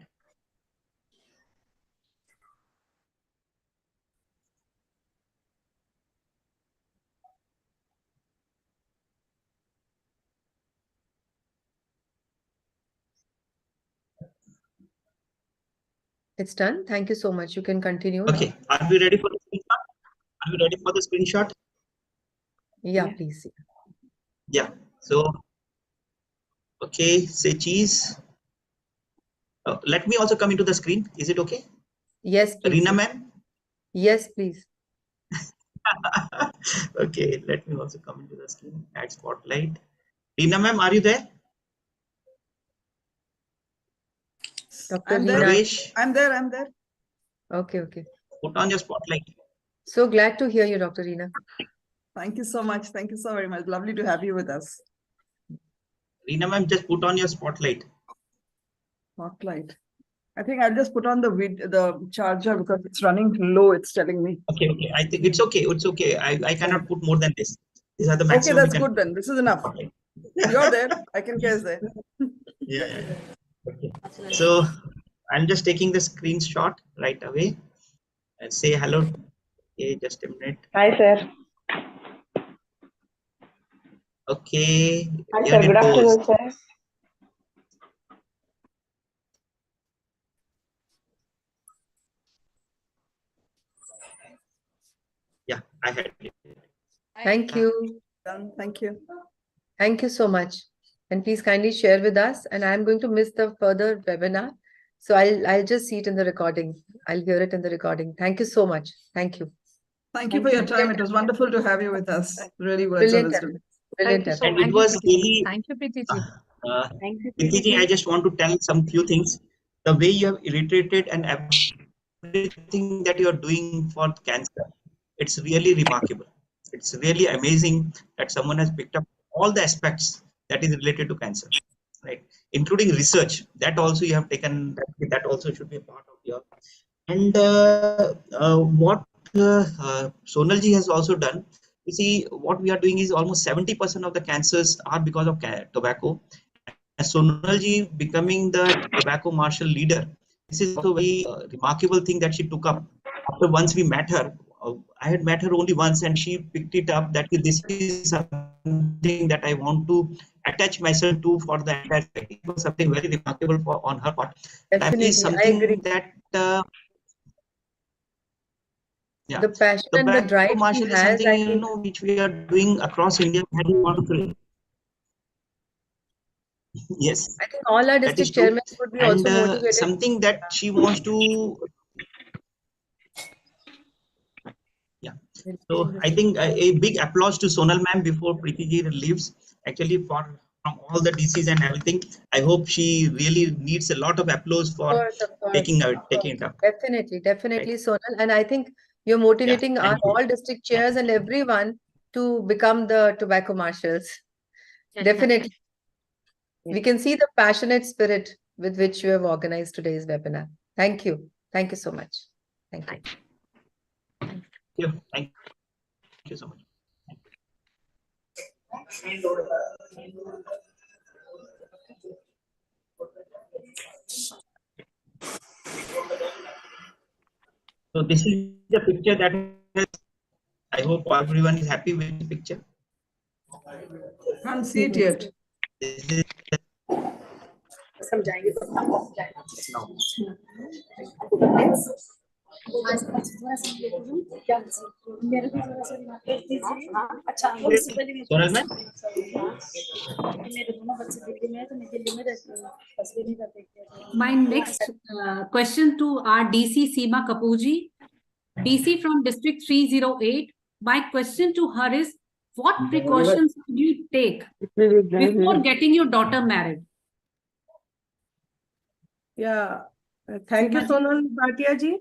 It's done. Thank you so much. You can continue. Okay. Now. Are we ready for the screenshot? Are we ready for the screenshot? Yeah, please. Yeah. So, okay. Say cheese. Let me also come into the screen. Is it okay? Yes, please. Reena ma'am? Yes, please. Okay. Let me also come into the screen. Add spotlight. Reena ma'am, are you there? Dr. I'm there. Ramesh? I'm there. Okay, okay. Put on your spotlight. So glad to hear you, Dr. Reena. Thank you so much. Thank you so very much. Lovely to have you with us. Reena ma'am, just put on your spotlight. Spotlight. I think I'll just put on the charger because it's running low. It's telling me. Okay. I think it's okay. It's okay. I cannot put more than this. These are the maximum. Okay, that's good then. This is enough. You're there. ICanCaRe is there. Yeah. Okay. So I'm just taking the screenshot right away and say hello. Okay, just a minute. Hi, sir. Okay. Hi, sir. Good afternoon, sir. Yeah, I had it. Thank you. Thank you. Thank you so much. And please kindly share with us. And I'm going to miss the further webinar. So I'll just see it in the recording. I'll hear it in the recording. Thank you so much. Thank you. Thank you for your time. It was wonderful to have you with us. Really words of Brilliant. wisdom. Brilliant. And it was really. Thank you, Preeti ji. Thank you, Preeti ji, I just want to tell some few things. The way you have reiterated and everything that you are doing for cancer, it's really remarkable. It's really amazing that someone has picked up all the aspects that is related to cancer, right? Including research. That also you have taken. That also should be a part of your. And what Sonalji has also done. You see, what we are doing is almost 70% of the cancers are because of tobacco. And Sonalji becoming the tobacco marshal leader. This is also a very remarkable thing that she took up. After once we met her, I had met her only once, and she picked it up that this is something that I want to attach myself to for the entire. It was something very remarkable on her part. Definitely, something I agree. That. Yeah, the passion and the drive marshal is has, something which we are doing across India. Yes, I think all our district chairmen would be also motivated. Something that she wants to. Yeah. So I think a big applause to Sonal ma'am before Preeti ji leaves. Actually, from all the DCs and everything, I hope she really needs a lot of applause for taking it up. Definitely, right. Sonal. And I think you're motivating our all district chairs and everyone to become the tobacco marshals. Definitely. We can see the passionate spirit with which you have organized today's webinar. Thank you. Thank you so much. Thank you. Thank you so much. So this is the picture that is, I hope everyone is happy with the picture. Can't see it yet. This is समझाएंगे तो क्या मेरे को थोड़ा सा अच्छा Sonal ma'am? मेरे दोनों बच्चे दिल्ली में है तो मैं दिल्ली में रहती हूँ तस्वीर नहीं करते My next question to our DC Seema Kapoorji, DC from District 308. My question to her is, what precautions do you take before getting your daughter married? Yeah, thank you, Sonal Bhatia ji,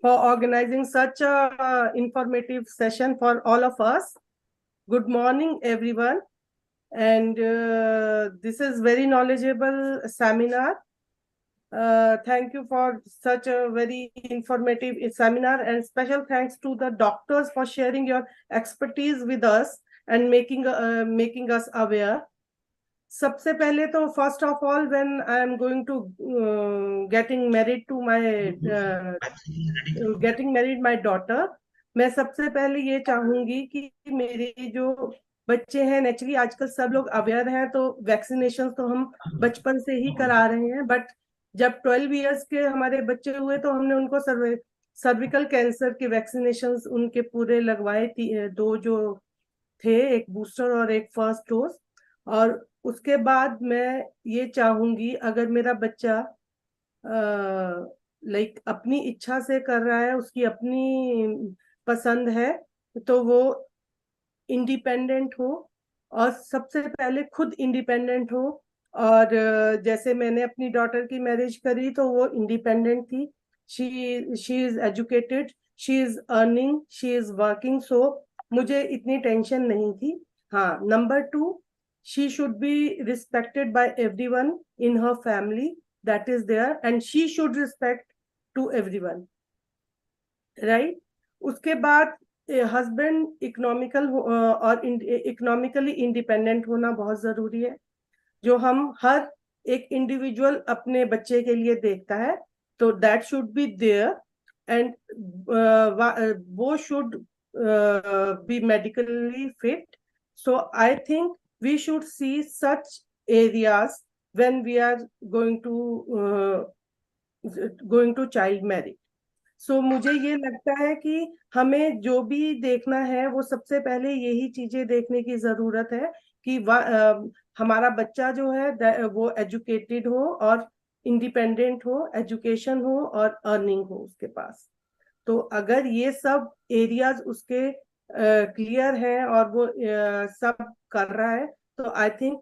for organizing such a informative session for all of us. Good morning, everyone. And this is very knowledgeable seminar. Thank you for such a very informative seminar, and special thanks to the doctors for sharing your expertise with us and making us aware. सबसे पहले तो first of all when I am going to getting married my daughter, मैं सबसे पहले ये चाहूंगी कि मेरे जो बच्चे हैं, नेचुरली आजकल सब लोग अवेयर हैं तो वैक्सीनेशन तो हम बचपन से ही करा रहे हैं, बट जब 12 इयर्स के हमारे बच्चे हुए तो हमने उनको सर्विकल कैंसर के वैक्सीनेशन उनके पूरे लगवाए, 2 जो थे, एक बूस्टर और एक फर्स्ट डोज। और उसके बाद मैं ये चाहूंगी, अगर मेरा बच्चा लाइक अपनी इच्छा से कर रहा है, उसकी अपनी पसंद है, तो वो इंडिपेंडेंट हो, और सबसे पहले खुद इंडिपेंडेंट हो। और जैसे मैंने अपनी डॉटर की मैरिज करी तो वो इंडिपेंडेंट थी, she is educated, she is earning, she is working, so मुझे इतनी टेंशन नहीं थी। हाँ, number 2, she should be respected by everyone in her family that is there, and she should respect to everyone, right? उसके बाद husband economical और economically independent होना बहुत जरूरी है, जो हम हर एक इंडिविजुअल अपने बच्चे के लिए देखता है, तो that should be there, and वो should be medically fit. So I think we should see such areas when we are going to child marriage. So मुझे ये लगता है कि हमें जो भी देखना है वो सबसे पहले यही चीजें देखने की जरूरत है कि हमारा बच्चा जो है वो एजुकेटेड हो और इंडिपेंडेंट हो, एजुकेशन हो और अर्निंग हो उसके पास. तो अगर ये सब एरियाज उसके क्लियर है और वो सब कर रहा है, तो आई थिंक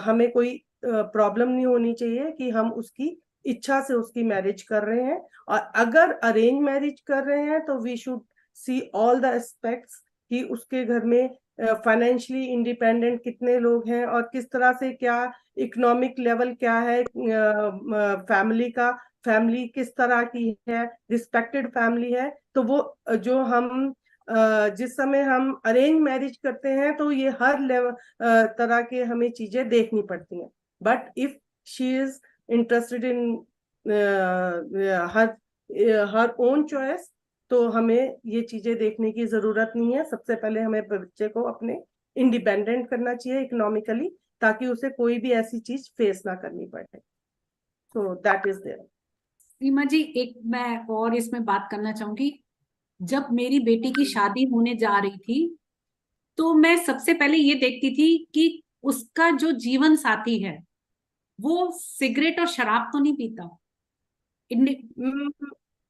हमें कोई प्रॉब्लम नहीं होनी चाहिए कि हम उसकी इच्छा से उसकी मैरिज कर रहे हैं. और अगर अरेंज मैरिज कर रहे हैं तो we should see all the aspects कि उसके घर में फाइनेंशियली इंडिपेंडेंट कितने लोग हैं और किस तरह से, क्या इकोनॉमिक लेवल क्या है फैमिली का, फैमिली किस तरह की है, रिस्पेक्टेड फैमिली है. तो वो जो हम जिस समय हम अरेंज मैरिज करते हैं तो ये हर लेवल तरह के हमें चीजें देखनी पड़ती हैं. But if she is interested in her own choice, तो हमें ये चीजें देखने की जरूरत नहीं है. सबसे पहले हमें बच्चे को अपने इंडिपेंडेंट करना चाहिए इकोनॉमिकली, ताकि उसे कोई भी ऐसी चीज फेस ना करनी पड़े. So that is there. Seema ji, एक मैं और इसमें बात करना चाहूंगी. जब मेरी बेटी की शादी होने जा रही थी तो मैं सबसे पहले ये देखती थी कि उसका जो जीवन साथी है वो सिगरेट और शराब तो नहीं पीता.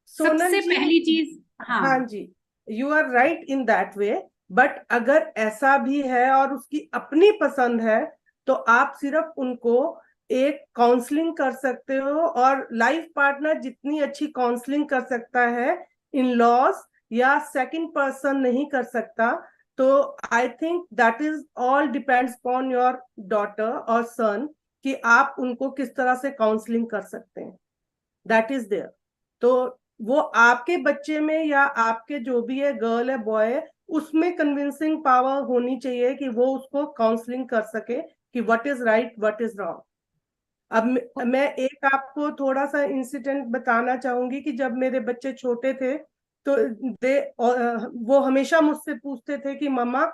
सबसे पहली चीज. हाँ जी, you are right in that way. But अगर ऐसा भी है और उसकी अपनी पसंद है, तो आप सिर्फ उनको एक काउंसलिंग कर सकते हो, और लाइफ पार्टनर जितनी अच्छी काउंसलिंग कर सकता है, इन लॉज या सेकंड पर्सन नहीं कर सकता. तो I think that is all depends upon your daughter और सन कि आप उनको किस तरह से काउंसलिंग कर सकते हैं. That is there. तो वो आपके बच्चे में या आपके जो भी है, गर्ल है बॉय है, उसमें कन्विंसिंग पावर होनी चाहिए कि वो उसको काउंसलिंग कर सके कि what is right what is wrong. अब मैं एक आपको थोड़ा सा इंसिडेंट बताना चाहूंगी कि जब मेरे बच्चे छोटे थे तो वो हमेशा मुझसे पूछते थे कि मम्मा,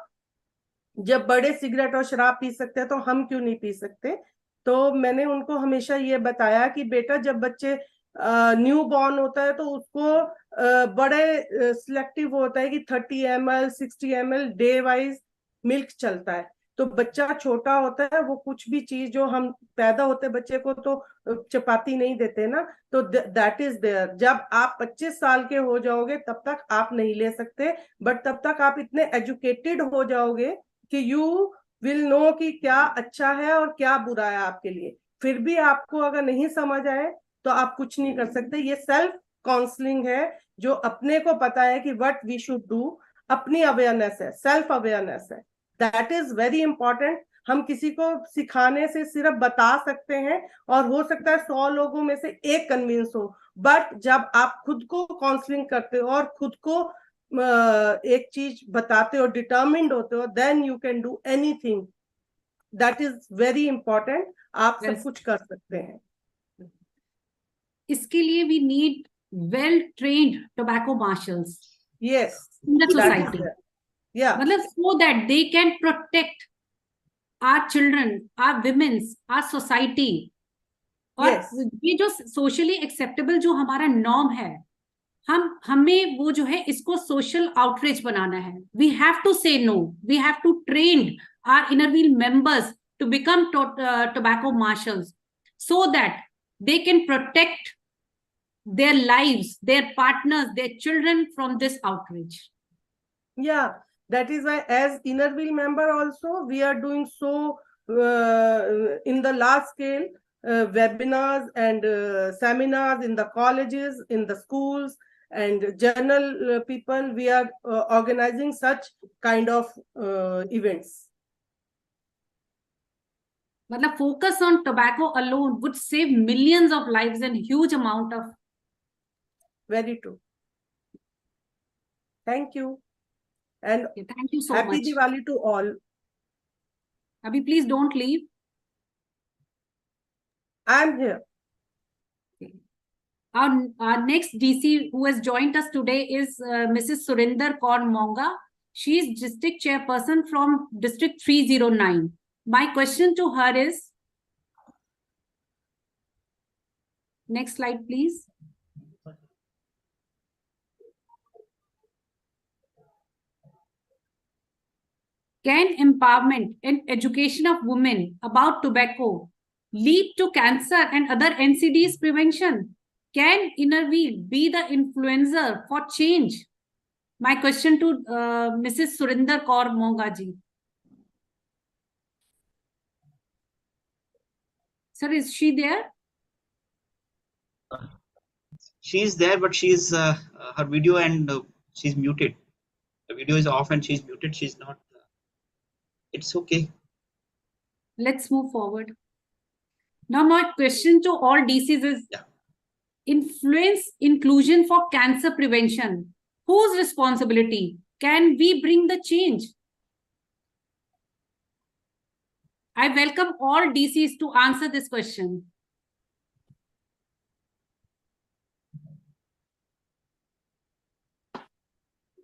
जब बड़े सिगरेट और शराब पी सकते हैं तो हम क्यों नहीं पी सकते। तो मैंने उनको हमेशा ये बताया कि बेटा, जब बच्चे न्यू बॉर्न होता है तो उसको बड़े सिलेक्टिव होता है कि 30 ml 60 ml day wise milk चलता है। तो बच्चा छोटा होता है, वो कुछ भी चीज जो हम पैदा होते बच्चे को तो चपाती नहीं देते ना, तो दैट इज देयर। जब आप 25 साल के हो जाओगे तब तक आप नहीं ले सकते, बट तब तक आप इतने एजुकेटेड हो जाओगे कि यू विल नो कि क्या अच्छा है और क्या बुरा है आपके लिए। फिर भी आपको अगर नहीं समझ आए तो आप कुछ नहीं कर सकते। ये सेल्फ काउंसलिंग है, जो अपने को पता है कि व्हाट वी शुड डू। अपनी अवेयरनेस है, सेल्फ अवेयरनेस है, दैट इज वेरी इंपॉर्टेंट। हम किसी को सिखाने से सिर्फ बता सकते हैं और हो सकता है 100 लोगों में से एक कन्विंस हो, बट जब आप खुद को काउंसलिंग करते हो और खुद को एक चीज बताते हो, डिटर्मिन्ड होते हो, then you can do anything. That is very important. आप सब कुछ कर सकते हैं। इसके लिए we need well trained tobacco marshals yes in the that is society. there. Yeah, मतलब so that they can protect our children, our women's, our society. और yes ये जो सोशली एक्सेप्टेबल जो हमारा नॉर्म है, हमें वो जो है इसको सोशल आउटरीच बनाना है. We have to say no, we have to train our inner wheel members to become tobacco marshals so that they can protect their lives, their partners, their children from this outrage. Yeah, that is why as inner wheel member also we are doing so in the large scale webinars and seminars in the colleges, in the schools, and journal people. We are organizing such kind of events. मतलब focus on tobacco alone would save millions of lives and huge amount of. Very true. Thank you. And thank you so happy much. Diwali to all. Abhi, please don't leave. I'm here. Our next DC who has joined us today is Mrs. Surinder Kaur Monga. She is district chairperson from District 309. My question to her is, next slide, please. Can empowerment and education of women about tobacco lead to cancer and other NCDs prevention? Can inner wheel be the influencer for change? My question to Mrs. Surinder Kaur Monga ji. Sir, is she there? She is there, but she is her video and she's muted. The video is off and she's muted. She's not. It's okay. Let's move forward. Now, my question to all DCs is, influence inclusion for cancer prevention. Whose responsibility? Can we bring the change? I welcome all DCs to answer this question.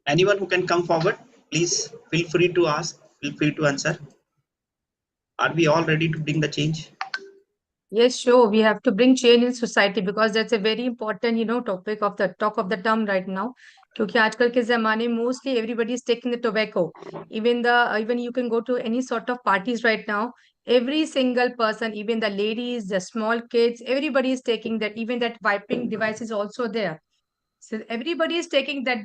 Anyone who can come forward, please feel free to ask, feel free to answer. Are we all ready to bring the change? Yes, sure. We have to bring change in society because that's a very important, topic of the talk of the term right now. क्योंकि आजकल के ज़माने में mostly everybody is taking the tobacco. Even you can go to any sort of parties right now. Every single person, even the ladies, the small kids, everybody is taking that. Even that wiping device is also there. So everybody is taking that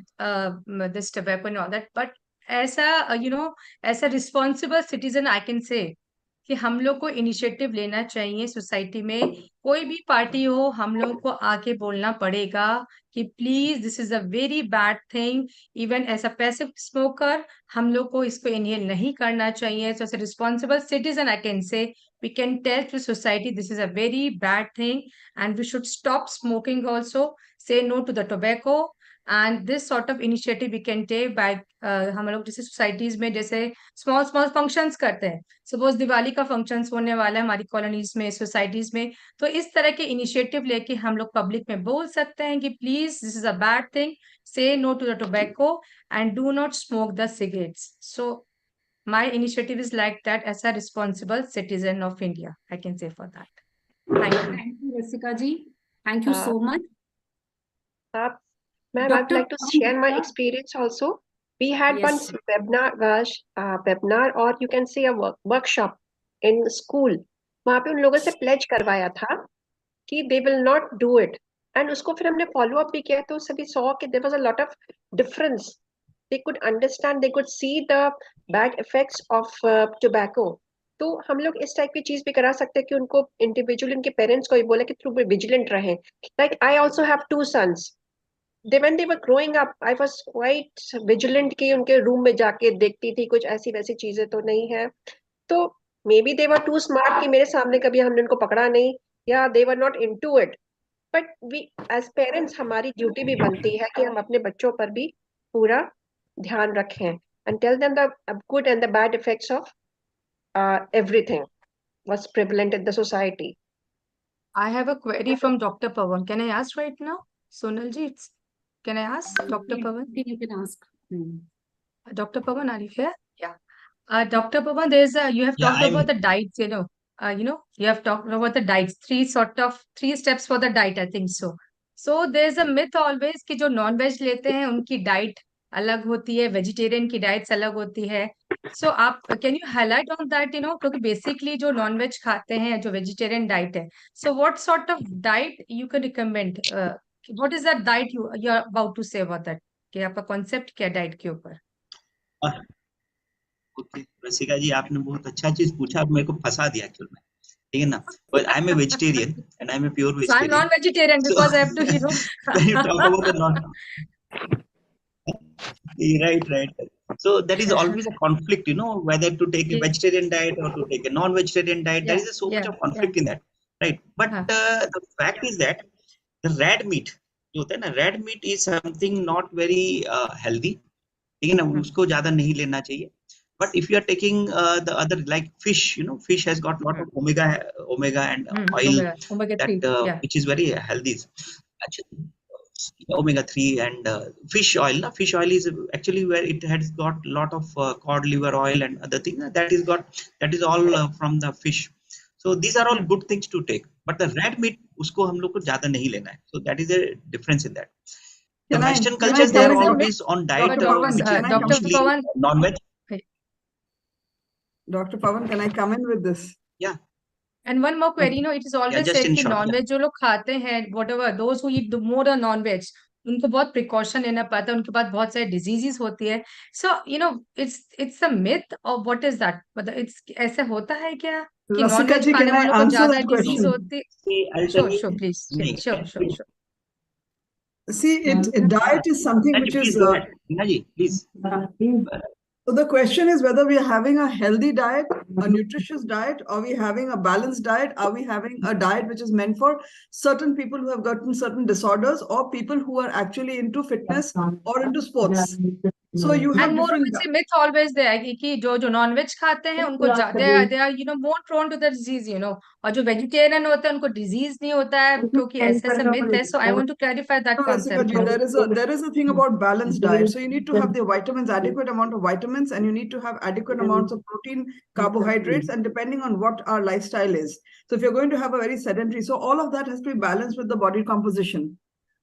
this tobacco and all that. But as a responsible citizen, I can say कि हम लोग को initiative लेना चाहिए society में. कोई भी party हो, हम लोग को आके बोलना पड़ेगा कि please this is a very bad thing. Even as a passive smoker हम लोग को इसको इनहेल नहीं करना चाहिए. So as a responsible citizen I can say we can tell to society this is a very bad thing and we should stop smoking also. Say no to the tobacco. And this sort of initiative we can take by हम लोग जैसे societies में जैसे small small functions करते हैं, suppose Diwali का functions होने वाला है हमारी कॉलोनीज में, सोसाइटीज में, तो इस तरह के इनिशिएटिव लेके हम लोग पब्लिक में बोल सकते हैं कि please this is a bad thing, say no to the tobacco and do not smoke the cigarettes. So my initiative is like that as a responsible citizen of India, I can say for that. Thank you. Thank you, Rasika ji. Thank you so much. Ma'am, I'd like to share my experience also. We had one webinar or you can say a workshop in school. वहाँ पे उन लोगों से pledge करवाया था कि they will not do it. And उसको फिर हमने follow up भी किया तो सभी saw कि there was a lot of difference. They could understand, they could see the bad effects of tobacco. तो हम लोग इस टाइप की चीज भी करा सकते हैं कि उनको इंडिविजुअल उनके पेरेंट्स को ही बोले कि थ्रू विजिलेंट रहें. Like I also have 2 sons. When they were growing up, I was quite vigilant कि उनके रूम में जाके देखती थी कुछ ऐसी वैसी चीजें तो नहीं है. तो maybe they were too smart कि मेरे सामने कभी हमने उनको पकड़ा नहीं, या they were not into it. But we as parents हमारी ड्यूटी भी बनती है कि हम अपने बच्चों पर भी पूरा ध्यान रखें and tell them the good and the bad effects of everything was prevalent in the society. I have a query from Dr. Pawan. Can I ask right now? Sonal ji, can I ask Dr. Pawan? You can ask. Dr. Pawan, are you here? Yeah. Dr. Pawan, you have talked about the diets, you know, you have talked about the diets, 3 steps for the diet, I think so. So there's a myth always कि जो non-veg लेते हैं उनकी diet अलग होती है, vegetarian की diets अलग होती है. So can you highlight on that, you know, क्योंकि basically जो non-veg खाते हैं, जो vegetarian diet है. So what sort of diet you can recommend? What is that diet you're about to say about that? कि आपका concept क्या diet के ऊपर? रसिका जी, आपने बहुत अच्छा चीज पूछा, अब मेरे को फंसा दिया एक्चुअल में, ठीक है ना. But I'm a vegetarian and I'm a pure vegetarian. So I'm non-vegetarian because I have to, you know. When you talk about the right. So there is always a conflict, you know, whether to take a vegetarian diet or to take a non-vegetarian diet. There is so much of conflict in that, right? But the fact is that the red meat, जो होता है ना, red meat is something not very healthy, ठीक है ना, उसको ज्यादा नहीं लेना चाहिए. But if you are taking the other like fish, you know, fish has got lot of omega and oil that which is very healthy. Actually, omega-3 and fish oil. Fish oil is actually where it has got lot of cod liver oil and other things that is all from the fish. So these are all good things to take. But the red meat, उसको हम लोग को ज्यादा नहीं लेना है. So that is a difference in that. The Western cultures, they are always on diet Dr. Pawan, non-veg. Dr. Pawan, can I come in with this? Yeah. And one more query, you know, it is always just said in कि short, non-veg जो लोग खाते हैं, whatever, those who eat more than non-veg, उनको बहुत precaution लेना पड़ता है, उनके पास बहुत सारे diseases होती है. So, you know, it's a myth or what is that? मतलब it's ऐसा होता है क्या कि non-veg खाने वालों को ज़्यादा disease होती? Sure, please. Sure. See, diet is something which is. Please. So the question is whether we are having a healthy diet, a nutritious diet, or we having a balanced diet? Are we having a diet which is meant for certain people who have gotten certain disorders, or people who are actually into fitness or into sports? So you have and more of it's a myth always there कि जो non-veg खाते हैं उनको they are you know more prone to the disease, you know, और जो vegetarian होते हैं उनको disease नहीं होता है क्योंकि ऐसा myth है. So I want to clarify that concept. There is a thing about balanced diet. So you need to have the vitamins, adequate amount of vitamins, and you need to have adequate amounts of protein, carbohydrates, and depending on what our lifestyle is. So if you're going to have a very sedentary, so all of that has to be balanced with the body composition.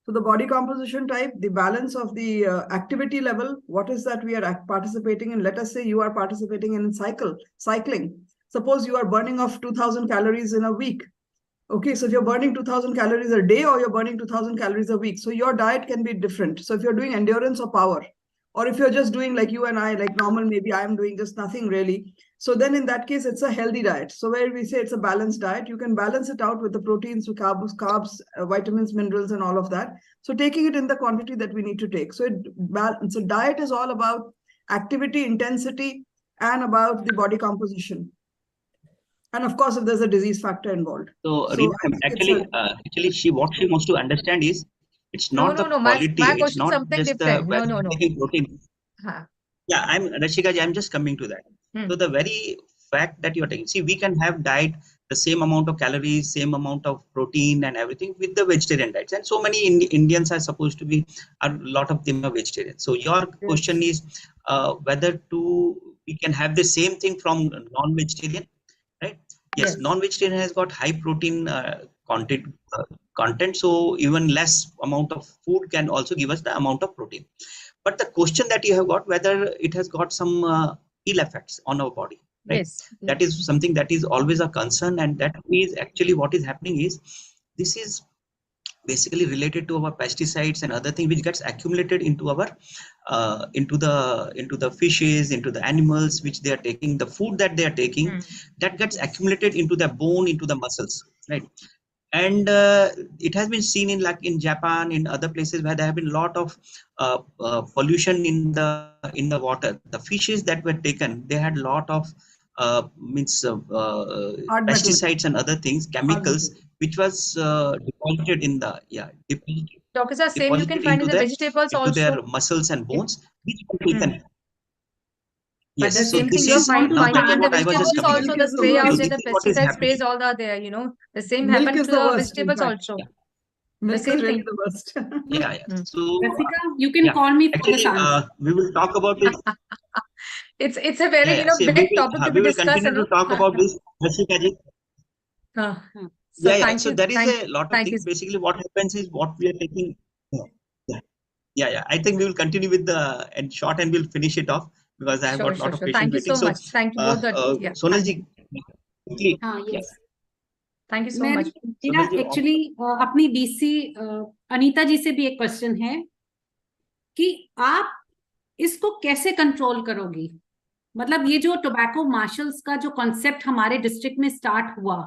So the body composition type, the balance of the activity level, what is that we are participating in? Let us say you are participating in cycling. Suppose you are burning off 2,000 calories in a week. Okay, so if you're burning 2,000 calories a day or you're burning 2,000 calories a week, so your diet can be different. So if you're doing endurance or power, or if you're just doing like you and I, like normal, maybe I'm doing just nothing really. So then in that case, it's a healthy diet. So where we say it's a balanced diet, you can balance it out with the proteins, carbs, vitamins, minerals, and all of that. So taking it in the quantity that we need to take. So diet is all about activity, intensity, and about the body composition. And of course, if there's a disease factor involved. So Reema, actually, what she wants to understand is It's No, not no, the no. quality. My It's question is not something just different. No, whether no, you're no. taking protein. Huh. Yeah, Rashika ji, I'm just coming to that. So the very fact that you're taking, see, we can have diet the same amount of calories, same amount of protein and everything with the vegetarian diets. And so many Indians are supposed to be, a lot of them are vegetarian. So your question is whether we can have the same thing from non-vegetarian, right? Yes, non-vegetarian has got high protein content. So even less amount of food can also give us the amount of protein. But the question that you have got, whether it has got some ill effects on our body, right? Yes. That is something that is always a concern, and that is actually what is happening is, this is basically related to our pesticides and other things which gets accumulated into our into the fishes, into the animals which they are taking, the food that they are taking, that gets accumulated into the bone, into the muscles, right? And it has been seen in, like in Japan, in other places where there have been a lot of pollution in the water. The fishes that were taken, they had a lot of pesticides and other things, chemicals, which was deposited in the Doctors are same you can find in the vegetables into their also. muscles and bones, which were taken. But the Yes, so same thing this you're is finding in the what I was just vegetables coming also. to. The spray out So and this the is what is pesticide happening. sprays, all are there. You know, the same Milk happened is to the the worst, in vegetables fact. also. The Milk is same really thing. the worst. Yeah. So Rasika, you can call me for the actually, answer. we will talk about this. It's a very See, big topic to we be will discussed. continue to talk about this, Rashika ji. So Yeah. thank So you. there is a lot of Thank you. things. Basically, what happens is what we are taking. Yeah. I think we will continue with the short, and we'll finish it off because I have got a lot of Sure. patients Thank you waiting. so So, much. Thank you both. Yeah. Sonal ji, quickly. yes. Thank you so much. मेरा actually अपनी DC Anita जी से भी एक question है कि आप इसको कैसे कंट्रोल करोगी? मतलब ये जो टोबैको मार्शल्स का जो कॉन्सेप्ट हमारे डिस्ट्रिक्ट में स्टार्ट हुआ,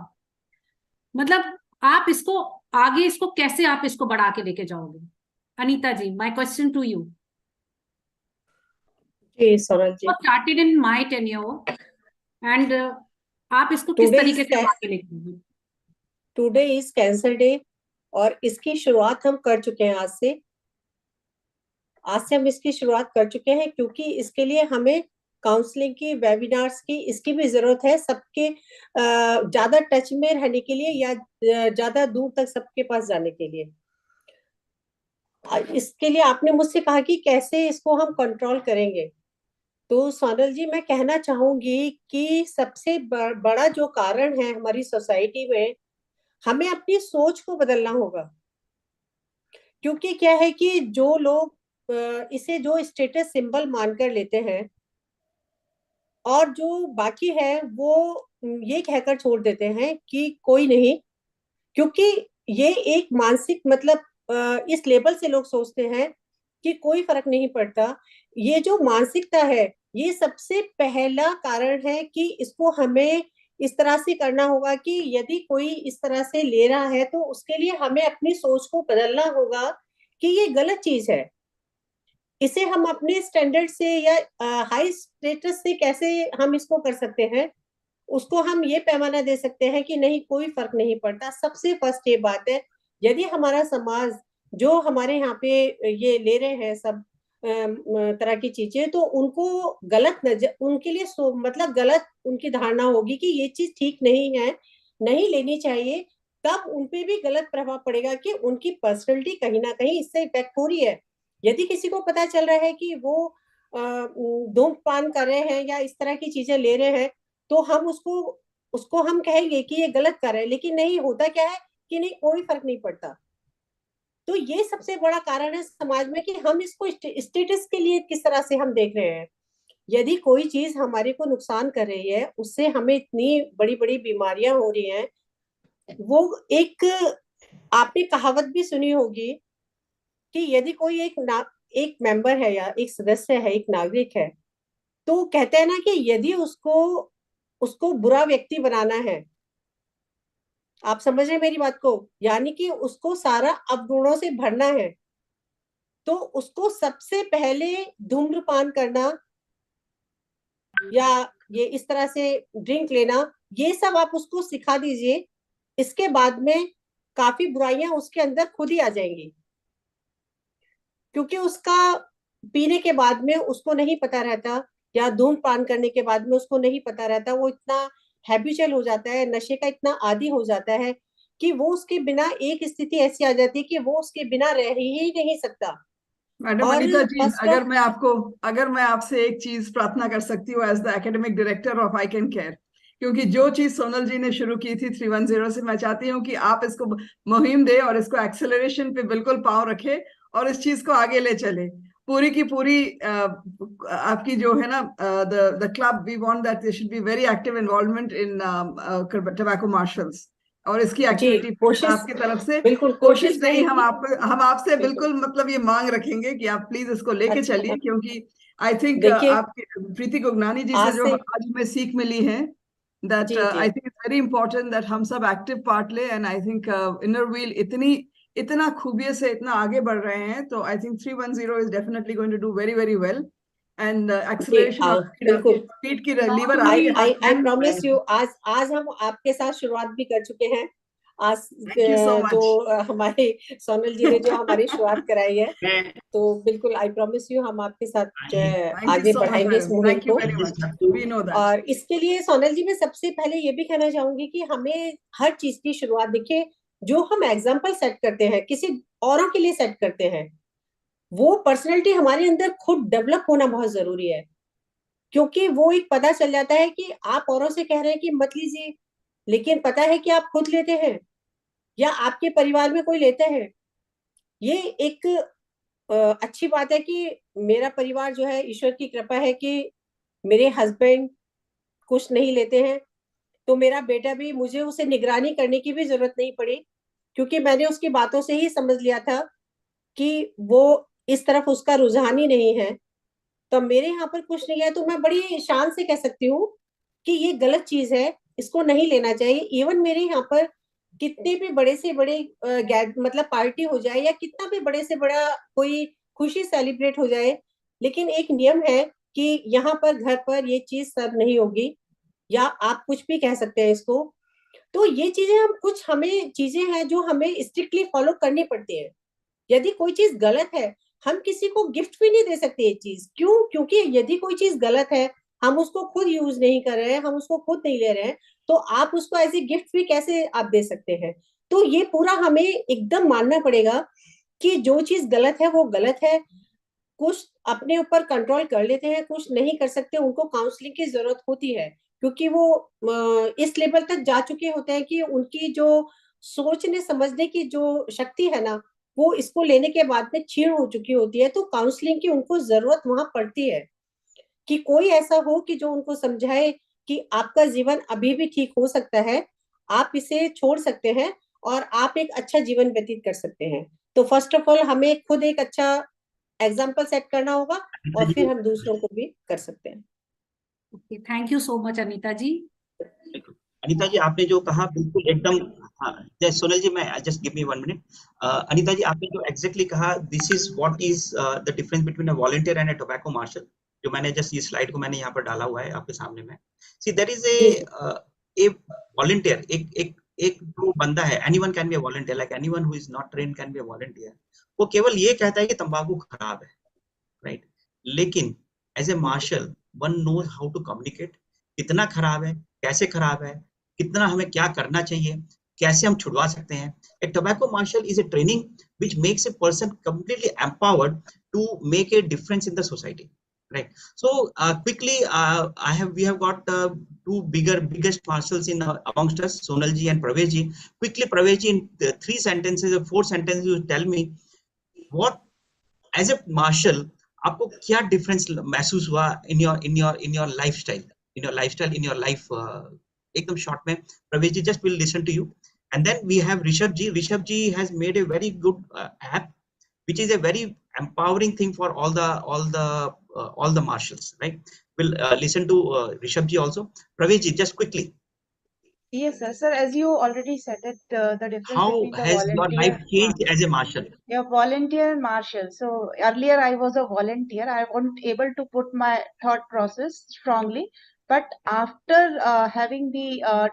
मतलब आप इसको आगे इसको कैसे आप इसको बढ़ा के लेके जाओगे? Anita ji, my question to you. जी Sonal ji, started in my tenure and आप इसको किस तरीके से आगे लेके जाओगे? टुडे इज कैंसर डे और इसकी शुरुआत हम कर चुके हैं आज से हम इसकी शुरुआत कर चुके हैं, क्योंकि इसके लिए हमें काउंसलिंग की, वेबिनार्स की, इसकी भी जरूरत है, सबके ज्यादा टच में रहने के लिए या ज्यादा दूर तक सबके पास जाने के लिए. इसके लिए आपने मुझसे कहा कि कैसे इसको हम कंट्रोल करेंगे. तो सोनल जी, मैं कहना चाहूंगी कि सबसे बड़ा जो कारण है हमारी सोसाइटी में, हमें अपनी सोच को बदलना होगा. क्योंकि क्या है कि जो लोग इसे जो स्टेटस सिंबल मानकर लेते हैं और जो बाकी है वो ये कहकर छोड़ देते हैं कि कोई नहीं, क्योंकि ये एक मानसिक, मतलब इस लेवल से लोग सोचते हैं कि कोई फर्क नहीं पड़ता. ये जो मानसिकता है, ये सबसे पहला कारण है कि इसको हमें इस तरह से करना होगा कि यदि कोई इस तरह से ले रहा है तो उसके लिए हमें अपनी सोच को बदलना होगा कि ये गलत चीज है. इसे हम अपने स्टैंडर्ड से या हाई स्टेटस से कैसे हम इसको कर सकते हैं, उसको हम ये पैमाना दे सकते हैं कि नहीं, कोई फर्क नहीं पड़ता. सबसे फर्स्ट ये बात है, यदि हमारा समाज जो हमारे यहाँ पे ये ले रहे हैं सब तरह की चीजें, तो उनको गलत नजर, उनके लिए मतलब गलत उनकी धारणा होगी कि ये चीज ठीक नहीं है, नहीं लेनी चाहिए. तब उनपे भी गलत प्रभाव पड़ेगा कि उनकी पर्सनैलिटी कहीं ना कहीं इससे इफेक्ट हो रही है. यदि किसी को पता चल रहा है कि वो धूम्रपान कर रहे हैं या इस तरह की चीजें ले रहे हैं, तो हम उसको हम कहेंगे कि ये गलत कर रहे हैं, लेकिन नहीं, होता क्या है कि नहीं, कोई फर्क नहीं पड़ता. तो ये सबसे बड़ा कारण है समाज में कि हम इसको स्टेटस के लिए किस तरह से हम देख रहे हैं. यदि कोई चीज हमारे को नुकसान कर रही है, उससे हमें इतनी बड़ी बड़ी बीमारियां हो रही हैं. वो एक आपने कहावत भी सुनी होगी कि यदि कोई एक मेंबर है या एक सदस्य है, एक नागरिक है, तो कहते हैं ना कि यदि उसको बुरा व्यक्ति बनाना है, आप समझ रहे हैं मेरी बात को, यानी कि उसको सारा अवगुणों से भरना है, तो उसको सबसे पहले धूम्रपान करना या ये इस तरह से ड्रिंक लेना, ये सब आप उसको सिखा दीजिए. इसके बाद में काफी बुराइयां उसके अंदर खुद ही आ जाएंगी. क्योंकि उसका पीने के बाद में उसको नहीं पता रहता, या धूम्रपान करने के बाद में उसको नहीं पता रहता, वो इतना हैबिचुअल हो जाता है, नशे का इतना आदी हो जाता है कि वो उसके बिना, एक स्थिति ऐसी आ जाती है कि वो उसके बिना रह ही नहीं सकता। मैडम और अनीता जी, फर्स्ट अगर मैं आपसे एक चीज प्रार्थना कर सकती हूँ as the academic director of I can care, क्योंकि जो चीज सोनल जी ने शुरू की थी 310 से, मैं चाहती हूँ कि आप इसको मुहिम दे और इसको एक्सेलरेशन पे बिल्कुल पांव रखे और इस चीज को आगे ले चले। पूरी की पूरी आपकी जो है ना the club, we want that they should be very active involvement in tobacco marshals, और इसकी एक्टिविटी कोशिश, आपकी तरफ से बिल्कुल कोशिश नहीं, रहेगी। हम आपसे बिल्कुल मतलब ये मांग रखेंगे कि आप प्लीज इसको लेके अच्छा, चलिए, क्योंकि आई थिंक देखिए आपके प्रीति गुगनानी जी से आज जो से आज हमें सीख मिली है, दैट जी जी I think it's very important that हम सब एक्टिव पार्ट ले। And I think inner wheel इतना खूबियत से इतना आगे बढ़ रहे हैं, तो I think 310 is definitely going to do very very well. And जी एक्सेलरेशन और बिल्कुल। स्पीड की लीवर आई आपके आई हाथ आई में। प्रॉमिस यू, आज हम आपके साथ शुरुआत भी कर चुके हैं। आज थैंक यू सो तो मच। हमारे सोनल जी ने जो हमारी शुरुआत कराई है, तो बिल्कुल आई प्रॉमिस यू हम आपके साथ थैंक यू आगे सो मच बढ़ाएंगे इस मैडम, मुहिम थैंक यू को। Very much, we know that. और इसके लिए सोनल जी, मैं सबसे पहले ये भी कहना चाहूंगी कि हमें हर चीज की शुरुआत, देखिए जो हम एग्जाम्पल सेट करते हैं, किसी औरों के लिए सेट करते हैं, वो पर्सनैलिटी हमारे अंदर खुद डेवलप होना बहुत जरूरी है। क्योंकि वो एक पता चल जाता है कि आप औरों से कह रहे हैं कि मत लीजिए, लेकिन पता है कि आप खुद लेते हैं या आपके परिवार में कोई लेता है। ये एक अच्छी बात है कि मेरा परिवार जो है, ईश्वर की कृपा है कि मेरे हस्बैंड कुछ नहीं लेते हैं, तो मेरा बेटा भी, मुझे उसे निगरानी करने की भी जरूरत नहीं पड़ी, क्योंकि मैंने उसकी बातों से ही समझ लिया था कि वो इस तरफ उसका रुझान ही नहीं है। तो मेरे यहाँ पर कुछ नहीं है, तो मैं बड़ी शान से कह सकती हूँ कि ये गलत चीज है, इसको नहीं लेना चाहिए। इवन मेरे यहाँ पर कितने भी बड़े से बड़े मतलब पार्टी हो जाए, या कितना भी बड़े से बड़ा कोई खुशी सेलिब्रेट हो जाए, लेकिन एक नियम है कि यहाँ पर घर पर ये चीज सर्व नहीं होगी, या आप कुछ भी कह सकते हैं इसको। तो ये चीजें हमें चीजें हैं जो हमें स्ट्रिक्टली फॉलो करनी पड़ती है। यदि कोई चीज गलत है, हम किसी को गिफ्ट भी नहीं दे सकते ये चीज। क्यों? क्योंकि यदि कोई चीज गलत है, हम उसको खुद यूज नहीं कर रहे हैं, हम उसको खुद नहीं ले रहे हैं, तो आप उसको एज ए गिफ्ट भी कैसे आप दे सकते हैं? तो ये पूरा हमें एकदम मानना पड़ेगा कि जो चीज गलत है वो गलत है। कुछ अपने ऊपर कंट्रोल कर लेते हैं, कुछ नहीं कर सकते, उनको काउंसलिंग की जरूरत होती है, क्योंकि वो इस लेवल तक जा चुके होते हैं कि उनकी जो सोचने समझने की जो शक्ति है ना, वो इसको लेने के बाद में क्षीण हो चुकी होती है। तो काउंसलिंग की उनको जरूरत वहां पड़ती है कि कोई ऐसा हो कि जो उनको समझाए कि आपका जीवन अभी भी ठीक हो सकता है, आप इसे छोड़ सकते हैं और आप एक अच्छा जीवन व्यतीत कर सकते हैं। तो फर्स्ट ऑफ ऑल हमें खुद एक अच्छा एग्जाम्पल सेट करना होगा, और फिर हम दूसरों को भी कर सकते हैं। Thank you so much Anita ji. Anita ji, आपने जो कहा बिल्कुल एकदम, हाँ जय सोनल जी, मैं just give me 1 minute. Anita ji, आपने जो एग्जैक्टली कहा, this is what is the difference between a volunteer and a tobacco marshal, जो मैंने जस्ट ये स्लाइड को मैंने यहाँ पर डाला हुआ है आपके सामने में। See there is a volunteer, एक जो बंदा है, anyone can be a volunteer, like anyone who is not trained can be a volunteer. वो केवल ये कहता है कि तंबाकू खराब है, राइट? लेकिन as a marshal one knows how to communicate, कितना खराब है, कैसे खराब है, कितना हमें क्या करना चाहिए, कैसे हम छुड़वा सकते हैं। A tobacco marshal is a training which makes a person completely empowered to make a difference in the society, right? So quickly, we have got two biggest marshals in amongst us, Sonal ji and Pravesh ji. Quickly, Pravesh ji, in 3 sentences or 4 sentences, you tell me what, as a marshal, आपको क्या difference महसूस हुआ in your lifestyle in your life, एकदम short में। Pravesh ji, just will listen to you, and then we have Rishabh ji has made a very good app which is a very empowering thing for all the marshals, right? We'll listen to Rishabh ji also. Pravesh ji, just quickly, Yes, sir. Sir, as you already said it, the difference how between the has your volunteer, life changed as a marshal? yeah, volunteer and marshal. So earlier I was a volunteer. I wasn't able to put my thought process strongly, but after having the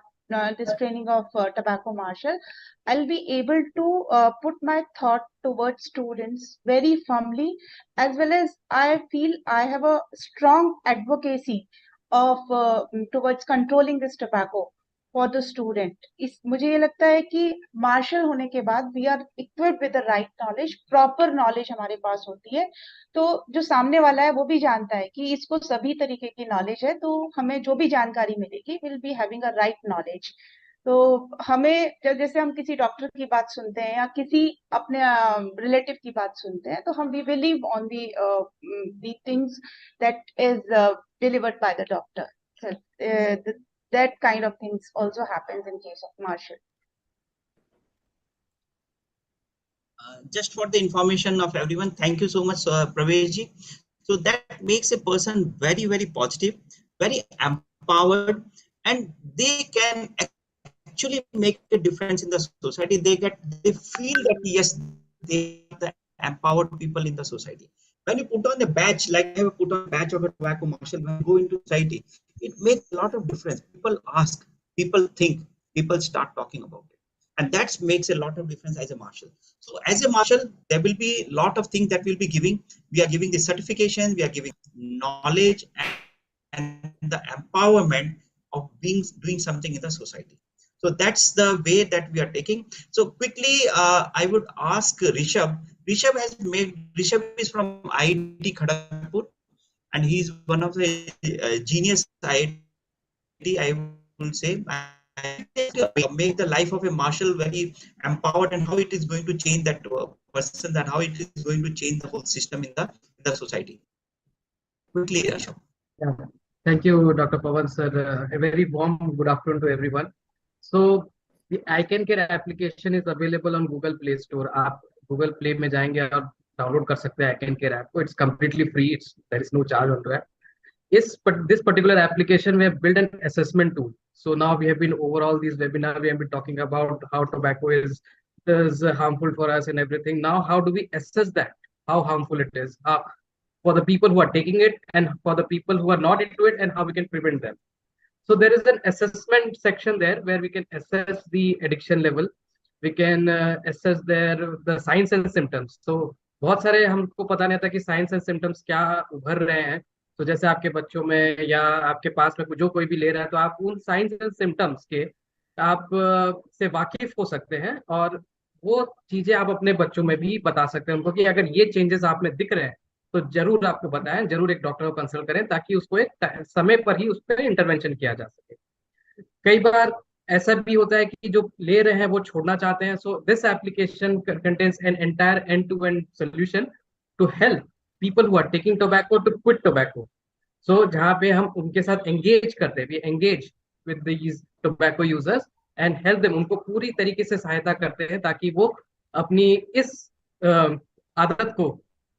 this training of tobacco marshal, I'll be able to put my thought towards students very firmly, as well as I feel I have a strong advocacy of towards controlling this tobacco for the student. इस मुझे ये लगता है कि martial होने के बाद we are equipped with the right knowledge, proper knowledge हमारे पास होती है, तो जो सामने वाला है वो भी जानता है कि इसको सभी तरीके की नॉलेज है, तो हमें जो भी जानकारी मिलेगी will be having a right knowledge. तो हमें जैसे हम किसी डॉक्टर की बात सुनते हैं या किसी अपने रिलेटिव की बात सुनते हैं, तो हम we believe on the things that is delivered by the doctor. That kind of things also happens in case of martial. Just for the information of everyone, thank you so much, Pravesh ji. So that makes a person very, very positive, very empowered, and they can actually make a difference in the society. They feel that yes, they are the empowered people in the society. When you put on the badge, like I have put on a badge of a tobacco marshal, when you go into society, it makes a lot of difference. People ask, people think, people start talking about it. And that makes a lot of difference as a marshal. So as a marshal, there will be a lot of things that we'll be giving. We are giving the certification, we are giving knowledge and the empowerment of doing something in the society. So that's the way that we are taking. So quickly, I would ask Rishabh. Rishabh is from IIT Kharagpur, and he's one of the genius IIT, I will say. Make the life of a marshal very empowered, and how it is going to change that person, and how it is going to change the whole system in the society. Quickly, Rishabh. Yeah. Thank you, Dr. Pawan sir. A very warm good afternoon to everyone. So the ICanCaRe application is available on Google Play Store. आप Google Play में जाएंगे और download कर सकते हैं ICanCaRe app को. It's completely free. There is no charge on that. This particular application, we have built an assessment tool. So now we have been overall these webinars, we have been talking about how tobacco is harmful for us and everything. Now, how do we assess that? How harmful it is for the people who are taking it and for the people who are not into it, and how we can prevent them. So there is an assessment section there where we can assess the addiction level. We can assess the signs and symptoms. So बहुत सारे हमको पता नहीं था कि signs and symptoms क्या उभर रहे हैं. तो जैसे आपके बच्चों में या आपके पास में जो कोई भी ले रहा है, तो आप उन साइंस एंड सिम्टम्स के आप से वाकिफ हो सकते हैं, और वो चीजें आप अपने बच्चों में भी बता सकते हैं उनको कि अगर ये चेंजेस आप में दिख रहे हैं तो जरूर आपको बताएं, जरूर एक डॉक्टर को कंसल्ट करें, ताकि उसको एक समय पर ही उस पर इंटरवेंशन किया जा सके. कई बार ऐसा भी होता है कि जो ले रहे हैं वो छोड़ना चाहते हैं. So this application contains an entire end to end solution to help people who are taking tobacco to quit tobacco. So जहाँ पे हम उनके साथ engage करते हैं, we engage with these tobacco users and help them, उनको पूरी तरीके से सहायता करते हैं ताकि वो अपनी इस आदत को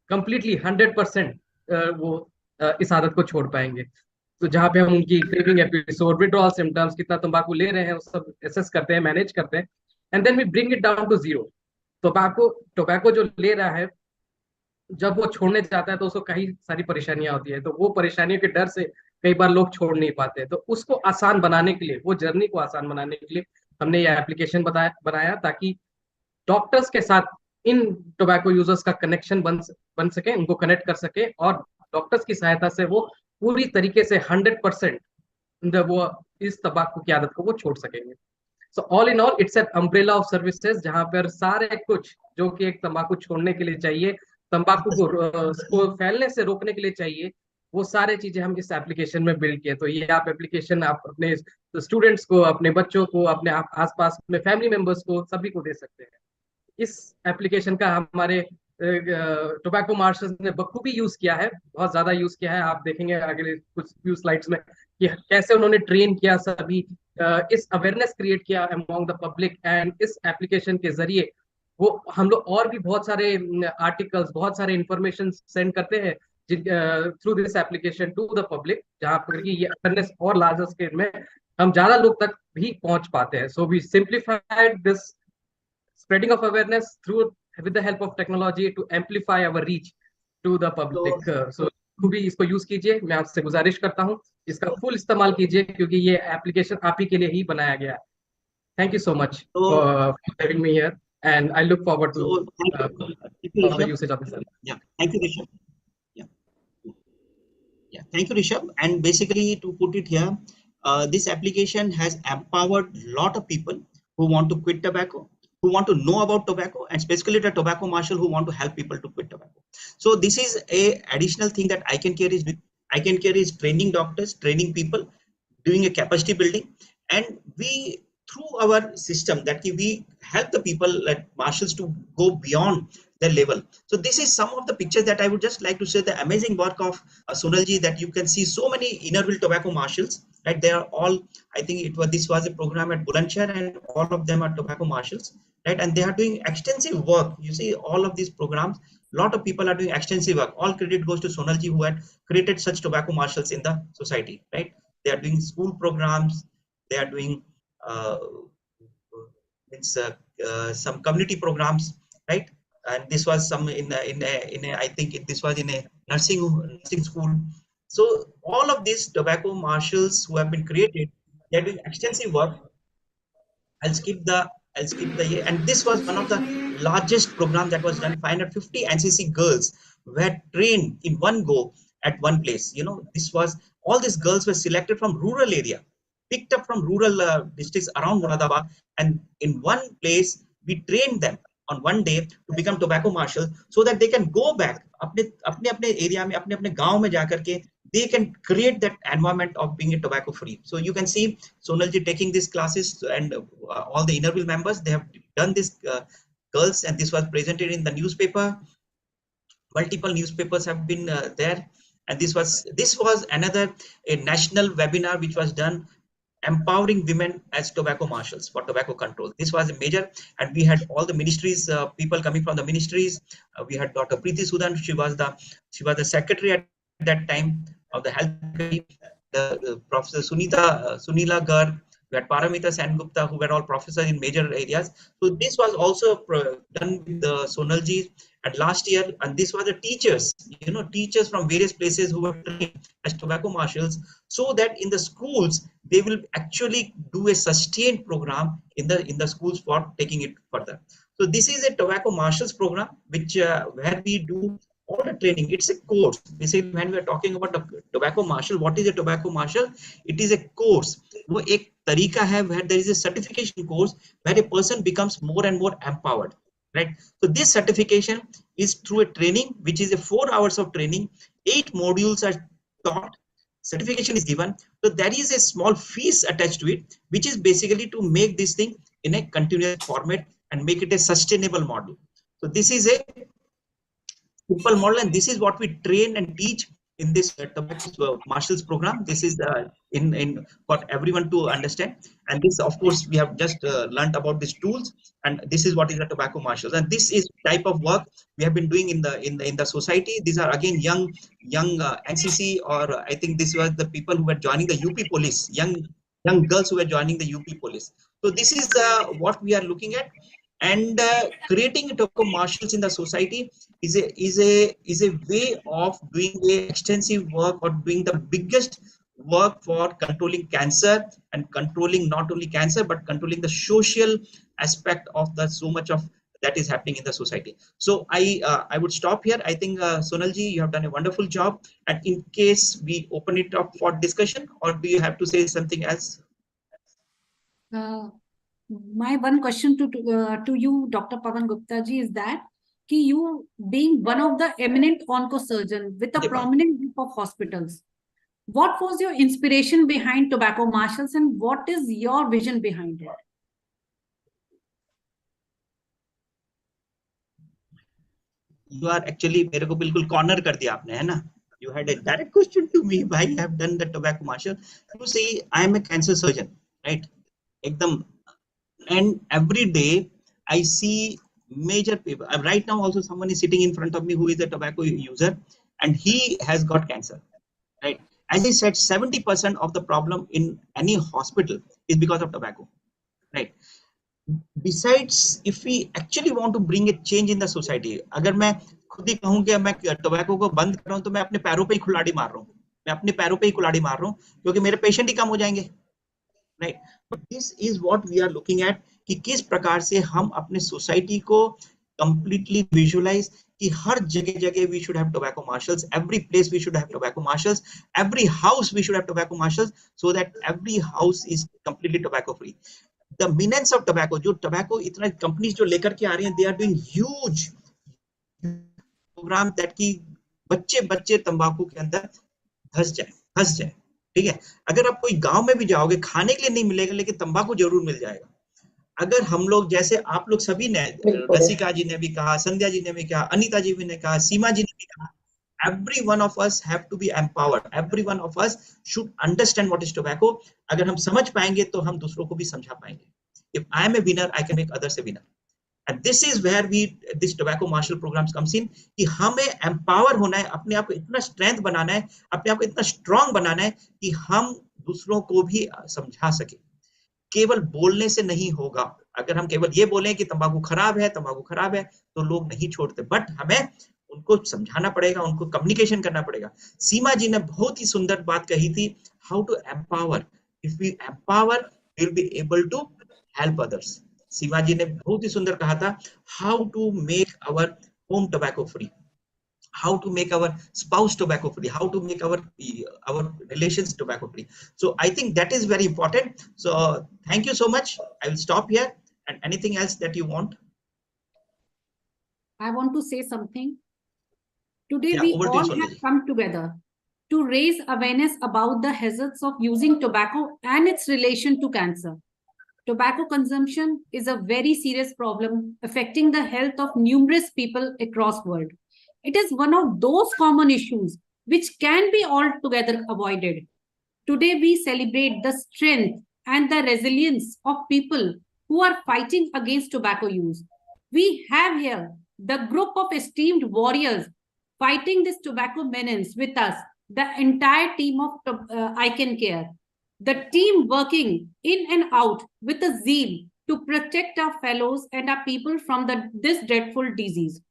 completely 100% वो इस आदत को छोड़ पाएंगे. तो जहाँ पे हम उनकी क्रेविंग एपिसोड, विड्रॉल सिम्टम्स, कितना तंबाकू ले रहे हैं, वो सब एसेस करते हैं, मैनेज करते हैं, and then we bring it down to zero. Tobacco जो ले रहा है, जब वो छोड़ने जाता है तो उसको कई सारी परेशानियां होती है, तो वो परेशानियों के डर से कई बार लोग छोड़ नहीं पाते. तो उसको आसान बनाने के लिए, वो जर्नी को आसान बनाने के लिए हमने ये एप्लीकेशन बनाया ताकि डॉक्टर्स के साथ इन टोबैको यूजर्स का कनेक्शन बन सके, उनको कनेक्ट कर सके, और डॉक्टर्स की सहायता से वो पूरी तरीके से 100% वो इस तंबाकू की आदत को वो छोड़ सकेंगे. So all in all it's an umbrella of services, जहां पर सारे कुछ जो कि एक तंबाकू छोड़ने के लिए चाहिए, तंबाकू को फैलने से रोकने के लिए चाहिए, वो सारे चीजें हम इस एप्लीकेशन में बिल्ड किए. तो ये आप एप्लीकेशन आप अपने स्टूडेंट्स को, अपने बच्चों को, अपने आसपास में फैमिली मेंबर्स को, सभी को दे सकते हैं. इस एप्लीकेशन का हमारे टोबैको मार्शल्स ने बखूबी यूज किया है, बहुत ज्यादा यूज किया है. आप देखेंगे अगले कुछ फ्यू स्लाइड्स में कि कैसे उन्होंने ट्रेन किया सभी, इस अवेयरनेस क्रिएट किया अमॉन्ग द पब्लिक, एंड इस एप्लीकेशन के जरिए वो हम लोग और भी बहुत सारे आर्टिकल्स, बहुत सारे इंफॉर्मेशन सेंड करते हैं through this application to the public, जहाँ पर ये अवेयरनेस और लार्जर स्केल में हम ज्यादा लोग तक भी पहुंच पाते हैं. So we simplified this spreading of awareness through with the help of technology to amplify our reach to the public. So भी इसको यूज कीजिए, मैं आपसे गुजारिश करता हूँ इसका फुल इस्तेमाल कीजिए, क्योंकि ये एप्लीकेशन आप ही के लिए ही बनाया गया है। Thank you so much for having me here, and I look forward to thank the you, usage of this. yeah, thank you, Rishabh. Yeah, thank you, Rishabh. And basically, to put it here, this application has empowered a lot of people who want to quit tobacco, who want to know about tobacco, and specifically the tobacco marshal who want to help people to quit tobacco. So this is a additional thing that ICanCaRe is doing. ICanCaRe is training doctors, training people, doing a capacity building, and we through our system that we help the people like marshals to go beyond their level. So this is some of the pictures that I would just like to say the amazing work of Sonalji, that you can see so many Innerville tobacco marshals, right? They are all, I think this was a program at Bulandshahr, and all of them are tobacco marshals, right? And they are doing extensive work. You see all of these programs, a lot of people are doing extensive work. All credit goes to Sonalji, who had created such tobacco marshals in the society, right? They are doing school programs, they are doing some community programs, right? And this was some in a I think this was in a nursing school. So all of these tobacco marshals who have been created, they are doing extensive work. I'll skip the year. And this was one of the largest program that was done. 550 NCC girls were trained in one go at one place. You know, this was, all these girls were selected from rural area, picked up from rural districts around Muradabad, and in one place we trained them on one day to become tobacco marshal, so that they can go back अपने area में, अपने गांव में जाकर के they can create that environment of being a tobacco free. So you can see Sonalji taking these classes, and all the Innerville members, they have done this girls, and this was presented in the newspaper. Multiple newspapers have been there, and this was another a national webinar which was done, empowering women as tobacco marshals for tobacco control. This was a major, and we had all the ministries, people coming from the ministries. We had Dr. Preeti Sudan, she was the secretary at that time of the health committee. Professor Sunila Garg, we had Paramita Sengupta, who were all professors in major areas. So this was also done with the Sonalji. And last year, and this was the teachers, teachers from various places who were trained as tobacco marshals, so that in the schools they will actually do a sustained program in the schools for taking it further. So this is a tobacco marshals program which where we do all the training. It's a course. Basically, when we are talking about the tobacco marshal, what is a tobacco marshal? It is a course. वो एक तरीका है where there is a certification course where a person becomes more and more empowered. Right. So this certification is through a training, which is a 4 hours of training. 8 modules are taught. Certification is given. So there is a small fees attached to it, which is basically to make this thing in a continuous format and make it a sustainable model. So this is a simple model, and this is what we train and teach in this tobacco marshals program. This is in for everyone to understand, and this, of course, we have just learned about these tools, and this is what is the tobacco marshals, and this is type of work we have been doing in the society. These are again young NCC, or I think this was the people who were joining the UP police, young girls who were joining the UP police. So this is what we are looking at. And creating tobacco marshals in the society is a way of doing a extensive work, or doing the biggest work for controlling cancer, and controlling not only cancer but controlling the social aspect of the so much of that is happening in the society. So I would stop here. I think Sonalji, you have done a wonderful job. And in case we open it up for discussion, or do you have to say something else? My one question to you, Dr. Pavan Gupta ji, is that you being one of the eminent onco-surgeon with a prominent group of hospitals, what was your inspiration behind tobacco marshals, and what is your vision behind it? You are actually मेरे को बिल्कुल corner कर दिया आपने, है ना? You had a direct question to me. Why I have done the tobacco marshal? You see, I am a cancer surgeon, right? एकदम. And every day I see major people. Right now also someone is sitting in front of me who is a tobacco user, and he has got cancer, right? As I said, 70% of the problem in any hospital is because of tobacco, right? Besides, if we actually want to bring a change in the society, अगर मैं खुद ही कहूँ कि मैं tobacco को बंद कर रहा हूँ तो मैं अपने पैरों पे ही कुल्हाड़ी मार रहा हूँ, मैं अपने पैरों पे ही कुल्हाड़ी मार रहा हूँ, क्योंकि मेरे पेशेंट ही कम हो जाएंगे, right. But this is what we are looking at, कि किस प्रकार से हम अपने सोसाइटी को कंप्लीटली विजुअलाइज, कि हर जगह जगह we should have tobacco marshals, every place we should have tobacco marshals, every house we should have tobacco marshals, so that every house is completely tobacco free. The menace of tobacco, जो tobacco इतना companies जो लेकर के आ रही हैं, they are doing huge program that की बच्चे बच्चे तंबाकू के अंदर धस जाए, ठीक है। अगर आप कोई गांव में भी जाओगे, खाने के लिए नहीं मिलेगा, लेकिन तंबाकू जरूर मिल जाएगा। अगर हम लोग, जैसे आप लोग सभी ने, रसिका जी ने भी कहा, संध्या जी ने भी कहा, अनीता जी भी ने कहा, सीमा जी ने भी कहा, every one of us have to be empowered, every one of us should understand what is tobacco. अगर हम समझ पाएंगे तो हम दूसरों को भी समझा पाएंगे। If I am a winner, I can make others a winner. And this is where this tobacco marshal programs comes in, कि हमें empower होना है, अपने आप को इतना strength बनाना है, अपने आप को इतना strong बनाना है कि हम दूसरों को भी समझा सके। केवल बोलने से नहीं होगा। अगर हम केवल ये बोलें कि तंबाकू खराब है, तो लोग नहीं छोड़ते, बट हमें उनको समझाना पड़ेगा, उनको कम्युनिकेशन करना पड़ेगा। सीमा जी ने बहुत ही सुंदर बात कही थी, how to empower. If we empower, we will be able to help others. Seema ji ने बहुत ही सुंदर कहा था, how to make our home tobacco free, how to make our spouse tobacco free, how to make our relations tobacco free. So I think that is very important. So thank you so much. I will stop here. And anything else that you want? I want to say something. Today Yeah, we over to you, all Sonia have ji. come together to raise awareness about the hazards of using tobacco and its relation to cancer. Tobacco consumption is a very serious problem affecting the health of numerous people across the world. It is one of those common issues which can be altogether avoided. Today, we celebrate the strength and the resilience of people who are fighting against tobacco use. We have here the group of esteemed warriors fighting this tobacco menace with us, the entire team of ICanCaRe. The team working in and out with a zeal to protect our fellows and our people from this dreadful disease.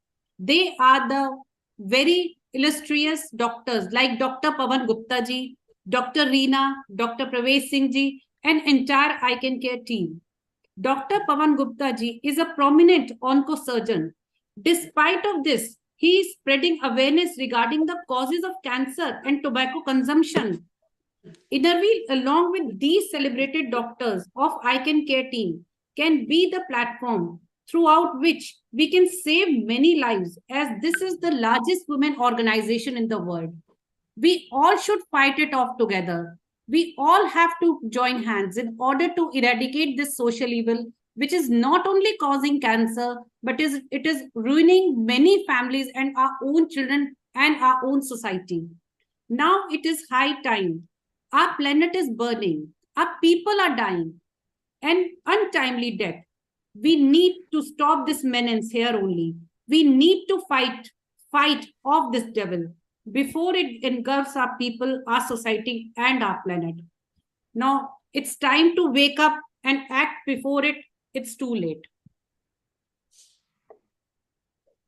They are the very illustrious doctors like Dr. Pavan Gupta ji, Dr. Reena, Dr. Pravesh Singh ji, and entire ICanCaRe team. Dr. Pavan Gupta ji is a prominent oncosurgeon. Despite of this, he is spreading awareness regarding the causes of cancer and tobacco consumption. Interview along with these celebrated doctors of ICanCaRe team can be the platform throughout which we can save many lives, as this is the largest women organization in the world. We all should fight it off together. We all have to join hands in order to eradicate this social evil, which is not only causing cancer, but it is ruining many families and our own children and our own society. Now it is high time. Our planet is burning. Our people are dying. And untimely death. We need to stop this menace here only. We need to fight off this devil before it engulfs our people, our society, and our planet. Now, it's time to wake up and act before it's too late.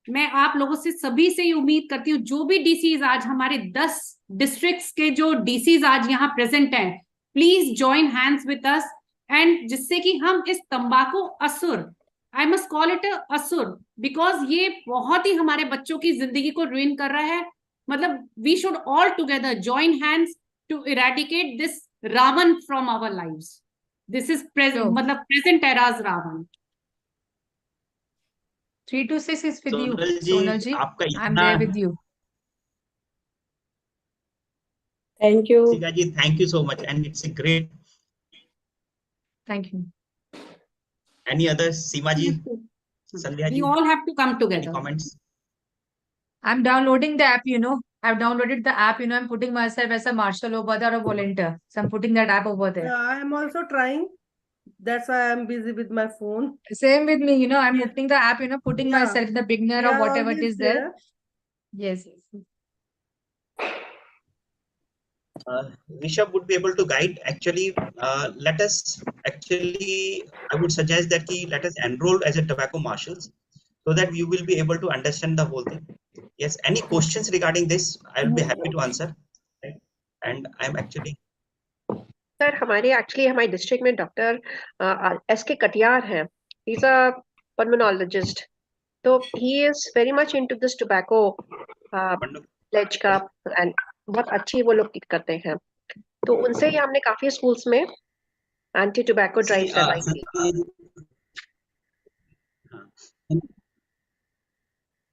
मैं आप लोगों से सभी से ये उम्मीद करती हूँ, जो भी डीसीज आज हमारे 10 डिस्ट्रिक्ट्स के जो डीसीज आज यहाँ प्रेजेंट हैं, please join hands with us, and जिससे कि हम इस तंबाकू असुर, आई मस्ट कॉल इट असुर, बिकॉज ये बहुत ही हमारे बच्चों की जिंदगी को रुइन कर रहा है. मतलब we should all together join hands to eradicate this Ravan from our lives. This is मतलब present era's Ravan. 3 to 6 is with you, Sonal ji, Sonal ji. I'm there with you. Thank you. Sika ji, thank you so much, and it's a great. Thank you. Any others? Seema ji, Sandhya ji. We all have to come together. Any comments? I'm downloading the app, I've downloaded the app, I'm putting myself as a marshal over there or a volunteer. So I'm putting that app over there. Yeah, I am also trying. That's why I'm busy with my phone. Same with me, I'm opening the app, putting myself in the beginner or whatever it is there. Yes. Rishabh would be able to guide. Actually, let us I would suggest that let us enroll as a tobacco marshals, so that you will be able to understand the whole thing. Yes, any questions regarding this? I'll be happy to answer. Right? And I'm actually sir हमारे district में doctor SK Katiyar हैं. He's a pulmonologist. तो he is very much into this tobacco pledge का and बहुत अच्छी वो लोग करते हैं. तो उनसे ही हमने काफी स्कूल्स में एंटी टोबैको ड्राइव करवाई थी.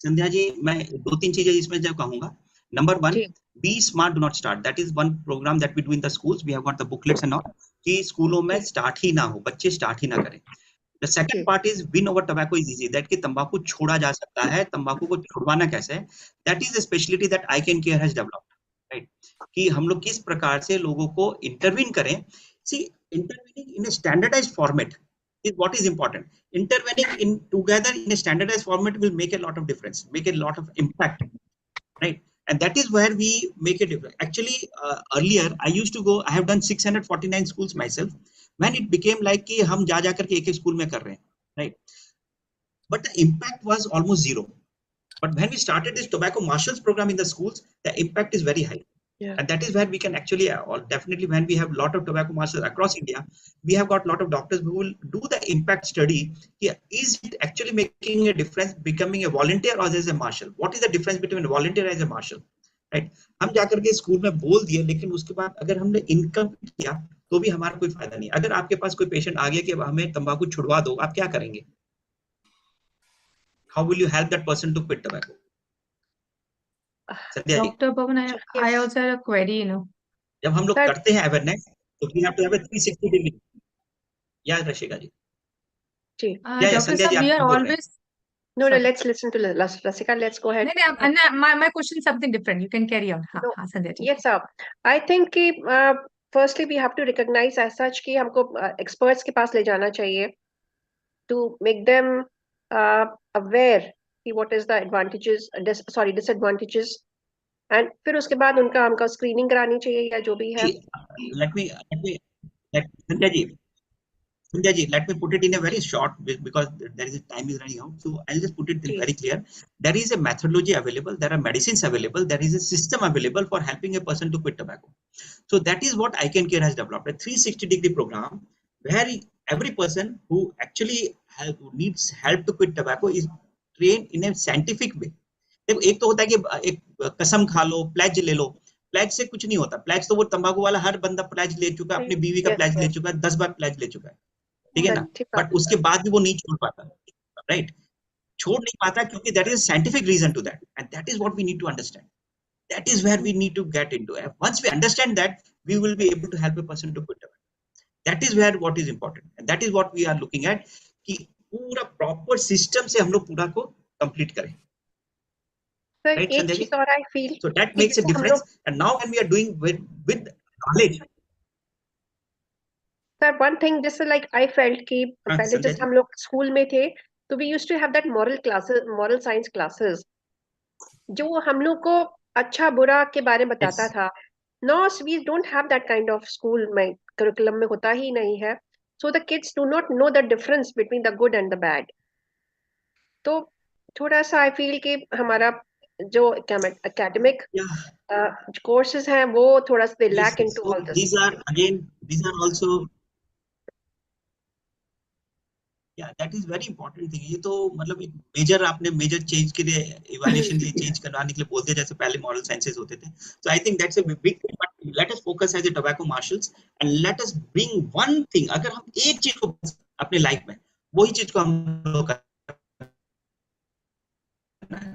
संध्या जी, मैं 2-3 चीजें इसमें जब कहूंगा. Number 1, be smart, do not start. That is one program that we do in the schools. We have got the booklets and all. कि स्कूलों में स्टार्ट ही ना हो, बच्चे स्टार्ट ही ना करें. The second part is win over tobacco is easy. That कि तंबाकू छोड़ा जा सकता है, तंबाकू को छुड़वाना कैसे है. That is a specialty that ICanCaRe has developed. Right? कि हम लोग किस प्रकार से लोगों को इंटरवीन करें. See, intervening in a standardized format is what is important. Intervening in together in a standardized format will make a lot of difference, make a lot of impact, right? And that is where we make a difference. Actually, earlier I used to go. I have done 649 schools myself. When it became like कि हम जा करके एक school में कर रहे हैं, right? But the impact was almost zero. But when we started this tobacco marshals program in the schools, the impact is very high. Yeah. And that is where we can actually, definitely when we have a lot of tobacco marshals across India, we have got a lot of doctors who will do the impact study. Yeah, is it actually making a difference becoming a volunteer or as a marshal? What is the difference between a volunteer and a marshal? Right? हम जाकर के school में बोल दिए, लेकिन उसके बाद अगर हमने इनकम किया तो भी हमारा कोई फायदा नहीं. अगर आपके पास कोई पेशेंट आ गया कि हमें तंबाकू छुड़वा दो, आप क्या करेंगे? How will you help that person to quit tobacco? Dr. Pawan, I also had a query, जब हम लोग करते हैं अवेयरनेस, तो we have to have a 360 degree. Yeah, Rashika ji. Ji. Dr. Sir, we are always. No, let's listen to Rasika. Let's go ahead. My question is something different. You can carry on. Sandhya ji. Yes, sir. I think कि firstly we have to recognize as such कि हमको experts के पास ले जाना चाहिए to make them aware कि what is the advantages, disadvantages, and फिर उसके बाद हमका screening करानी चाहिए या जो भी है. Sandhya ji, let me put it in a very short, because there is a time is running out. So I'll just put it very clear. There is a methodology available. There are medicines available. There is a system available for helping a person to quit tobacco. So that is what ICanCaRe has developed, a 360-degree program where every person who actually needs help to quit tobacco is trained in a scientific way. देखो, एक तो होता है कि एक कसम खा लो, pledge ले लो. प्लेज से कुछ नहीं होता. प्लेज तो वो तंबाकू वाला हर बंदा प्लेज ले चुका है, अपनी बीवी का प्लेज ले चुका है, 10 बार प्लेज ले चुका है. ठीक है ना? बट उसके बाद भी वो नहीं छोड़ पाता, राइट? छोड़ नहीं पाता क्योंकि there is a scientific reason to that, and that is what we need to understand. That is where we need to get into. Once we understand that, we will be able to help a person to quit tobacco. That is where what is important, and that is what we are looking at कि पूरा proper system से हम लोग पूरा को complete करें. Right, Sandhya ji? I feel so that makes a difference. And now when we are doing with knowledge. Sir, one thing, just like I felt कि पहले जब हम लोग स्कूल में थे, तो we used to have that moral science classes, जो हम लोग को अच्छा बुरा के बारे में बताता था. Now we don't have that kind of school में curriculum में होता ही नहीं है. So the kids do not know the difference between the good and the bad. तो थोड़ा सा I feel कि हमारा जो academic courses हैं वो थोड़ा सा they lack into all this. These are also. Yeah, that is very important thing. ये तो मतलब एक मेजर चेंज के लिए इवैल्यूएशन के लिए चेंज करवाने के लिए बोलते हैं, जैसे पहले मॉरल साइंसेस होते थे. So I think that's a big thing. But let us focus as a tobacco marshals and let us bring one thing. अगर हम एक चीज को अपने लाइफ में, वही चीज को हम लोग करना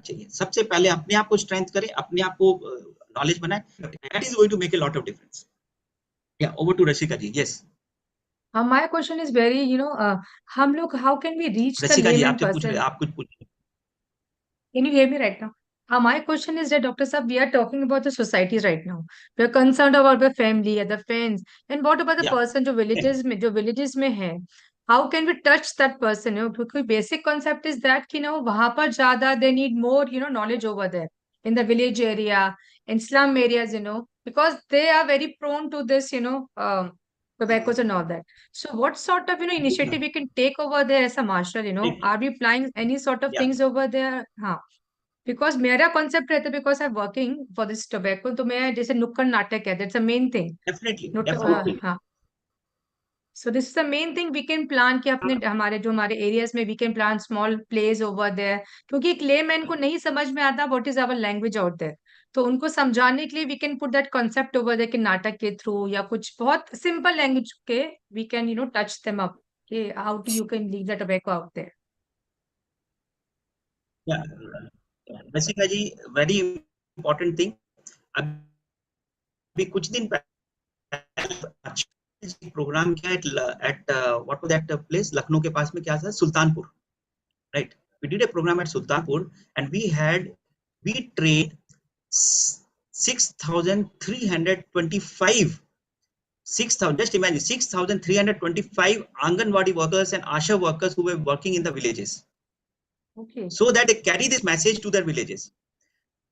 चाहिए. सबसे पहले अपने आप को स्ट्रेंथ करें, अपने आप को नॉलेज बनाएं. That is going to make a lot of difference. Yeah, over to Rashika ji. Yes. My question is very, हम लोग, how can we reach the Rashika ji, layman आपसे पूछ person? रहे, आप कुछ पूछ. Can you hear me right now? My question is that, Dr. Saab, we are talking about the societies right now. We are concerned about the family, the friends, and what about the Yeah. person जो villages में है? How can we touch that person? Because basic concept is that कि वहाँ पर ज़्यादा they need more knowledge over there in the village area, in slum areas, because they are very prone to this tobaccos and all that. So what sort of initiative we can take over there as a marshal? Are we planning any sort of Yeah. things over there? Because मेरा concept रहता है, because I working for this tobacco, तो मैं जैसे नुक्कड़ नाटक है, that's a main thing. Definitely हाँ, so this is the main thing we can plan कि अपने हमारे एरियाज में we can plan small place over there, क्योंकि एक लेमैन को नहीं समझ में आता what is our language out there, तो उनको समझाने के लिए we can put that concept over there कि नाटक के थ्रू या कुछ बहुत सिंपल लैंग्वेज के we can touch them up कि how to you can leave the tobacco out there. Rasika ji, very important thing, अभी कुछ दिन प्रोग्राम किया at what was that place, Lucknow के पास में क्या था, Sultanpur, right? We did a program at Sultanpur and we trained 6,325 just imagine 6,325 Anganwadi workers and Asha workers who were working in the villages, okay, so that they carry this message to their villages.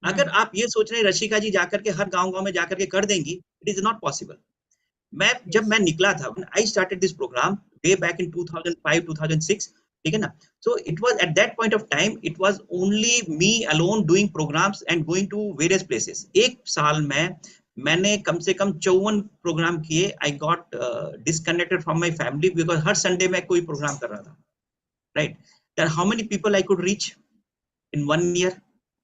अगर आप ये सोच रहे हैं रशिका जी जाकर के हर गांव में जाकर के कर देंगी, इट इज नॉट पॉसिबल। जब मैं निकला था, I started this programme way back in 2005-2006, ठीक है ना? So it was at that point of time it was only me alone doing programmes and going to various places. एक साल में मैंने कम से कम 54 प्रोग्राम किए। I got disconnected from my family because हर संडे में कोई प्रोग्राम कर रहा था, right? Then how many people I could reach in 1 year?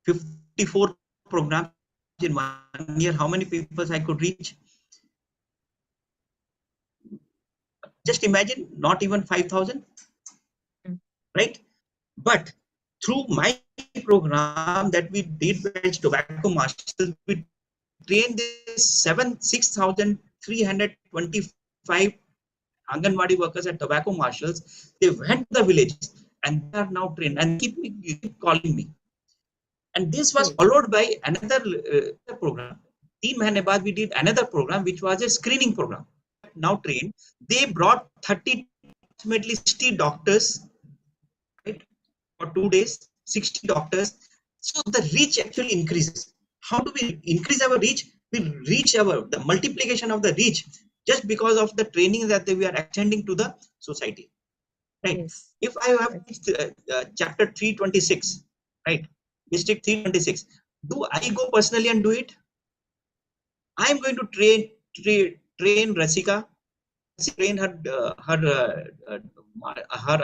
54 programs in 1 year. How many people I could reach? Just imagine, not even 5,000, right? But through my program that we did with tobacco marshals, we trained this 6,325 Anganwadi workers and tobacco marshals. They went to the villages and they are now trained and keep calling me. And this was followed by another program. 3 महीने बाद we did another program which was a screening program. Now trained, they brought 60 doctors, right, for 2 days, 60 doctors. So the reach actually increases. How do we increase our reach? We reach the multiplication of the reach just because of the training that we are extending to the society, right? Yes. If I have chapter 326, right, district 326, do I go personally and do it? I am going to train Rasika, train her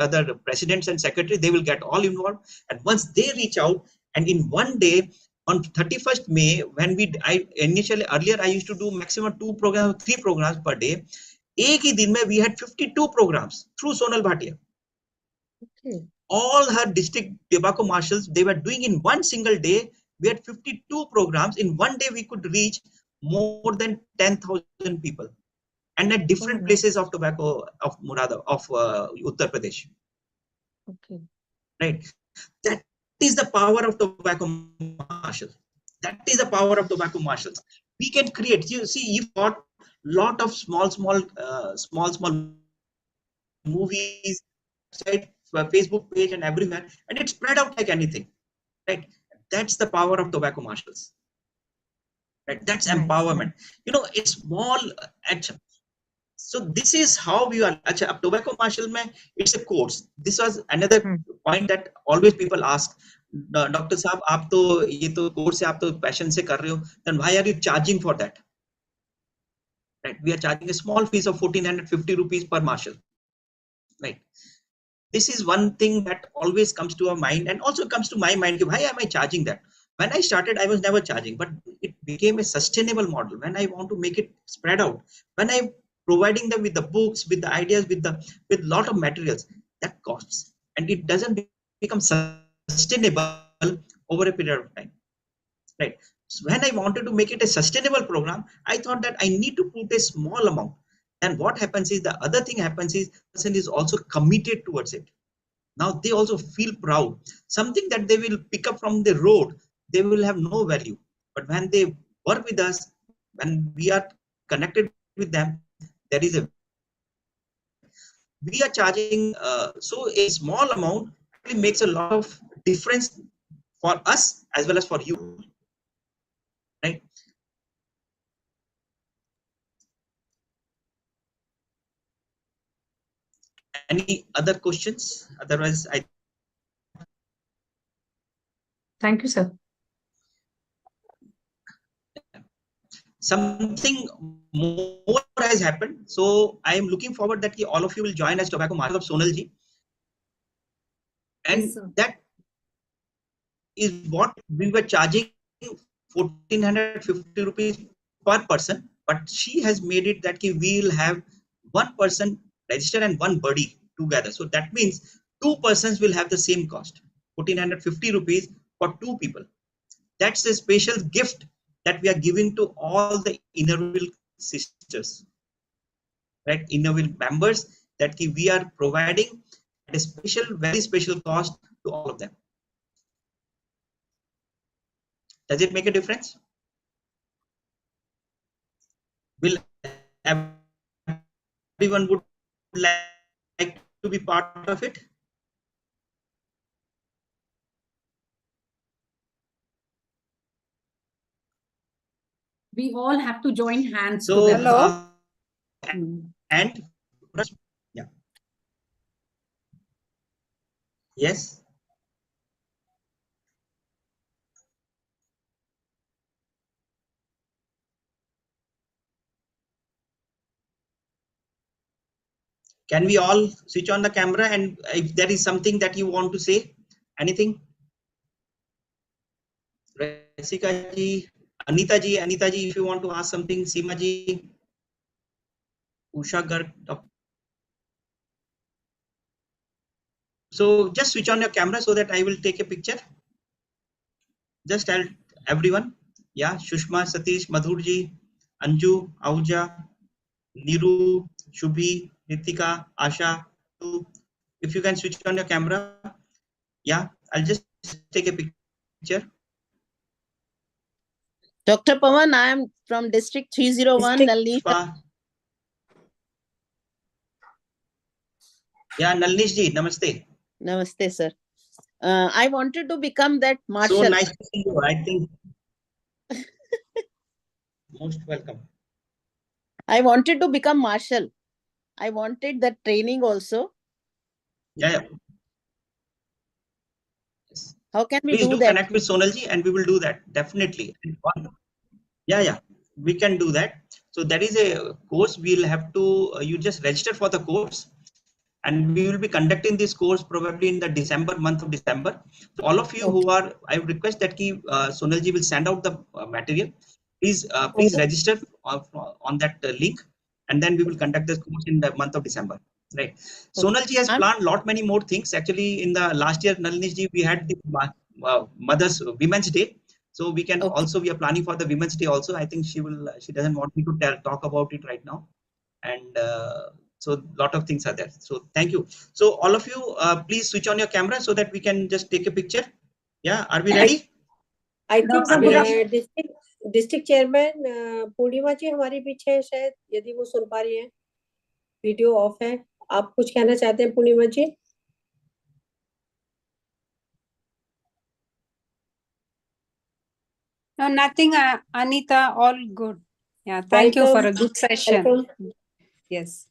other presidents and secretaries. They will get all involved, and once they reach out, and in one day on 31st May, when earlier I used to do maximum 2 programs, 3 programs per day. एक ही दिन में we had 52 programs through Sonal Bhatia. Okay. All her district tobacco marshals, they were doing in one single day. We had 52 programs. In one day, we could reach more than 10,000 people, and at different places of tobacco of Uttar Pradesh. Okay. Right. That is the power of tobacco marshals. That is the power of tobacco marshals. We can create. You see, you've got lot of small movies, right? Facebook page and everywhere, and it's spread out like anything, right? That's the power of tobacco marshals, right? That's nice. Empowerment. It's small action. So this is how we are. Tobacco marshal mein, it's a course. This was another point that always people ask, Dr. Saab, aap to ye to course hai, aap to passion se kar rahe ho, then why are you charging for that? Right? We are charging a small fees of 1,450 rupees per marshal, right? This is one thing that always comes to our mind, and also comes to my mind, why am I charging that? When I started, I was never charging, but it became a sustainable model. When I want to make it spread out, when I'm providing them with the books, with the ideas, with lot of materials, that costs, and it doesn't become sustainable over a period of time, right? So when I wanted to make it a sustainable program, I thought that I need to put a small amount. And what happens is, the other thing happens is, the person is also committed towards it. Now they also feel proud. Something that they will pick up from the road, they will have no value. But when they work with us, when we are connected with them, there is we are charging. So a small amount actually makes a lot of difference for us as well as for you, right? Any other questions? Otherwise, Thank you, sir. Something more has happened. So I am looking forward that all of you will join as Tobacco Marshal of Sonal ji. And Yes, sir. that is what we were charging 1450 rupees per person. But she has made it that we will have one person register and one buddy together. So that means two persons will have the same cost, 1450 rupees for two people. That's a special gift that we are giving to all the Innerville sisters, right? Innerville members, that we are providing at a special, very special cost to all of them. Does it make a difference? Will everyone would like to be part of it? We all have to join hands So, together. and yeah, yes. Can we all switch on the camera, and if there is something that you want to say, anything? Rasika ji, Anita ji, if you want to ask something, Seema ji, Usha Garg. So just switch on your camera so that I will take a picture. Just tell everyone. Yeah, Shushma, Satish, Madhur ji, Anju, Ahuja, Niru, Shubhi, Ritika, Asha. If you can switch on your camera. Yeah, I'll just take a picture. Dr. Pawan, I am from District 301, Nalini. Yeah, Nalinish ji, namaste. Namaste, sir. I wanted to become that marshal. So nice to see you. I think most welcome. I wanted to become marshal. I wanted that training also. Yeah. Yes. How can we Please do do that? connect with Sonal ji, and we will do that definitely. Yeah, we can do that. So that is a course. We'll have to you just register for the course, and we will be conducting this course probably in the month of December. So all of you who are, I would request that Sonal ji will send out the material. Please register on that link, and then we will conduct this course in the month of December. Right. Sonal ji has planned many more things. Actually, in the last year, Nalini ji, we had the Women's Day. So we can also, we are planning for the Women's Day also. I think she doesn't want me to talk about it right now. And so a lot of things are there. So thank you. So all of you, please switch on your camera so that we can just take a picture. Yeah, are we ready? I think district chairman Purnima ji हमारे पीछे है शायद, यदि वो सुन पा रही हैं। Video of है। आप कुछ कहना चाहते हैं पूर्णिमा जी? No, nothing, Anita, all good. Yeah, thank you for a good session. Welcome. Yes.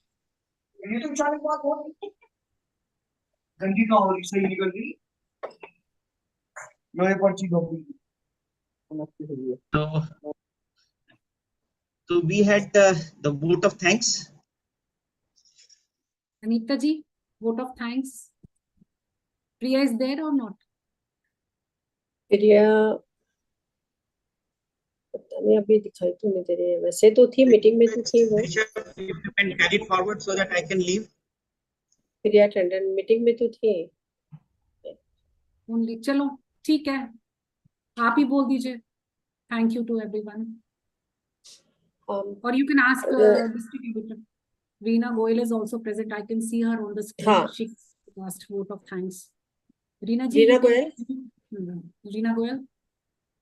So we had the vote of thanks. Anita ji, vote of thanks. Priya is there or not? प्रिया पता नहीं, अभी दिखाई तो नहीं दे रही है। वैसे तो थी, मीटिंग में तो थी वो। If you can carry it forward so that I can leave. Priya Tandon meeting में तो थी। Only, चलो ठीक है, आप ही बोल दीजिए। Thank you to everyone. Or you can ask district editor. Reena Goyal is also present. I can see her on the screen. She asked vote of thanks. Reena ji. Reena Goyal. Reena Goyal.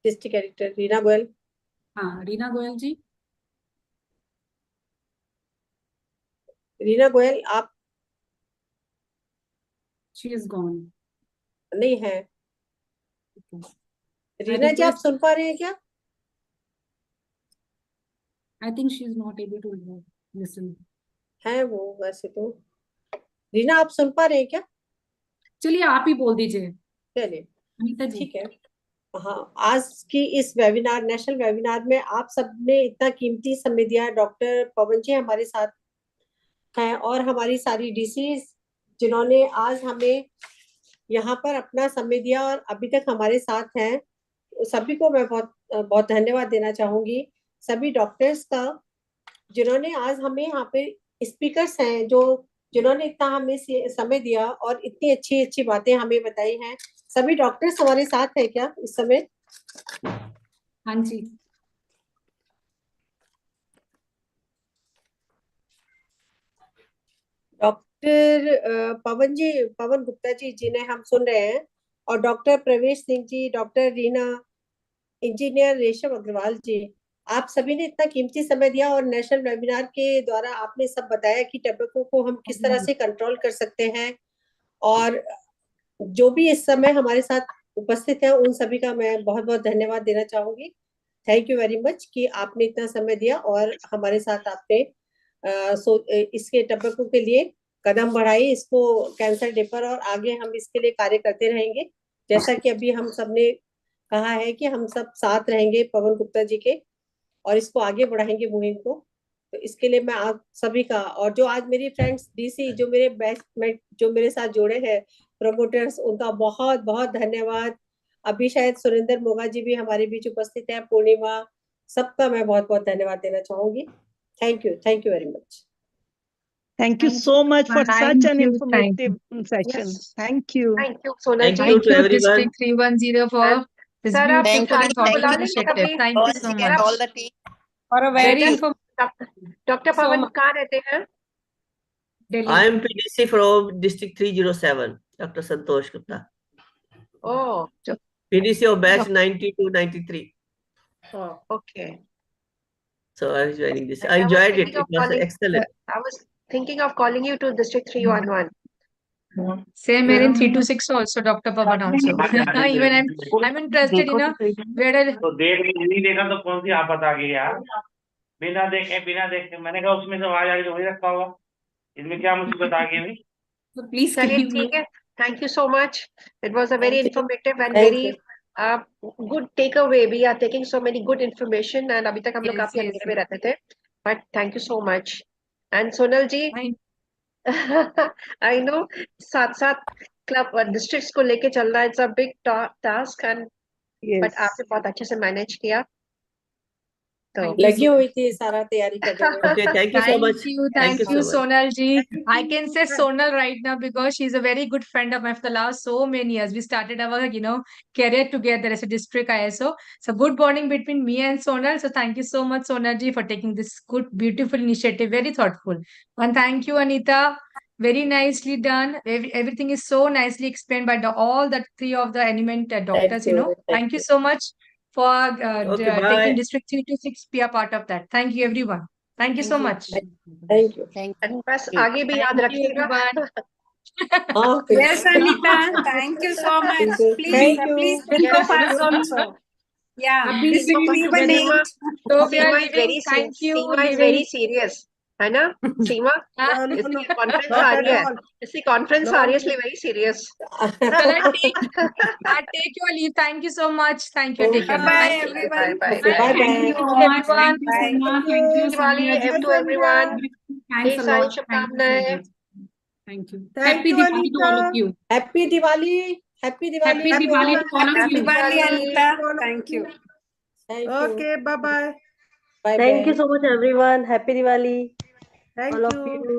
District editor Reena Goyal. हाँ, Reena Goyal जी. Reena Goyal, आप? She is gone. नहीं है। रीना जी, आप सुन पा रहे हैं क्या? I think she is not able to listen. है वो वैसे तो। रीना, आप सुन पा रहे हैं क्या? चलिए आप ही बोल दीजिए। चलिए अनीता जी। ठीक है। हाँ, आज की इस वेबिनार, नेशनल वेबिनार में आप सबने इतना कीमती समय दिया। डॉक्टर पवन जी हमारे साथ हैं और हमारी सारी डीसी जिन्होंने आज हमें यहाँ पर अपना समय दिया और अभी तक हमारे साथ हैं, सभी को मैं बहुत बहुत धन्यवाद देना चाहूंगी। सभी डॉक्टर्स का जिन्होंने आज हमें यहाँ पे स्पीकर्स हैं जो जिन्होंने इतना हमें समय दिया और इतनी अच्छी अच्छी बातें हमें बताई हैं। सभी डॉक्टर्स हमारे साथ हैं क्या इस समय? हाँ जी। डॉक्टर पवन गुप्ता जी जिन्हें हम सुन रहे हैं, और doctor Pravesh Singh ji, doctor Reena, engineer रेशम अग्रवाल जी, आप सभी ने इतना कीमती समय दिया और नेशनल वेबिनार के द्वारा आपने सब बताया कि टबैको को हम किस तरह से कंट्रोल कर सकते हैं। और जो भी इस समय हमारे साथ उपस्थित है उन सभी का मैं बहुत बहुत धन्यवाद देना चाहूंगी। थैंक यू वेरी मच कि आपने इतना समय दिया और हमारे साथ आपने इसके टबैको के लिए कदम बढ़ाई, इसको कैंसर डे पर, और आगे हम इसके लिए कार्य करते रहेंगे। जैसा कि अभी हम सबने कहा है कि हम सब साथ रहेंगे पवन गुप्ता जी के और इसको आगे बढ़ाएंगे मुहिम को। तो इसके लिए मैं आप सभी का, और जो आज मेरी फ्रेंड्स डीसी जो मेरे बैचमेट जो मेरे साथ जुड़े हैं प्रमोटर्स, उनका बहुत बहुत धन्यवाद। अभी शायद सुरेंद्र मोगा जी भी हमारे बीच उपस्थित है, पूर्णिमा, सबका मैं बहुत बहुत धन्यवाद देना चाहूंगी। Thank you very much. Thank you so much for such an informative session. Thank you. Thank you, Sonal Thank ji. you to District 310 for this Sir, आप beautiful and thoughtful बुला लेंगे initiative. कभी? Thank you so much. all the team. For a very informative. Doctor Pavan कहाँ रहते हैं? I am PDC from District 307, Dr. Santosh Gupta. Oh, PDC of batch 90 to 93. oh, okay. So I was joining this. I enjoyed it. It was excellent. I was thinking of calling you to District 311. Same here in 326 also, Dr. Pavan also. Even I'm interested in a where तो देख नहीं देखा तो कौन सी आफत आ गई यार, बिना देखे मैंने कहा उसमें से आवाज आ रही तो वही रखा होगा, इसमें क्या मुसीबत आ गई भाई? So please चलिए ठीक है, thank you so much. It was a very informative and very good takeaway. We are taking so many good information and अभी तक हम लोग काफी अंधेरे में रहते थे, but thank you so much. And Sonal जी, I know साथ क्लब डिस्ट्रिक्ट्स को लेके चलना it's a big task and but आपने बहुत अच्छे से मैनेज किया। तो लगी हुई थी सारा तैयारी करने में। Okay, thank you so much. Thank you, so much. Sonal ji. I can say Sonal right now because she's a very good friend of mine for the last so many years. We started our, career together as a district ISO. So good bonding between me and Sonal. So thank you so much, Sonal ji, for taking this good, beautiful initiative. Very thoughtful. And thank you, Anita. Very nicely done. Everything is so nicely explained by all the three of the eminent doctors, Thank you so much for Okay, bye. taking District 326 be a part of that. Thank you, everyone. Thank you so much. Thank you. and बस आगे भी याद रखिएगा। Yes, Anita, thank you so much. Please, please think of us also. Yeah, this will be even Seema is very Seema is very serious, है ना? Seema, इसकी conference आ रही है, इसकी कॉन्फ्रेंस आ रही है इसलिए very serious. I take your leave. Thank you so much. Thank you. Take care. Bye, everyone. Bye. Thank you so much. Everyone. Thank you. Diwali to everyone. Thanks a lot. शुभकामनाएं. Thank you. Thank Happy you, Diwali to all Anita. of you. Happy Diwali. Happy Diwali. Happy Diwali to all of Happy you. Diwali, Anita. Thank you. Thank you. Okay, bye bye. Bye Thank bye. you so much, everyone. Happy Diwali. Thank all you. of you.